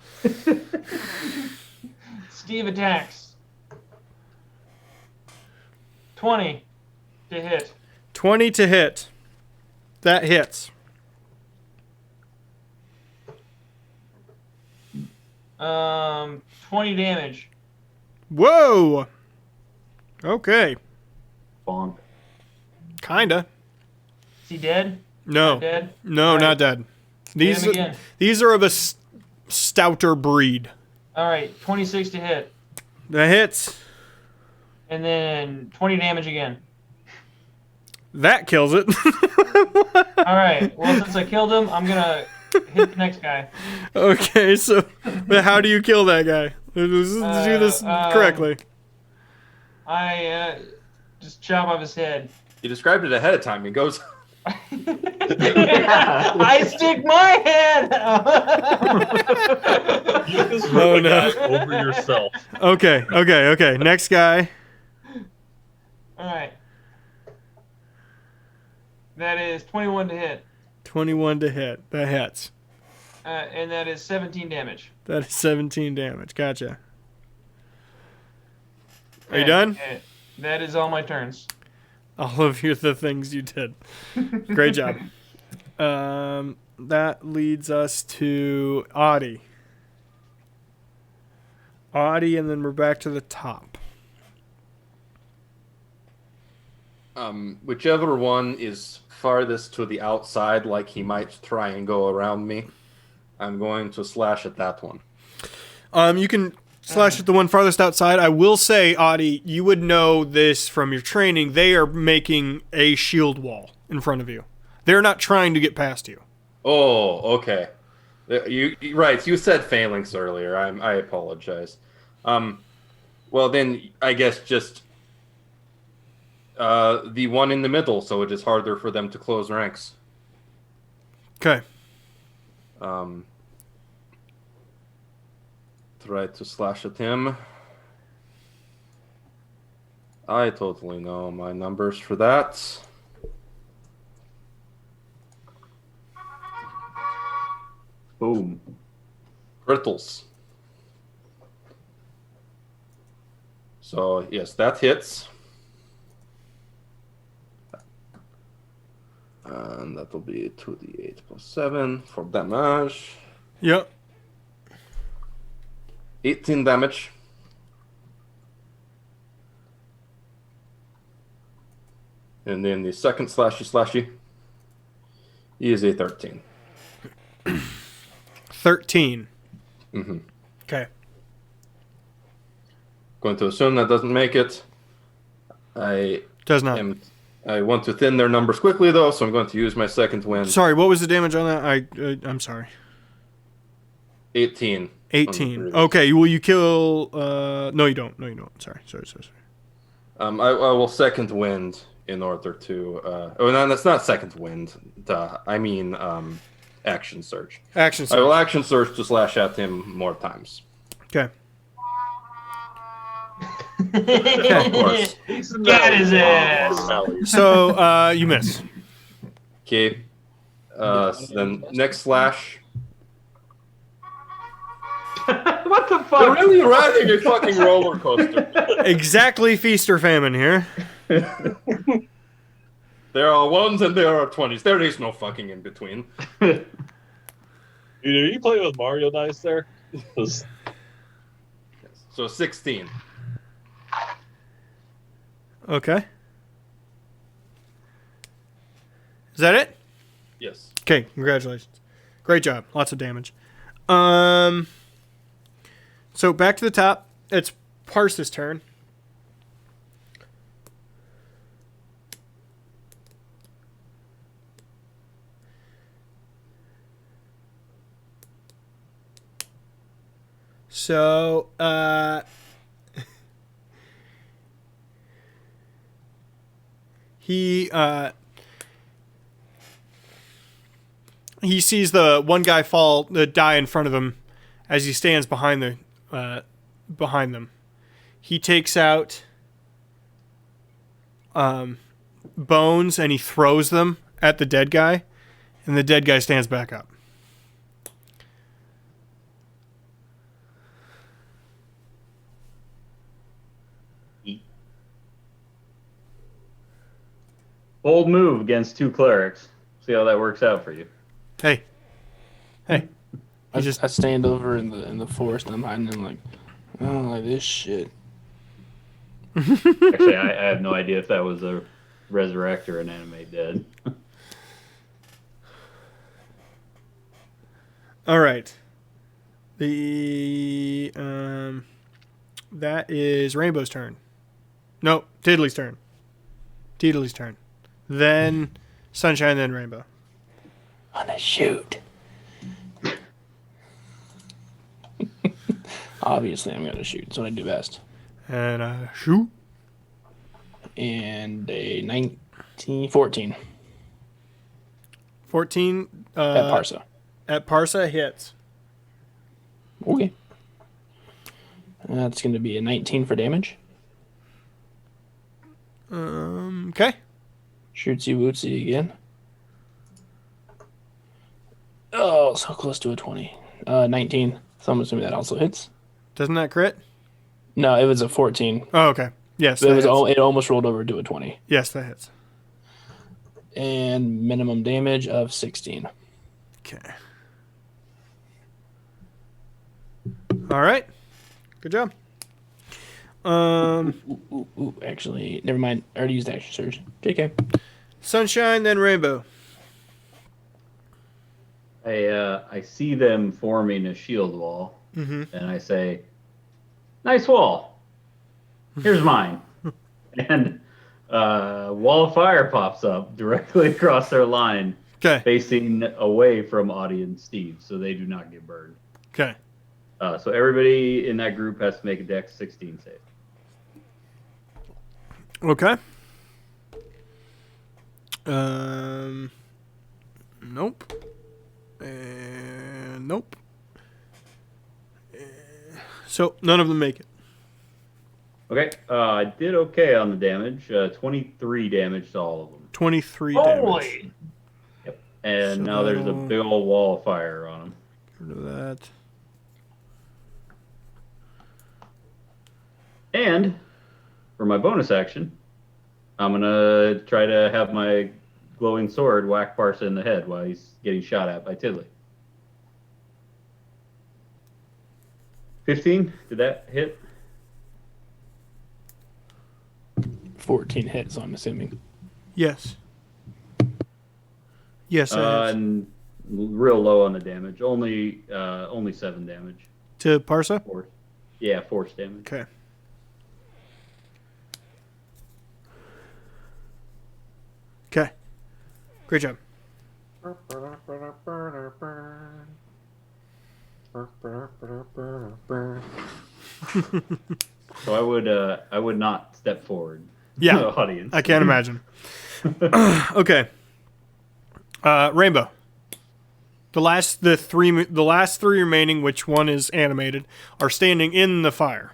Steve attacks. 20 to hit. 20 to hit. That hits. 20 damage. Whoa. Okay. Bonk. Kinda. Is he dead? No. Not dead? No, Right. not dead. Hit him again. These are of a stouter breed. All right, 26 to hit. That hits. And then 20 damage again. That kills it. All right, well, since I killed him, I'm going to hit the next guy. Okay, so but how do you kill that guy? Let's do this correctly. I just chop off his head. You described it ahead of time. He goes. I stick my hand out. You just Oh, rip a no. guy over yourself. Okay. Next guy. All right. That is 21 to hit. 21 to hit. That hits. And that is 17 damage. That is 17 damage. Gotcha. Are you Okay, done? That is all my turns. All of the things you did. Great job. That leads us to Audie. Audie, and then we're back to the top. Whichever one is farthest to the outside, like he might try and go around me, I'm going to slash at that one. You can slash at the one farthest outside. I will say, Audie, you would know this from your training. They are making a shield wall in front of you. They're not trying to get past you. Oh, okay. You right. You said phalanx earlier. I apologize. Well then, I guess just the one in the middle, so it is harder for them to close ranks. Okay. Try to slash at him. I totally know my numbers for that. Boom. Crittals. So, yes, that hits. And that'll be 2d8 plus 7 for damage. Yep. 18 damage. And then the second slashy is a 13. 13. Mm-hmm. Okay. Going to assume that doesn't make it. Does not. I want to thin their numbers quickly, though, so I'm going to use my second wind. Sorry, what was the damage on that? I'm sorry. 18. 18. Okay, will you kill... No, you don't. Sorry. I will second wind in order to... oh, no, that's not second wind. I mean action surge. Action I will surge. action surge to slash at him more times. Okay. Of course. Got his ass. So, you miss. Okay. So then next slash. What the They're fuck? really riding a fucking roller coaster. Exactly feast or famine here. There are ones and there are 20s. There is no fucking in between. Dude, are you playing with Mario dice there? 'Cause So 16. Okay. Is that it? Yes. Okay, congratulations. Great job. Lots of damage. So back to the top. It's Parse's turn. So, he sees the one guy die in front of him as he stands behind them. He takes out bones and he throws them at the dead guy, and the dead guy stands back up. Bold move against 2 clerics. See how that works out for you. Hey. I stand over in the forest and I'm hiding and like, I don't like this shit. Actually, I have no idea if that was a resurrect or an animate dead. All right. That is Rainbow's turn. No, Tiddly's turn. Then Sunshine, then Rainbow. Wanna shoot. Obviously, I'm gonna shoot. That's what I do best. And shoot. And a 14. 14. At Parsa. At Parsa hits. Okay. That's going to be a 19 for damage. Okay. Shootsy wootsy again. Oh, so close to a 20. 19. So I'm assuming that also hits. Doesn't that crit? No, it was a 14. Oh, okay. Yes. It almost rolled over to a 20. Yes, that hits. And minimum damage of 16. Okay. All right. Good job. Actually, never mind. I already used action surge. JK. Sunshine, then Rainbow. I see them forming a shield wall, Mm-hmm. and I say, "Nice wall. Here's mine." And wall of fire pops up directly across their line, Okay. facing away from Audie and Steve, so they do not get burned. Okay. So everybody in that group has to make a Dex 16 save. Okay. Nope. And nope. So none of them make it. Okay, I did okay on the damage. 23 damage to all of them. 23 damage. Holy! And So now there's a that'll- big old wall of fire on them. Get rid of that. And for my bonus action, I'm going to try to have my glowing sword whack Parsa in the head while he's getting shot at by Tiddly. 15? Did that hit? 14 hits, I'm assuming. Yes. Yes, that is. And real low on the damage. Only 7 damage. To Parsa? Force. Yeah, force damage. Okay. Okay. Great job. So I would not step forward. Yeah, to the audience. I can't imagine. Okay. Rainbow. The last three remaining, which one is animated, are standing in the fire.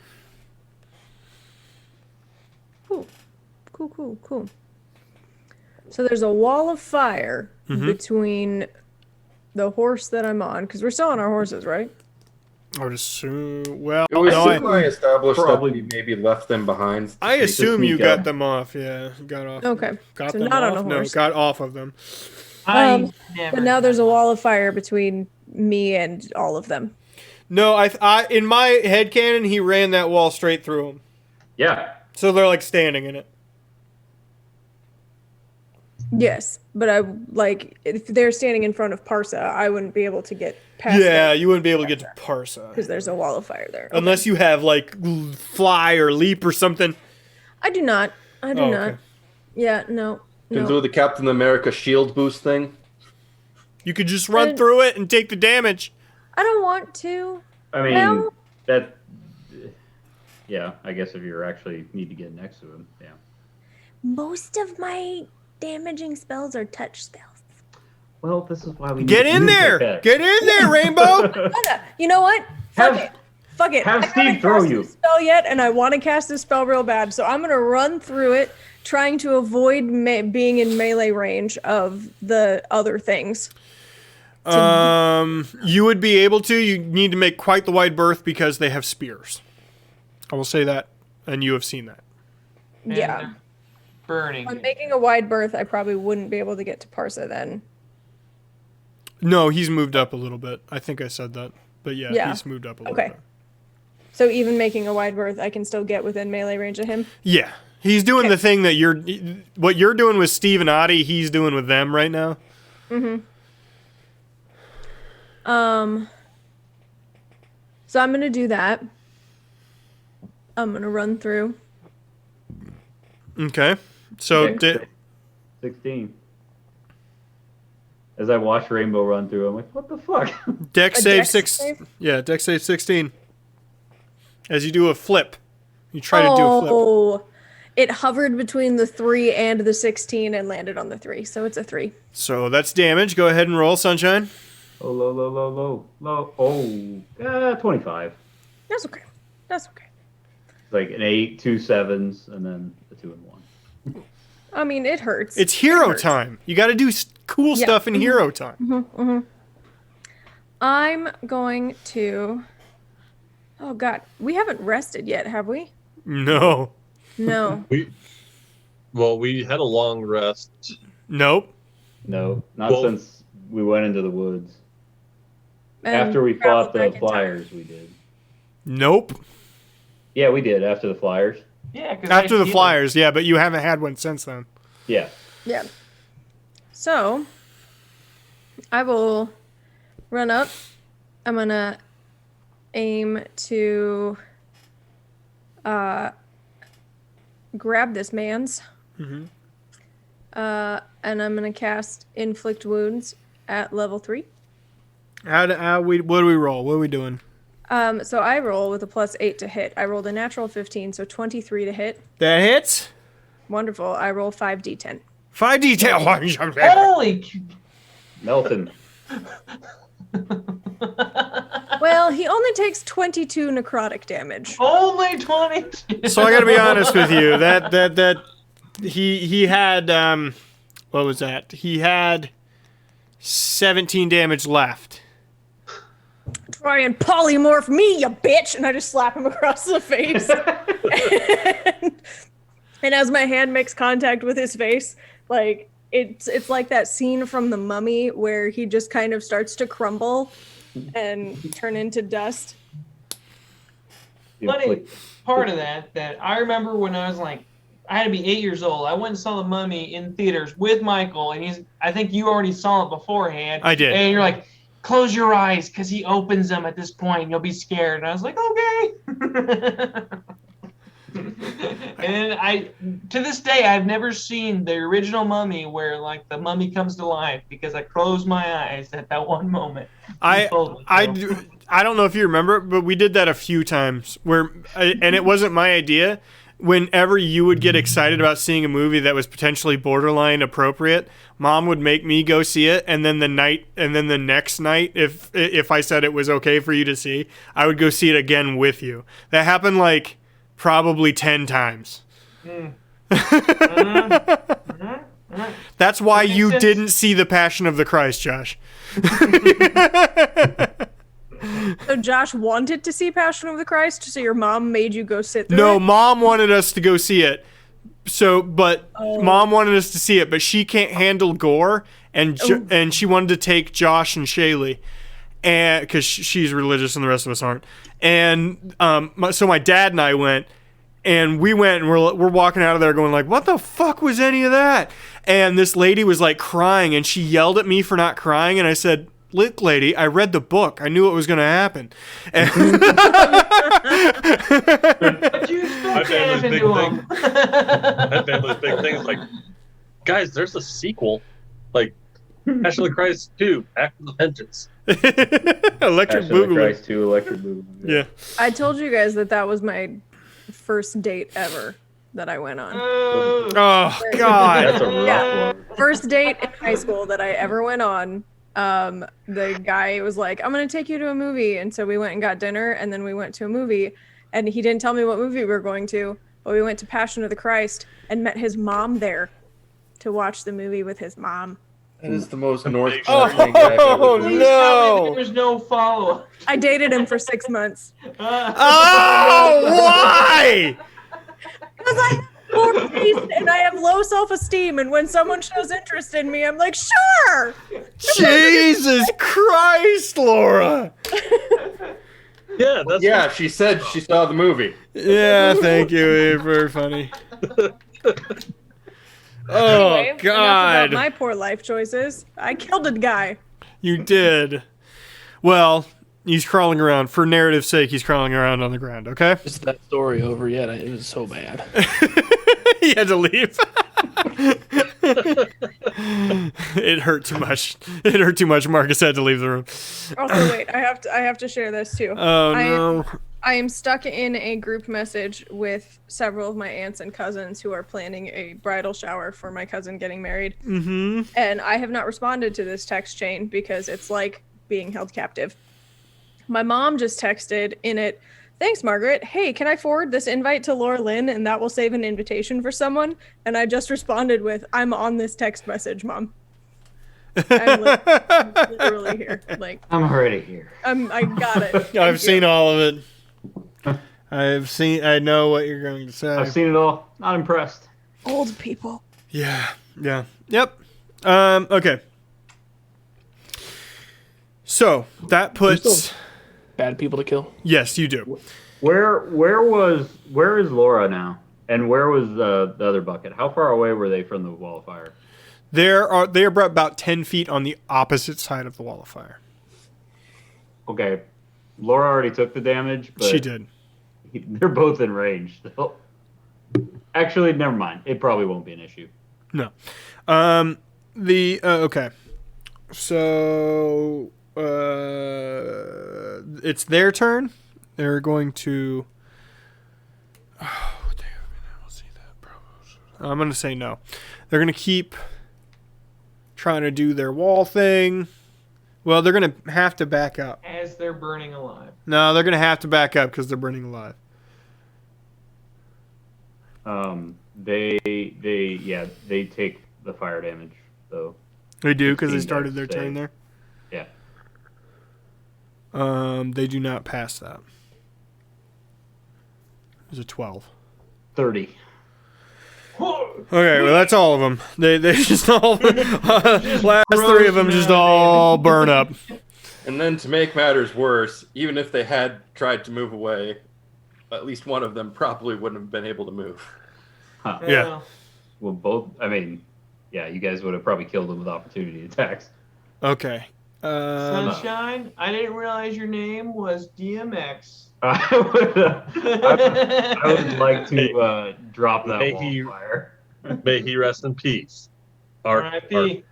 Cool. So there's a wall of fire between the horse that I'm on, because we're still on our horses, right? I would assume. Well, I no, think I established probably- that we maybe left them behind. I assume you sneak got up. them off. Yeah, got off. Okay. Got So them not off. on a horse. No, got off of them. I never. But now there's a wall of fire between me and all of them. No, I in my headcanon, he ran that wall straight through them. Yeah. So they're like standing in it. Yes, but if they're standing in front of Parsa, I wouldn't be able to get past Yeah, you wouldn't be able to get to Parsa. because there's a wall of fire there. Okay. Unless you have like fly or leap or something. I do not. Oh, not. okay. Yeah, no. Can No. do the Captain America shield boost thing. You could just run through it and take the damage. I don't want to. I mean, Well, that. Yeah, I guess if you actually need to get next to him, yeah. Most of my damaging spells are touch spells. Well, this is why we Get in there! Get in there, Rainbow! You know what? Fuck it. Have I haven't Steve throw cast you. this spell yet, and I want to cast this spell real bad, so I'm gonna run through it, trying to avoid being in melee range of the other things. You would be able to. You need to make quite the wide berth because they have spears. I will say that, and you have seen that. And Yeah. they're burning. If I'm making a wide berth, I probably wouldn't be able to get to Parsa then. No, he's moved up a little bit. I think I said that. But yeah. He's moved up a little Okay. bit. So even making a wide berth, I can still get within melee range of him? Yeah. He's doing the thing that what you're doing with Steve and Adi, he's doing with them right now. Mm-hmm. So I'm gonna do that. I'm gonna run through. Okay. So, Okay. 16. As I watch Rainbow run through, I'm like, what the fuck? Dex A save dex 6. save? Yeah, Dex save 16. As you do a flip. You try to do a flip. Oh, it hovered between the 3 and the 16 and landed on the 3, so it's a 3. So that's damage. Go ahead and roll, Sunshine. Oh, low. Oh, 25. That's okay. That's okay. It's like an 8, 2 7s, and then a 2 and 1. I mean, it hurts. It's hero hurts. time. You got to do cool Yeah. stuff in hero time. I'm going to. Oh God, we haven't rested yet, have we? No. No. We had a long rest. Nope. No, not Well- since we went into the woods. And After we traveled fought the back in time. flyers, we did. Nope. Yeah, we did after the flyers. Yeah, 'cause After I the healed. Flyers, yeah, but you haven't had one since then. Yeah. Yeah. So, I will run up. I'm gonna aim to grab this man's. Mhm. And I'm gonna cast Inflict Wounds at level 3. What do we roll? What are we doing? So I roll with a +8 to hit. I rolled a natural 15, so 23 to hit. That hits. Wonderful. I roll 5d10. 5d10. Holy! Melton. Well, he only takes 22 necrotic damage. Only 20. So I got to be honest with you. That he had what was that? He had 17 damage left. Try and polymorph me, you bitch! And I just slap him across the face. and as my hand makes contact with his face, like it's like that scene from The Mummy where he just kind of starts to crumble and turn into dust. Funny part of that I remember when I was like, I had to be 8 years old. I went and saw The Mummy in theaters with Michael, and I think you already saw it beforehand. I did. And you're like, close your eyes, because he opens them at this point. You'll be scared. And I was like, okay. And to this day, I've never seen the original Mummy where like the mummy comes to life because I closed my eyes at that one moment. I don't know if you remember, but we did that a few times and it wasn't my idea. Whenever you would get excited about seeing a movie that was potentially borderline appropriate, Mom would make me go see it, and then the next night, if I said it was okay for you to see, I would go see it again with you. That happened like probably 10 times. That's why you didn't see The Passion of the Christ, Josh. So Josh wanted to see Passion of the Christ, so your mom made you go sit through No, it? Mom wanted us to go see it. Mom wanted us to see it, but she can't handle gore, and she wanted to take Josh and Shaylee, and because she's religious and the rest of us aren't. And so my dad and I went, and we went, and we're walking out of there going like, what the fuck was any of that? And this lady was like crying, and she yelled at me for not crying, and I said, look, lady, I read the book. I knew what was going to happen. But you still My can't family's big into thing. him. My family's big thing is like, guys, there's a sequel. Like, Passion of the Christ 2, Act of Vengeance. Electric Passion of the Boogaloo. Christ 2, Electric Boogaloo. Yeah. I told you guys that was my first date ever that I went on. Oh That's God. a rough Yeah. one. First date in high school that I ever went on. The guy was like, I'm gonna take you to a movie, and so we went and got dinner, and then we went to a movie, and he didn't tell me what movie we were going to, but we went to Passion of the Christ and met his mom there to watch the movie with his mom. That is the most North Oh, Pole thing I've ever no. heard. Please tell me there's no follow-up. I dated him for 6 months. Oh, why? Because I have poor taste and I have low self-esteem, and when someone shows interest in me, I'm like, sure. Jesus Christ, Laura. Yeah, that's Yeah, she said she saw the movie. Yeah, thank you. Very funny. Oh Anyway, enough God. about my poor life choices. I killed a guy. You did. Well, he's crawling around. For narrative's sake, he's crawling around on the ground, okay? Is that story over yet? It was so bad. He had to leave. It hurt too much. It hurt too much. Marcus had to leave the room. Also, wait, I have to share this too. Oh no. I am stuck in a group message with several of my aunts and cousins who are planning a bridal shower for my cousin getting married. Mm-hmm. And I have not responded to this text chain because it's like being held captive. My mom just texted in it, "Thanks, Margaret. Hey, can I forward this invite to Laura Lynn and that will save an invitation for someone?" And I just responded with, "I'm on this text message, Mom." I'm literally here. Like, I'm already here. I got it. I've seen all of it. I know what you're going to say. I've seen it all. Not impressed. Old people. Yeah. Yep. Okay. So that puts. Bad people to kill. Yes, you do. Where is Laura now? And where was the other bucket? How far away were they from the wall of fire? They are about 10 feet on the opposite side of the wall of fire. Okay, Laura already took the damage, but She did. they're both in range. So. Actually, never mind. It probably won't be an issue. No. Okay. So it's their turn. They're going to. Oh, damn! I will see that, bro. I'm gonna say no. They're gonna keep trying to do their wall thing. Well, they're gonna have to back up. As they're burning alive. No, they're gonna have to back up because they're burning alive. They take the fire damage though. They do because they 16 started their dex turn save. there. Yeah. They do not pass that. There's a 12. 30. Okay, well that's all of them. They just all last three of them just all burn up. And then to make matters worse, even if they had tried to move away, at least one of them probably wouldn't have been able to move. Huh. Yeah. Well, both. I mean, yeah, you guys would have probably killed them with opportunity attacks. Okay. Sunshine, I didn't realize your name was DMX. I would like to drop that May wall he- of fire. May he rest in peace. Our- R.I.P.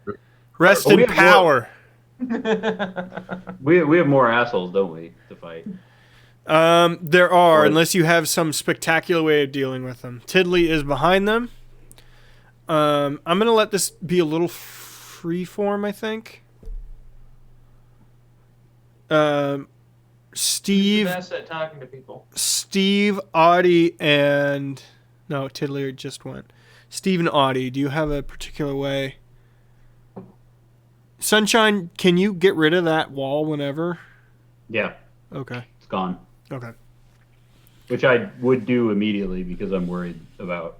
Rest Oh, in we have power. We have more assholes, don't we, to fight? There are, Or- unless you have some spectacular way of dealing with them. Tiddly is behind them. I'm gonna let this be a little freeform, I think. Steve, Best at talking to people. Audie, and no, Tiddly just went. Steve and Audie, do you have a particular way? Sunshine, can you get rid of that wall whenever? Yeah, Okay. it's gone. Okay. Which I would do immediately because I'm worried about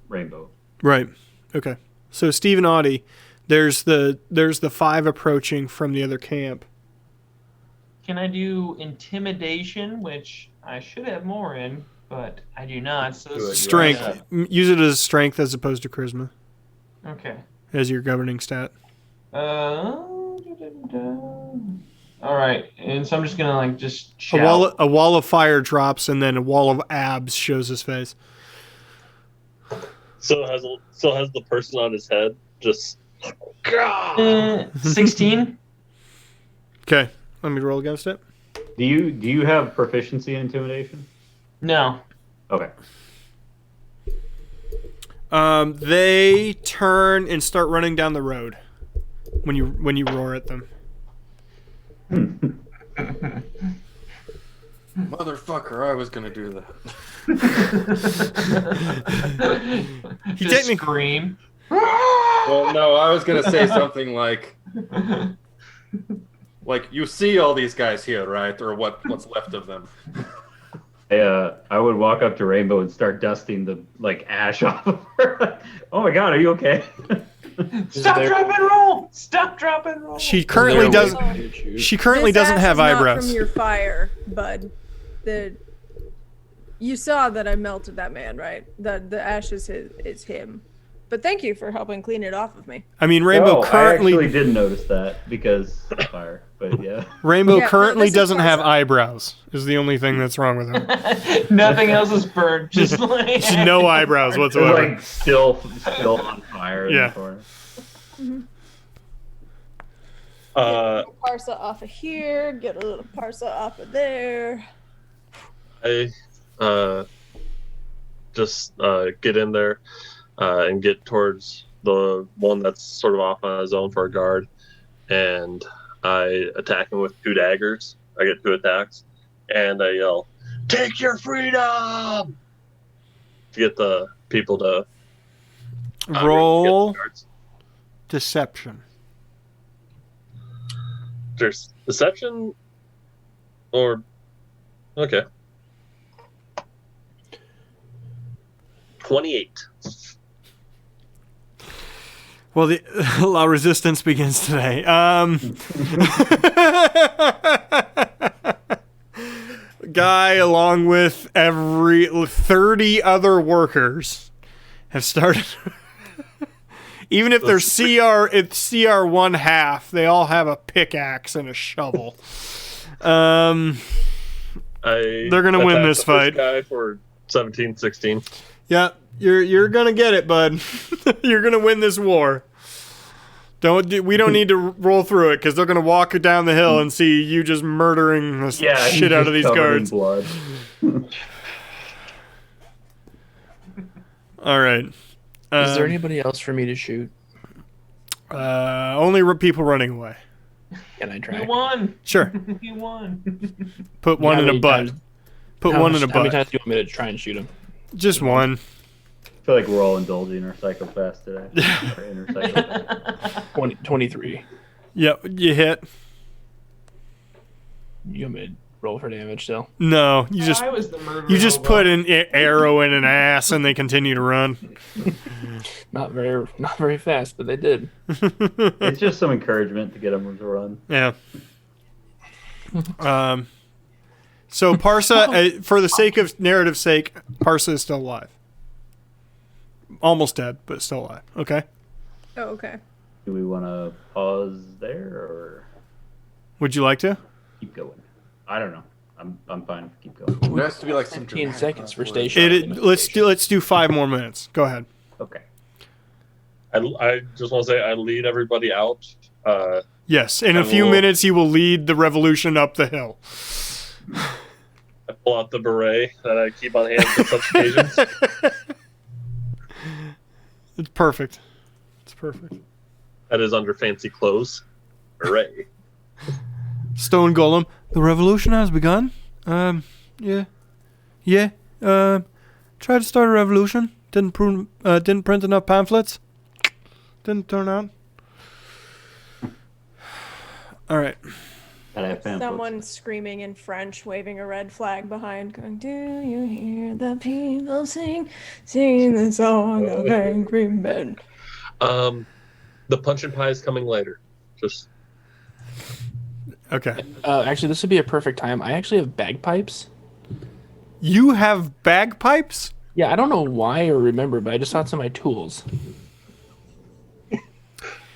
Rainbow. Right. Okay. So Steve and Audie, there's the 5 approaching from the other camp. Can I do intimidation, which I should have more in, but I do not. So Do this it. is Strength. Use it as strength as opposed to charisma Okay. as your governing stat. All right, and so I'm just gonna just shout. A wall of fire drops and then a wall of abs shows his face. Still has the person on his head just God. 16. Okay, let me roll against it. Do you have proficiency in intimidation? No. Okay. They turn and start running down the road when you roar at them. Motherfucker, I was gonna do that. He Just technically- scream. Well, no, I was gonna say something like you see all these guys here, right? Or what's left of them. I would walk up to Rainbow and start dusting the ash off of her. Oh my God, are you okay? Stop, drop, and roll. Stop, drop, and roll. She currently They're doesn't. waiting to shoot. She currently This doesn't ash have is not eyebrows. from your fire, bud. You saw that I melted that man, right? The ash is him. But thank you for helping clean it off of me. I mean, Rainbow I actually currently didn't notice that because of fire, but yeah. Rainbow Yeah, no, currently this is doesn't have Parsa. eyebrows. Is the only thing that's wrong with her. Nothing else is burned. Just like She no eyebrows It's whatsoever. still on fire in Yeah. the corner. Parsa off of here. Get a little Parsa off of there. I just get in there and get towards the one that's sort of off on his own for a guard, and I attack him with 2 daggers. I get 2 attacks, and I yell, "Take your freedom!" to get the people to get the Roll guards. deception. There's deception, or okay, 28. Well, the La Resistance begins today. Guy, along with 30 other workers, have started. Even if they're it's CR 1/2, they all have a pickaxe and a shovel. They're gonna win attacked this the first fight. Guy for 17-16. Yeah, you're gonna get it, bud. You're gonna win this war. We don't need to roll through it because they're gonna walk down the hill and see you just murdering the shit out of these guards. Blood. All right. Is there anybody else for me to shoot? Only people running away. Can I We try? won. Sure. We won. Put one How in a many butt. times- Put how one much- in a How many butt. times do you want me to try and shoot him? Just one. I feel like we're all indulging our psychopaths today. Our inner psychopaths. 23. Yep, you hit. You want me to roll for damage still? No, you just I was the murderer. you just put an arrow in an ass and they continue to run. Not very fast, but they did. It's just some encouragement to get them to run. Yeah. So Parsa, for the sake of narrative's sake, Parsa is still alive. Almost dead, but still alive. Okay. Oh, okay. Do we want to pause there or Would you like to? keep going? I don't know. I'm fine if we keep going. There has to be like some 15 dramatic seconds for words. station. Let's do 5 more minutes. Go ahead. Okay. I just want to say I lead everybody out. Yes, in a I few will- minutes you will lead the revolution up the hill. I pull out the beret that I keep on hand for such occasions. It's perfect. It's perfect. That is under fancy clothes. Beret. Stone Golem. The revolution has begun. Yeah. Tried to start a revolution. Didn't print enough pamphlets. Didn't turn out. All right. Gotta have pamphlets. Someone screaming in French, waving a red flag behind, going, "Do you hear the people singing the song of angry men?" The punch and pie is coming later. Just Okay. Actually, this would be a perfect time. I actually have bagpipes. You have bagpipes? Yeah, I don't know why or remember, but I just saw some of my tools.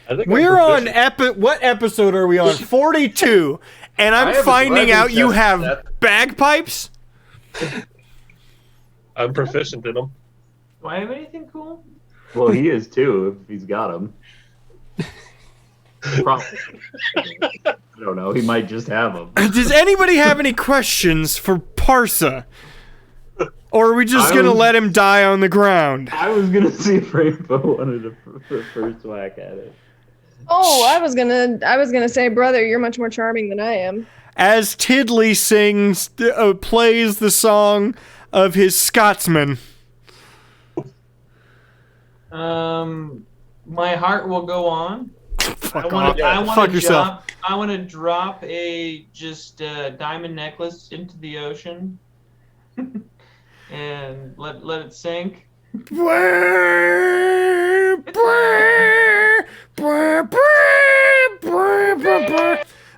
I think We're I'm on proficient. what episode are we on? 42. And I I'm have a finding driving out you test have set. bagpipes? I'm proficient in them. Do I have anything cool? Well, he is too if he's got them. Probably. I don't know. He might just have them. Does anybody have any questions for Parsa? Or are we just I going to was- let him die on the ground? I was gonna see if Rainbow wanted a first whack at it. Oh, I was gonna say, brother, you're much more charming than I am. As Tiddly plays the song of his Scotsman. My heart will go on. Fuck I off. want Fuck to yourself. drop a diamond necklace into the ocean, and let it sink.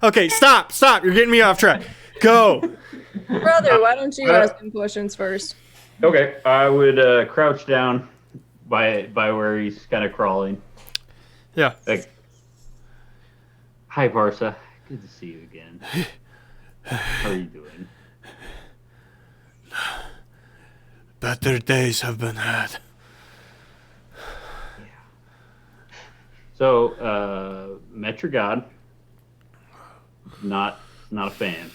Okay, stop. You're getting me off track. Go. Brother, why don't you ask him questions first? Okay, I would crouch down by where he's kind of crawling. Yeah. Like, hi, Parsa. Good to see you again. How are you doing? Better days have been had. So, met your god. Not a fan.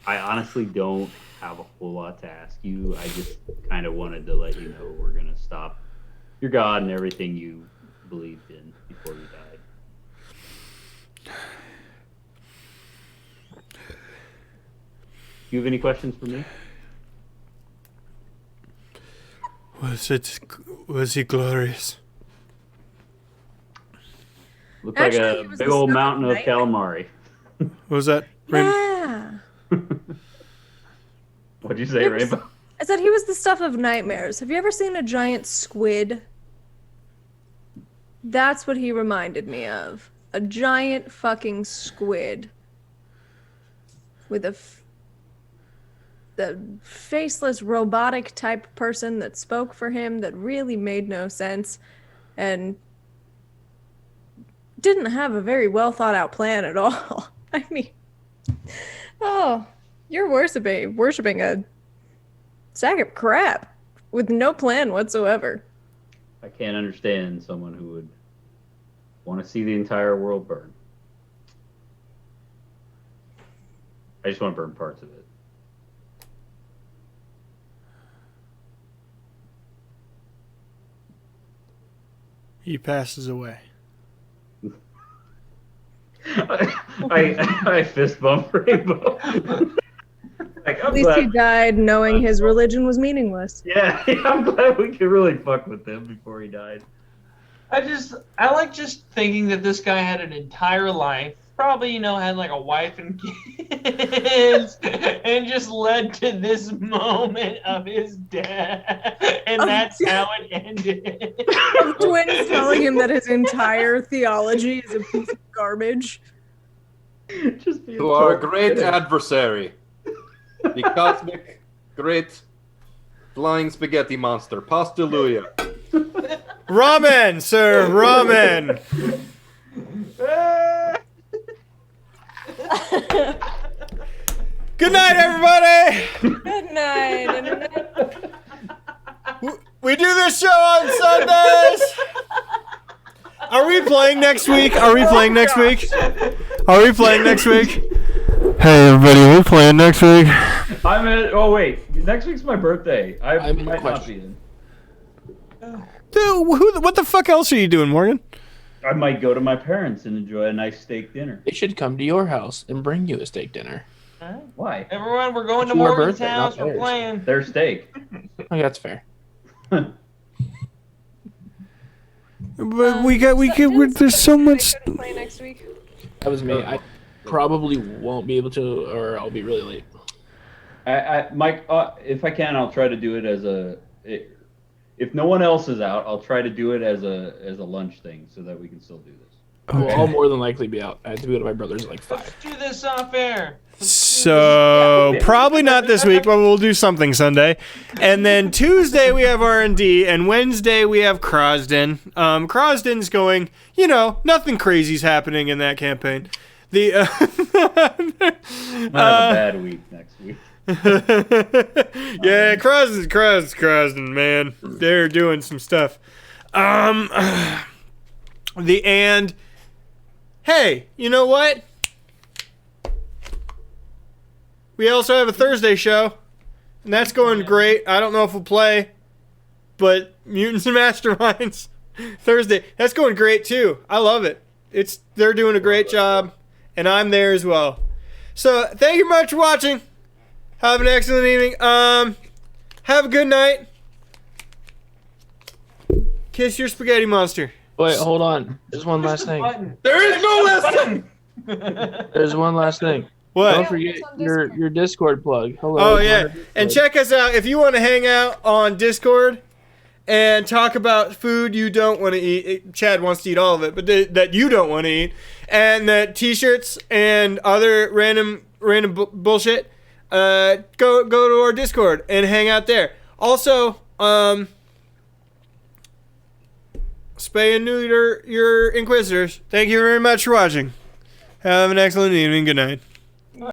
I honestly don't have a whole lot to ask you. I just kind of wanted to let you know we're gonna stop your god and everything you believed in before you died. You have any questions for me? Was he glorious? Looked Actually, like it a was big the old stuff mountain of of calamari. What was that? Yeah. What'd you say, It was- Rainbow? I said he was the stuff of nightmares. Have you ever seen a giant squid? That's what he reminded me of. A giant fucking squid. With the faceless robotic type person that spoke for him that really made no sense and didn't have a very well thought out plan at all. I mean, oh, you're worshiping a sack of crap with no plan whatsoever. I can't understand someone who would want to see the entire world burn. I just want to burn parts of it. He passes away. I fist bump Rainbow. Like, At least he died knowing his religion was meaningless. Yeah, I'm glad we could really fuck with him before he died. I like just thinking that this guy had an entire life, probably, had like a wife and kids, and just led to this moment of his death. And that's how it ended. Twins telling him that his entire theology is a piece of garbage. Just be To our great adversary, the cosmic, great, flying spaghetti monster, Pastaluia. Ramen, sir, ramen. Good night, everybody. Good night. We do this show on Sundays. Are we playing next week? Hey, everybody, are we playing next week? Oh wait, next week's my birthday. I I'm in might not question. be in. Dude, what the fuck else are you doing, Morgan? I might go to my parents and enjoy a nice steak dinner. They should come to your house and bring you a steak dinner. Why? Everyone, we're going to It's your Morgan's birthday, house. not We're theirs. playing. Their steak. Okay, that's fair. But there's so much. Play next week. That was me. I probably won't be able to, or I'll be really late. Mike, if I can, I'll try to do it as if no one else is out, I'll try to do it as a lunch thing so that we can still do this. Well, I'll more than likely be out. I have to go to my brother's at like 5. Let's do this off air. So probably not this week, but we'll do something Sunday. And then Tuesday we have R&D, and Wednesday we have Crosden. Crosden's going, nothing crazy's happening in that campaign. The I'm gonna have a bad week next week. yeah, Crosden, man. They're doing some stuff. Hey, you know what? We also have a Thursday show, and that's going great. I don't know if we'll play, but Mutants and Masterminds Thursday, that's going great too. I love it. They're doing a great job, and I'm there as well. So thank you much for watching. Have an excellent evening. Have a good night. Kiss your spaghetti monster. Wait, hold on. There's one last thing. There is no lesson. There's one last thing. What? Don't forget your Discord plug. Hello. Oh yeah, and check us out if you want to hang out on Discord and talk about food you don't want to eat. Chad wants to eat all of it, but that you don't want to eat, and that T-shirts and other random bullshit. Go to our Discord and hang out there. Also, spay and neuter your Inquisitors. Thank you very much for watching. Have an excellent evening. Good night.